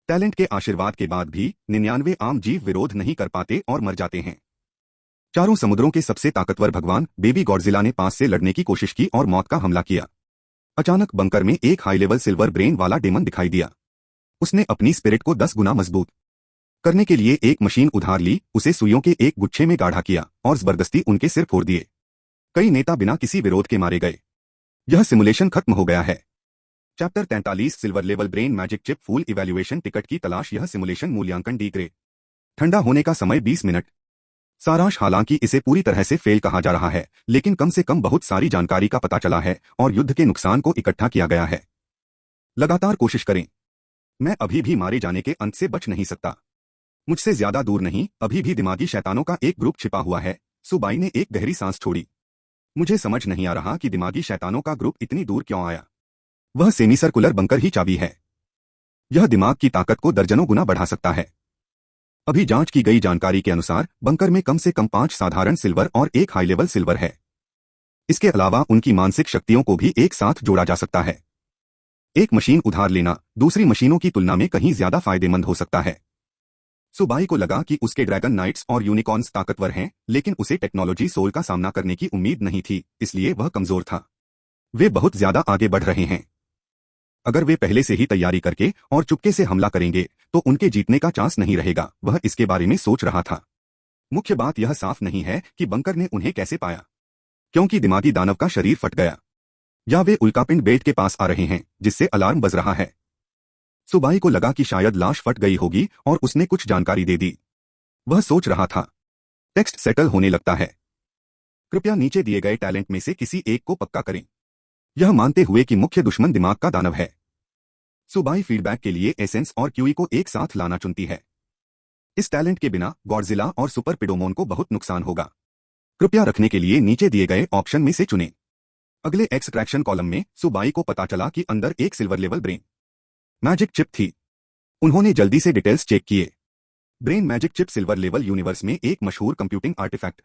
टैलेंट के आशीर्वाद के बाद भी 99 आम जीव विरोध नहीं कर पाते और मर जाते हैं। 4 समुद्रों के सबसे ताकतवर भगवान बेबी गॉडजिला ने पास से लड़ने की कोशिश की और मौत का हमला किया। अचानक बंकर में एक हाई लेवल सिल्वर ब्रेन वाला डेमन दिखाई दिया। उसने अपनी स्पिरिट को 10 गुना मजबूत करने के लिए एक मशीन उधार ली, उसे सुइयों के एक गुच्छे में गाढ़ा किया और जबरदस्ती उनके सिर फोड़ दिए। कई नेता बिना किसी विरोध के मारे गए। यह सिमुलेशन खत्म हो गया है। Chapter 43 silver level brain magic chip full evaluation ticket की तलाश। यह सिमुलेशन मूल्यांकन डी ग्रेड। ठंडा होने का समय 20 मिनट। सारांश। हालांकि इसे पूरी तरह से फेल कहा जा रहा है, लेकिन कम से कम बहुत सारी जानकारी का पता चला है और युद्ध के नुकसान को इकट्ठा किया गया है। लगातार कोशिश करें। मैं अभी भी मारे जाने के अंत से बच नहीं सकता। मुझसे ज्यादा दूर नहीं, अभी भी दिमागी शैतानों का एक ग्रुप छिपा हुआ है। सुबाई ने एक गहरी सांस छोड़ी। मुझे समझ नहीं आ रहा कि दिमागी शैतानों का ग्रुप इतनी दूर क्यों आया। वह सेमी सर्कुलर बंकर ही चाबी है। यह दिमाग की ताकत को दर्जनों गुना बढ़ा सकता है। अभी जांच की गई जानकारी के अनुसार बंकर में कम से कम 5 साधारण सिल्वर और एक हाई लेवल सिल्वर है। इसके अलावा उनकी मानसिक शक्तियों को भी एक साथ जोड़ा जा सकता है। एक मशीन उधार लेना दूसरी मशीनों की तुलना में कहीं ज्यादा फायदेमंद हो सकता है। सुबाई को लगा कि उसके ड्रैगन नाइट्स और यूनिकॉर्न्स ताकतवर हैं, लेकिन उसे टेक्नोलॉजी सोल का सामना करने की उम्मीद नहीं थी, इसलिए वह कमजोर था। वे बहुत ज्यादा आगे बढ़ रहे हैं। अगर वे पहले से ही तैयारी करके और चुपके से हमला करेंगे तो उनके जीतने का चांस नहीं रहेगा। वह इसके बारे में सोच रहा था। मुख्य बात यह साफ नहीं है कि बंकर ने उन्हें कैसे पाया, क्योंकि दिमागी दानव का शरीर फट गया या वे उल्कापिंड बेल्ट के पास आ रहे हैं जिससे अलार्म बज रहा है। सुबाई को लगा कि शायद लाश फट गई होगी और उसने कुछ जानकारी दे दी। वह सोच रहा था। टेक्स्ट सेटल होने लगता है। कृपया नीचे दिए गए टैलेंट में से किसी एक को पक्का करें, यह मानते हुए कि मुख्य दुश्मन दिमाग का दानव है। सुबाई फीडबैक के लिए एसेंस और क्यूई को एक साथ लाना चुनती है। इस टैलेंट के बिना गॉडजिला और सुपर पिडोमोन को बहुत नुकसान होगा। कृपया रखने के लिए नीचे दिए गए ऑप्शन में से चुनें। अगले एक्सट्रैक्शन कॉलम में सुबाई को पता चला कि अंदर एक silver level brain magic chip थी। उन्होंने जल्दी से डिटेल्स चेक किए। Brain magic chip silver level universe में एक मशहूर कंप्यूटिंग आर्टिफैक्ट।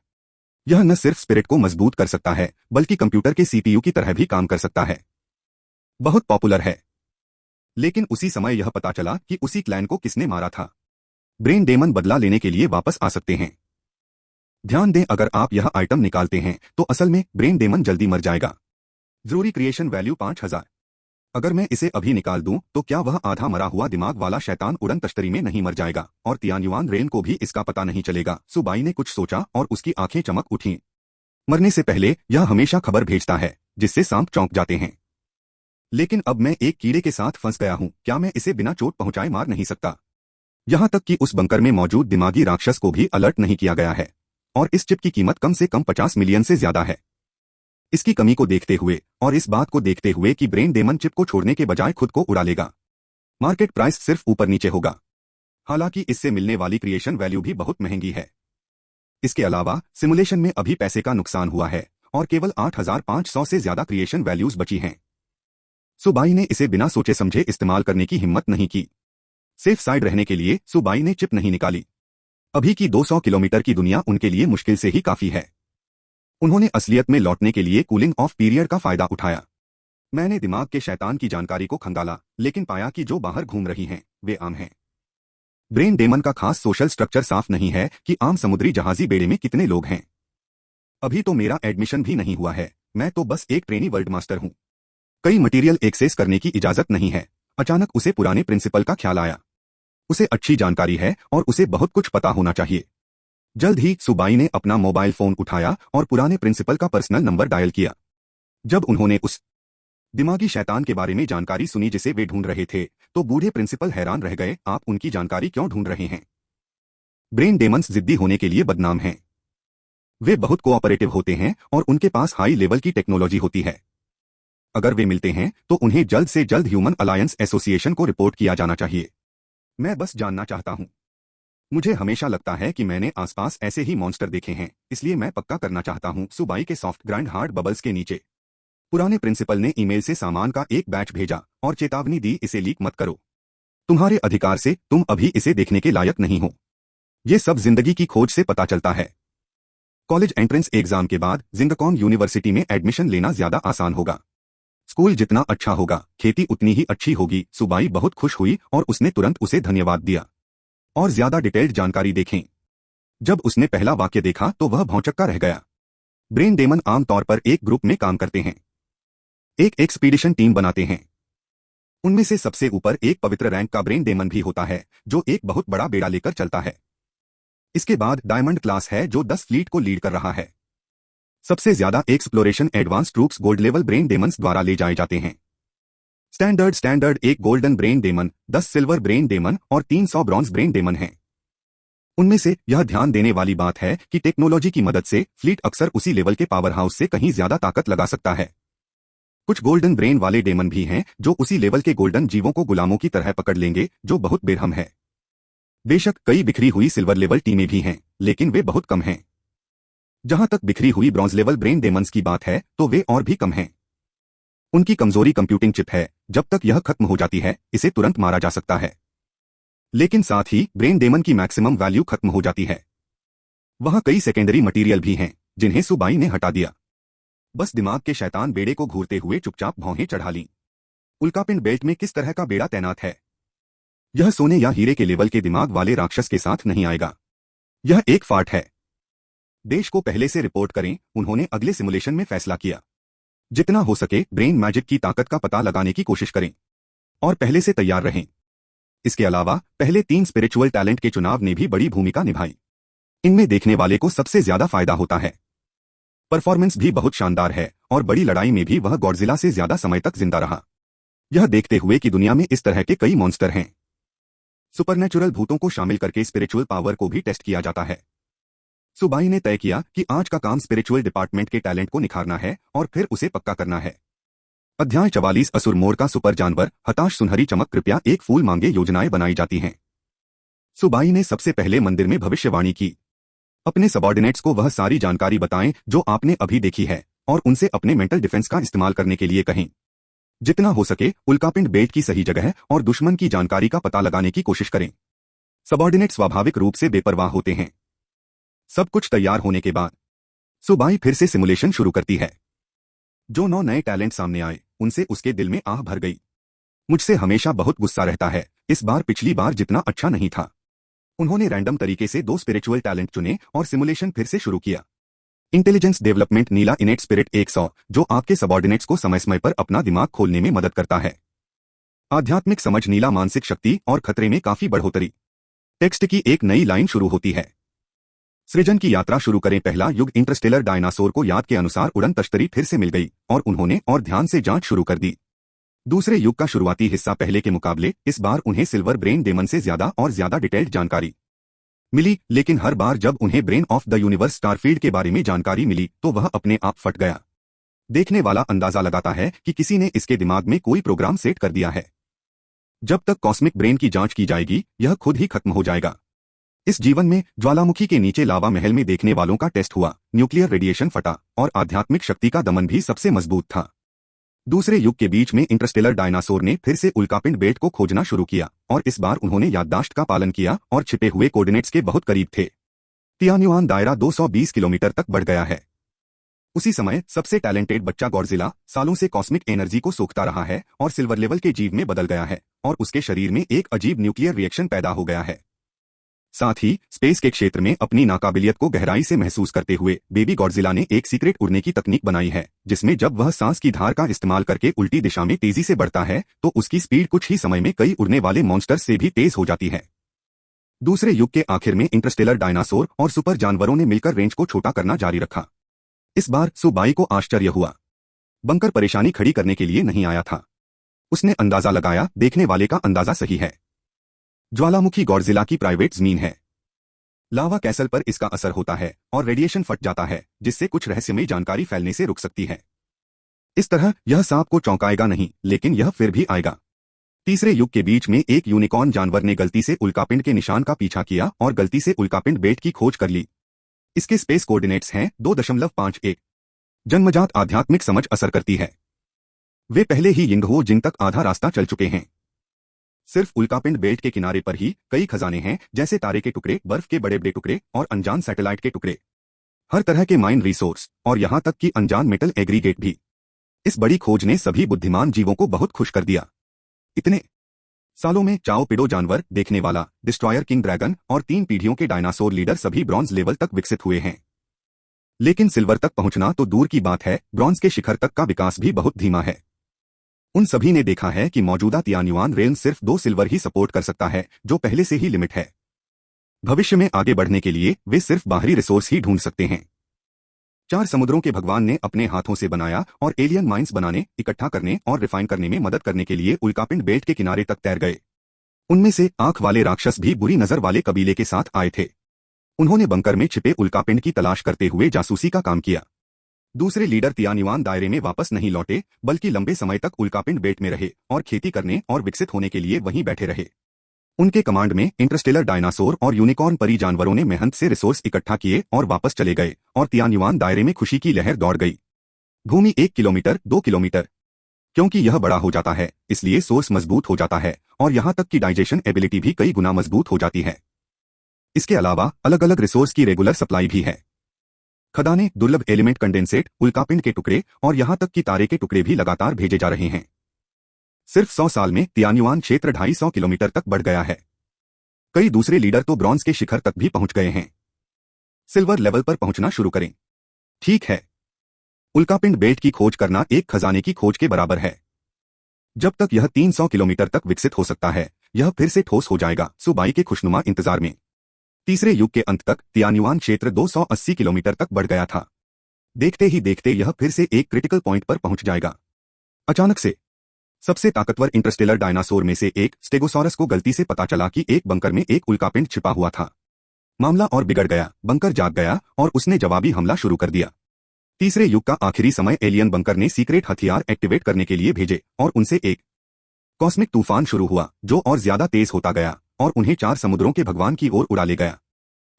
यह न सिर्फ स्पिरिट को मजबूत कर सकता है बल्कि कंप्यूटर के सीपीयू की तरह भी काम कर सकता है। बहुत पॉपुलर है। लेकिन उसी समय यह पता चला कि उसी क्लैन को किसने मारा था। ब्रेन डेमन बदला लेने के लिए वापस आ सकते हैं। ध्यान दें, अगर आप यह आइटम निकालते हैं तो असल में ब्रेन डेमन जल्दी मर जाएगा। जरूरी क्रिएशन वैल्यू 5000। अगर मैं इसे अभी निकाल दूं तो क्या वह आधा मरा हुआ दिमाग वाला शैतान उड़न तश्तरी में नहीं मर जाएगा और तियान्युआन रेन को भी इसका पता नहीं चलेगा। सुबाई ने कुछ सोचा और उसकी आंखें चमक उठीं। मरने से पहले यह हमेशा खबर भेजता है जिससे सांप चौंक जाते हैं। लेकिन अब मैं एक कीड़े के साथ फंस गया हूं। क्या मैं इसे बिना चोट पहुंचाए मार नहीं सकता? यहां तक कि उस बंकर में मौजूद दिमागी राक्षस को भी अलर्ट नहीं किया गया है और इस चिप की कीमत कम से कम 50 मिलियन से ज्यादा है। इसकी कमी को देखते हुए और इस बात को देखते हुए कि ब्रेन डेमन चिप को छोड़ने के बजाय खुद को उड़ा लेगा, मार्केट प्राइस सिर्फ ऊपर नीचे होगा। हालांकि इससे मिलने वाली क्रिएशन वैल्यू भी बहुत महंगी है। इसके अलावा सिमुलेशन में अभी पैसे का नुकसान हुआ है और केवल 8500 से ज्यादा क्रिएशन वैल्यूज बची हैं। सुबाई ने इसे बिना सोचे समझे इस्तेमाल करने की हिम्मत नहीं की। सेफ साइड रहने के लिए सुबाई ने चिप नहीं निकाली। अभी की 200 किलोमीटर की दुनिया उनके लिए मुश्किल से ही काफी है। उन्होंने असलियत में लौटने के लिए कूलिंग ऑफ पीरियड का फायदा उठाया। मैंने दिमाग के शैतान की जानकारी को खंगाला लेकिन पाया कि जो बाहर घूम रही हैं वे आम हैं। ब्रेन डेमन का खास सोशल स्ट्रक्चर साफ नहीं है कि आम समुद्री जहाजी बेड़े में कितने लोग हैं। अभी तो मेरा एडमिशन भी नहीं हुआ है, मैं तो बस एक ट्रेनी वर्ल्ड मास्टर हूं। कई मटेरियल एक्सेस करने की इजाजत नहीं है। अचानक उसे पुराने प्रिंसिपल का ख्याल आया। उसे अच्छी जानकारी है और उसे बहुत कुछ पता होना चाहिए। जल्द ही सुबाई ने अपना मोबाइल फोन उठाया और पुराने प्रिंसिपल का पर्सनल नंबर डायल किया। जब उन्होंने उस दिमागी शैतान के बारे में जानकारी सुनी जिसे वे ढूंढ रहे थे तो बूढ़े प्रिंसिपल हैरान रह गए। आप उनकी जानकारी क्यों ढूंढ रहे हैं? ब्रेन डेमन्स जिद्दी होने के लिए बदनाम हैं। वे बहुत कोऑपरेटिव होते हैं और उनके पास हाई लेवल की टेक्नोलॉजी होती है। अगर वे मिलते हैं तो उन्हें जल्द से जल्द ह्यूमन अलायंस एसोसिएशन को रिपोर्ट किया जाना चाहिए। मैं बस जानना चाहता हूं। मुझे हमेशा लगता है कि मैंने आसपास ऐसे ही मॉन्स्टर देखे हैं, इसलिए मैं पक्का करना चाहता हूं। सुबाई के सॉफ्ट ग्राइंड हार्ड बबल्स के नीचे पुराने प्रिंसिपल ने ईमेल से सामान का एक बैच भेजा और चेतावनी दी, इसे लीक मत करो। तुम्हारे अधिकार से तुम अभी इसे देखने के लायक नहीं हो। ये सब जिंदगी की खोज से पता चलता है। कॉलेज एंट्रेंस एग्जाम के बाद जिंगकॉन यूनिवर्सिटी में एडमिशन लेना ज्यादा आसान होगा। स्कूल जितना अच्छा होगा खेती उतनी ही अच्छी होगी। सुबाई बहुत खुश हुई और उसने तुरंत उसे धन्यवाद दिया। और ज्यादा डिटेल्ड जानकारी देखें। जब उसने पहला वाक्य देखा तो वह भौंचक्का रह गया। ब्रेन डेमन आमतौर पर एक ग्रुप में काम करते हैं, एक एक्सपीडिशन टीम बनाते हैं। उनमें से सबसे ऊपर एक पवित्र रैंक का ब्रेन डेमन भी होता है जो एक बहुत बड़ा बेड़ा लेकर चलता है। इसके बाद डायमंड क्लास है जो 10 फ्लीट को लीड कर रहा है। सबसे ज्यादा exploration advance troops gold level brain demons द्वारा ले जाए जाते हैं। स्टैंडर्ड एक golden brain demon, 10 silver brain demon और 300 ब्रॉन्ज ब्रेन डेमन हैं। उनमें से यह ध्यान देने वाली बात है कि टेक्नोलॉजी की मदद से फ्लीट अक्सर उसी लेवल के पावर हाउस से कहीं ज्यादा ताकत लगा सकता है। कुछ गोल्डन ब्रेन वाले डेमन भी हैं जो उसी लेवल के गोल्डन जीवों को गुलामों की तरह पकड़ लेंगे, जो बहुत बेरहम है। बेशक कई बिखरी हुई सिल्वर लेवल टीमें भी हैं, लेकिन वे बहुत कम हैं। जहां तक बिखरी हुई ब्रॉन्ज लेवल ब्रेन डेमन्स की बात है तो वे और भी कम हैं। उनकी कमजोरी कंप्यूटिंग चिप है। जब तक यह खत्म हो जाती है इसे तुरंत मारा जा सकता है, लेकिन साथ ही ब्रेन डेमन की मैक्सिमम वैल्यू खत्म हो जाती है। वहां कई सेकेंडरी मटेरियल भी हैं जिन्हें सुबाई ने हटा दिया। बस दिमाग के शैतान बेड़े को घूरते हुए चुपचाप भौहें चढ़ा लीं। उल्कापिंड बेल्ट में किस तरह का बेड़ा तैनात है? यह सोने या हीरे के लेवल के दिमाग वाले राक्षस के साथ नहीं आएगा। यह एक फार्ट है। देश को पहले से रिपोर्ट करें। उन्होंने अगले सिमुलेशन में फैसला किया। जितना हो सके ब्रेन मैजिक की ताकत का पता लगाने की कोशिश करें और पहले से तैयार रहें। इसके अलावा पहले 3 स्पिरिचुअल टैलेंट के चुनाव ने भी बड़ी भूमिका निभाई। इनमें देखने वाले को सबसे ज्यादा फायदा होता है। परफॉर्मेंस भी बहुत शानदार है और बड़ी लड़ाई में भी वह गॉडजिला से ज्यादा समय तक जिंदा रहा। यह देखते हुए कि दुनिया में इस तरह के कई मॉन्स्टर हैं, सुपरनेचुरल भूतों को शामिल करके स्पिरिचुअल पावर को भी टेस्ट किया जाता है। सुबाई ने तय किया कि आज का काम स्पिरिचुअल डिपार्टमेंट के टैलेंट को निखारना है और फिर उसे पक्का करना है। अध्याय 44 असुर मोर का सुपर जानवर, हताश सुनहरी चमक, कृपया एक फूल मांगे योजनाएं बनाई जाती हैं। सुबाई ने सबसे पहले मंदिर में भविष्यवाणी की। अपने सबॉर्डिनेट्स को वह सारी जानकारी बताएं जो आपने अभी देखी है। और उनसे अपने मेंटल डिफेंस का इस्तेमाल करने के लिए कहें। जितना हो सके उल्कापिंड बेल्ट की सही जगह और दुश्मन की जानकारी का पता लगाने की कोशिश करें। सबॉर्डिनेट स्वाभाविक रूप से बेपरवाह होते हैं। सब कुछ तैयार होने के बाद सुबाई फिर से सिमुलेशन शुरू करती है। जो 9 नए टैलेंट सामने आए उनसे उसके दिल में आह भर गई। मुझसे हमेशा बहुत गुस्सा रहता है, इस बार पिछली बार जितना अच्छा नहीं था। उन्होंने रैंडम तरीके से 2 स्पिरिचुअल टैलेंट चुने और सिमुलेशन फिर से शुरू किया। इंटेलिजेंस डेवलपमेंट नीला इनेट स्पिरिट 100, जो आपके सबॉर्डिनेट्स को समय समय पर अपना दिमाग खोलने में मदद करता है। आध्यात्मिक समझ नीला मानसिक शक्ति और खतरे में काफी बढ़ोतरी। टेक्स्ट की एक नई लाइन शुरू होती है। सृजन की यात्रा शुरू करें। पहला युग इंटरस्टेलर डायनासोर को याद के अनुसार उड़न तश्तरी फिर से मिल गई और उन्होंने और ध्यान से जांच शुरू कर दी। दूसरे युग का शुरुआती हिस्सा पहले के मुकाबले इस बार उन्हें सिल्वर ब्रेन डेमन से ज्यादा और ज्यादा डिटेल्ड जानकारी मिली, लेकिन हर बार जब उन्हें brain of the universe Starfield के बारे में जानकारी मिली तो वह अपने आप फट गया। देखने वाला अंदाजा लगाता है कि किसी ने इसके दिमाग में कोई प्रोग्राम सेट कर दिया है। जब तक कॉस्मिक ब्रेन की जांच की जाएगी यह खुद ही खत्म हो जाएगा। इस जीवन में ज्वालामुखी के नीचे लावा महल में देखने वालों का टेस्ट हुआ, न्यूक्लियर रेडिएशन फटा और आध्यात्मिक शक्ति का दमन भी सबसे मजबूत था। दूसरे युग के बीच में इंटरस्टेलर डायनासोर ने फिर से उल्कापिंड बेल्ट को खोजना शुरू किया और इस बार उन्होंने याददाश्त का पालन किया और छिपे हुए कोऑर्डिनेट्स के बहुत करीब थे। तियान्युआन दायरा 220 किलोमीटर तक बढ़ गया है। उसी समय सबसे टैलेंटेड बच्चा गॉडजिला सालों से कॉस्मिक एनर्जी को सोखता रहा है और सिल्वर लेवल के जीव में बदल गया है और उसके शरीर में एक अजीब न्यूक्लियर रिएक्शन पैदा हो गया है। साथ ही स्पेस के क्षेत्र में अपनी नाकाबिलियत को गहराई से महसूस करते हुए बेबी गॉडजिला ने एक सीक्रेट उड़ने की तकनीक बनाई है, जिसमें जब वह सांस की धार का इस्तेमाल करके उल्टी दिशा में तेजी से बढ़ता है तो उसकी स्पीड कुछ ही समय में कई उड़ने वाले मॉन्स्टर्स से भी तेज हो जाती है। दूसरे युग के आखिर में इंटरस्टेलर डायनासोर और सुपर जानवरों ने मिलकर रेंज को छोटा करना जारी रखा। इस बार सुबाई को आश्चर्य हुआ। बंकर परेशानी खड़ी करने के लिए नहीं आया था। उसने अंदाजा लगाया, देखने वाले का अंदाजा सही है। ज्वालामुखी गॉडजिला की प्राइवेट जमीन है। लावा कैसल पर इसका असर होता है और रेडिएशन फट जाता है, जिससे कुछ रहस्यमयी जानकारी फैलने से रुक सकती है। इस तरह यह सांप को चौंकाएगा नहीं, लेकिन यह फिर भी आएगा। तीसरे युग के बीच में एक यूनिकॉर्न जानवर ने गलती से उल्कापिंड के निशान का पीछा किया और गलती से उल्कापिंड बेल्ट की खोज कर ली। इसके स्पेस कोऑर्डिनेट्स हैं 2.51। जन्मजात आध्यात्मिक समझ असर करती है। वे पहले ही यिंगहुओ जिंग तक आधा रास्ता चल चुके हैं। सिर्फ उल्कापिंड बेल्ट के किनारे पर ही कई खजाने हैं, जैसे तारे के टुकड़े, बर्फ के बड़े बड़े टुकड़े और अनजान सैटेलाइट के टुकड़े। हर तरह के माइन रिसोर्स और यहां तक कि अनजान मेटल एग्रीगेट भी। इस बड़ी खोज ने सभी बुद्धिमान जीवों को बहुत खुश कर दिया। इतने सालों में चाओ पिडो जानवर, देखने वाला, डिस्ट्रॉयर किंग ड्रैगन और 3 पीढ़ियों के डायनासोर लीडर सभी ब्रॉन्ज लेवल तक विकसित हुए हैं। लेकिन सिल्वर तक पहुंचना तो दूर की बात है, ब्रॉन्ज के शिखर तक का विकास भी बहुत धीमा है। उन सभी ने देखा है कि मौजूदा तियान्युआन रेलम सिर्फ 2 सिल्वर ही सपोर्ट कर सकता है, जो पहले से ही लिमिट है। भविष्य में आगे बढ़ने के लिए वे सिर्फ बाहरी रिसोर्स ही ढूंढ सकते हैं। 4 समुद्रों के भगवान ने अपने हाथों से बनाया और एलियन माइंस बनाने, इकट्ठा करने और रिफाइन करने में मदद करने के लिए उल्कापिंड बेल्ट के किनारे तक तैर गए। उनमें से आंख वाले राक्षस भी बुरी नजर वाले कबीले के साथ आए थे। उन्होंने बंकर में छिपे उल्कापिंड की तलाश करते हुए जासूसी का काम किया। दूसरे लीडर तियान्युआन दायरे में वापस नहीं लौटे, बल्कि लंबे समय तक उल्कापिंड बेल्ट में रहे और खेती करने और विकसित होने के लिए वहीं बैठे रहे। उनके कमांड में इंटरस्टेलर डायनासोर और यूनिकॉर्न परी जानवरों ने मेहनत से रिसोर्स इकट्ठा किए और वापस चले गए और तियान्युआन दायरे में खुशी की लहर दौड़ गई। भूमि 1 किलोमीटर 2 किलोमीटर। क्योंकि यह बड़ा हो जाता है, इसलिए सोर्स मजबूत हो जाता है और यहां तक कि डाइजेशन एबिलिटी भी कई गुना मजबूत हो जाती है। इसके अलावा अलग अलग रिसोर्स की रेगुलर सप्लाई भी है। खदाने, दुर्लभ एलिमेंट कंडेंसेट, उल्कापिंड के टुकड़े और यहां तक कि तारे के टुकड़े भी लगातार भेजे जा रहे हैं। सिर्फ 100 साल में तियान्युआन क्षेत्र 250 किलोमीटर तक बढ़ गया है। कई दूसरे लीडर तो ब्रॉन्ज के शिखर तक भी पहुंच गए हैं। सिल्वर लेवल पर पहुंचना शुरू करें। ठीक है, उल्कापिंड बेल्ट की खोज करना एक खजाने की खोज के बराबर है। जब तक यह 300 किलोमीटर तक विकसित हो सकता है, यह फिर से ठोस हो जाएगा। सुबाई के खुशनुमा इंतजार में तीसरे युग के अंत तक तियान्युआन क्षेत्र 280 किलोमीटर तक बढ़ गया था। देखते ही देखते यह फिर से एक क्रिटिकल पॉइंट पर पहुंच जाएगा। अचानक से सबसे ताकतवर इंटरस्टेलर डायनासोर में से एक स्टेगोसॉरस को गलती से पता चला कि एक बंकर में एक उल्कापिंड छिपा हुआ था। मामला और बिगड़ गया। बंकर जाग गया और उसने जवाबी हमला शुरू कर दिया। तीसरे युग का आखिरी समय एलियन बंकर ने सीक्रेट हथियार एक्टिवेट करने के लिए भेजे और उनसे एक कॉस्मिक तूफान शुरू हुआ, जो और ज्यादा तेज होता गया और उन्हें 4 समुद्रों के भगवान की ओर उड़ा ले गया।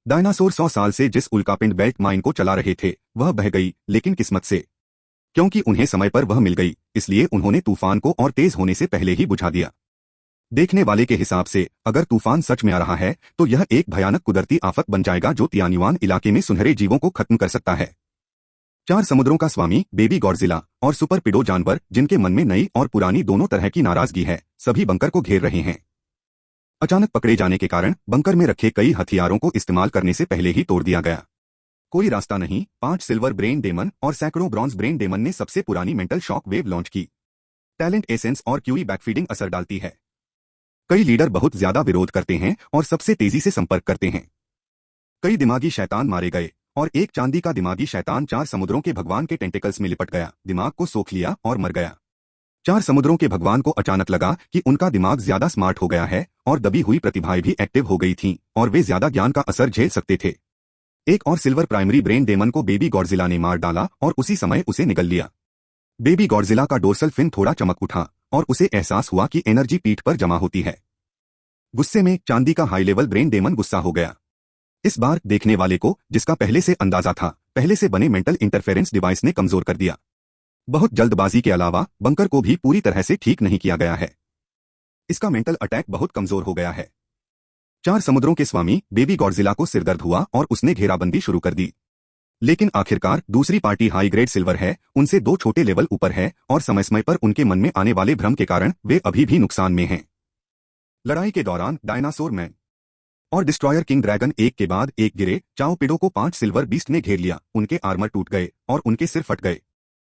डायनासोर 100 साल से जिस उल्कापिंड बेल्ट माइन को चला रहे थे, वह बह गई, लेकिन किस्मत से क्योंकि उन्हें समय पर वह मिल गई, इसलिए उन्होंने तूफान को और तेज होने से पहले ही बुझा दिया। देखने वाले के हिसाब से अगर तूफान सच में आ रहा है तो यह एक भयानक कुदरती आफत बन जाएगा जो तियान्युआन इलाके में सुनहरे जीवों को खत्म कर सकता है। चार समुद्रों का स्वामी बेबी गॉडजिला और सुपर पिडो जानवर जिनके मन में नई और पुरानी दोनों तरह की नाराजगी है, सभी बंकर को घेर रहे हैं। अचानक पकड़े जाने के कारण बंकर में रखे कई हथियारों को इस्तेमाल करने से पहले ही तोड़ दिया गया। कोई रास्ता नहीं, 5 सिल्वर ब्रेन डेमन और सैकड़ों ब्रॉन्ज ब्रेन डेमन ने सबसे पुरानी मेंटल शॉक वेव लॉन्च की। टैलेंट एसेंस और क्यूई बैकफीडिंग असर डालती है। कई लीडर बहुत ज्यादा विरोध करते हैं और सबसे तेजी से संपर्क करते हैं। कई दिमागी शैतान मारे गए और एक चांदी का दिमागी शैतान 4 समुद्रों के भगवान के टेंटिकल्स में लिपट गया, दिमाग को सोख लिया और मर गया। 4 समुद्रों के भगवान को अचानक लगा कि उनका दिमाग ज्यादा स्मार्ट हो गया है और दबी हुई प्रतिभाएं भी एक्टिव हो गई थीं और वे ज्यादा ज्ञान का असर झेल सकते थे। एक और सिल्वर प्राइमरी ब्रेन डेमन को बेबी गॉडजिला ने मार डाला और उसी समय उसे निगल लिया। बेबी गॉडजिला का डोर्सल फिन थोड़ा चमक उठा और उसे एहसास हुआ कि एनर्जी पीठ पर जमा होती है। गुस्से में चांदी का हाई लेवल ब्रेन डेमन गुस्सा हो गया। इस बार देखने वाले को, जिसका पहले से अंदाजा था, पहले से बने मेंटल इंटरफेरेंस डिवाइस ने कमजोर कर दिया। बहुत जल्दबाजी के अलावा बंकर को भी पूरी तरह से ठीक नहीं किया गया है। इसका मेंटल अटैक बहुत कमजोर हो गया है। 4 समुद्रों के स्वामी बेबी गॉडजिला को सिरदर्द हुआ और उसने घेराबंदी शुरू कर दी। लेकिन आखिरकार दूसरी पार्टी हाई ग्रेड सिल्वर है, उनसे 2 छोटे लेवल ऊपर है और समय समय पर उनके मन में आने वाले भ्रम के कारण वे अभी भी नुकसान में हैं। लड़ाई के दौरान डायनासोर मैन और डिस्ट्रॉयर किंग ड्रैगन एक के बाद एक गिरे। चाओ पिडो को 5 सिल्वर बीस्ट ने घेर लिया, उनके आर्मर टूट गए और उनके सिर फट गए।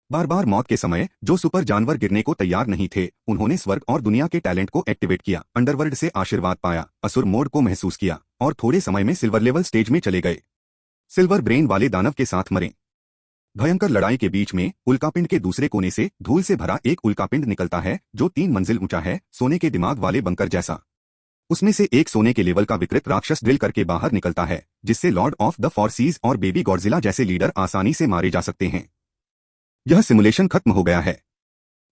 बार बार मौत के समय जो सुपर जानवर गिरने को तैयार नहीं थे, उन्होंने स्वर्ग और दुनिया के टैलेंट को एक्टिवेट किया, अंडरवर्ल्ड से आशीर्वाद पाया, असुर मोड को महसूस किया और थोड़े समय में सिल्वर लेवल स्टेज में चले गए। सिल्वर ब्रेन वाले दानव के साथ मरे। भयंकर लड़ाई के बीच में उल्कापिंड के दूसरे कोने से धूल से भरा एक उल्कापिंड निकलता है जो 3 मंजिल ऊंचा है, सोने के दिमाग वाले बंकर जैसा। उसमें से एक सोने के लेवल का विकृत राक्षस ड्रिल करके बाहर निकलता है, जिससे lord of the four seas और बेबी गॉडजिला जैसे लीडर आसानी से मारे जा सकते हैं। यह सिमुलेशन खत्म हो गया है।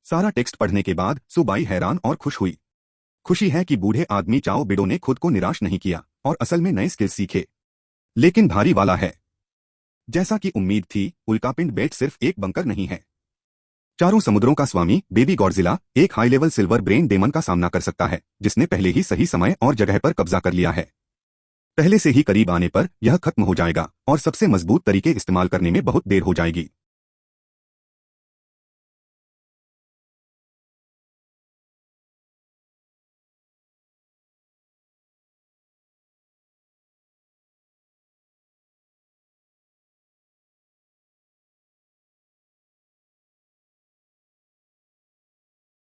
सारा टेक्स्ट पढ़ने के बाद सुबाई हैरान और खुश हुई। खुशी है कि बूढ़े आदमी चाओ बिडो ने खुद को निराश नहीं किया और असल में नए स्किल्स सीखे। लेकिन भारी वाला है। जैसा कि उम्मीद थी, उल्कापिंड बेट सिर्फ एक बंकर नहीं है। 4 समुद्रों का स्वामी बेबी गॉडजिला एक high level silver brain demon का सामना कर सकता है, जिसने पहले ही सही समय और जगह पर कब्जा कर लिया है। पहले से ही करीब आने पर यह खत्म हो जाएगा और सबसे मजबूत तरीके इस्तेमाल करने में बहुत देर हो जाएगी।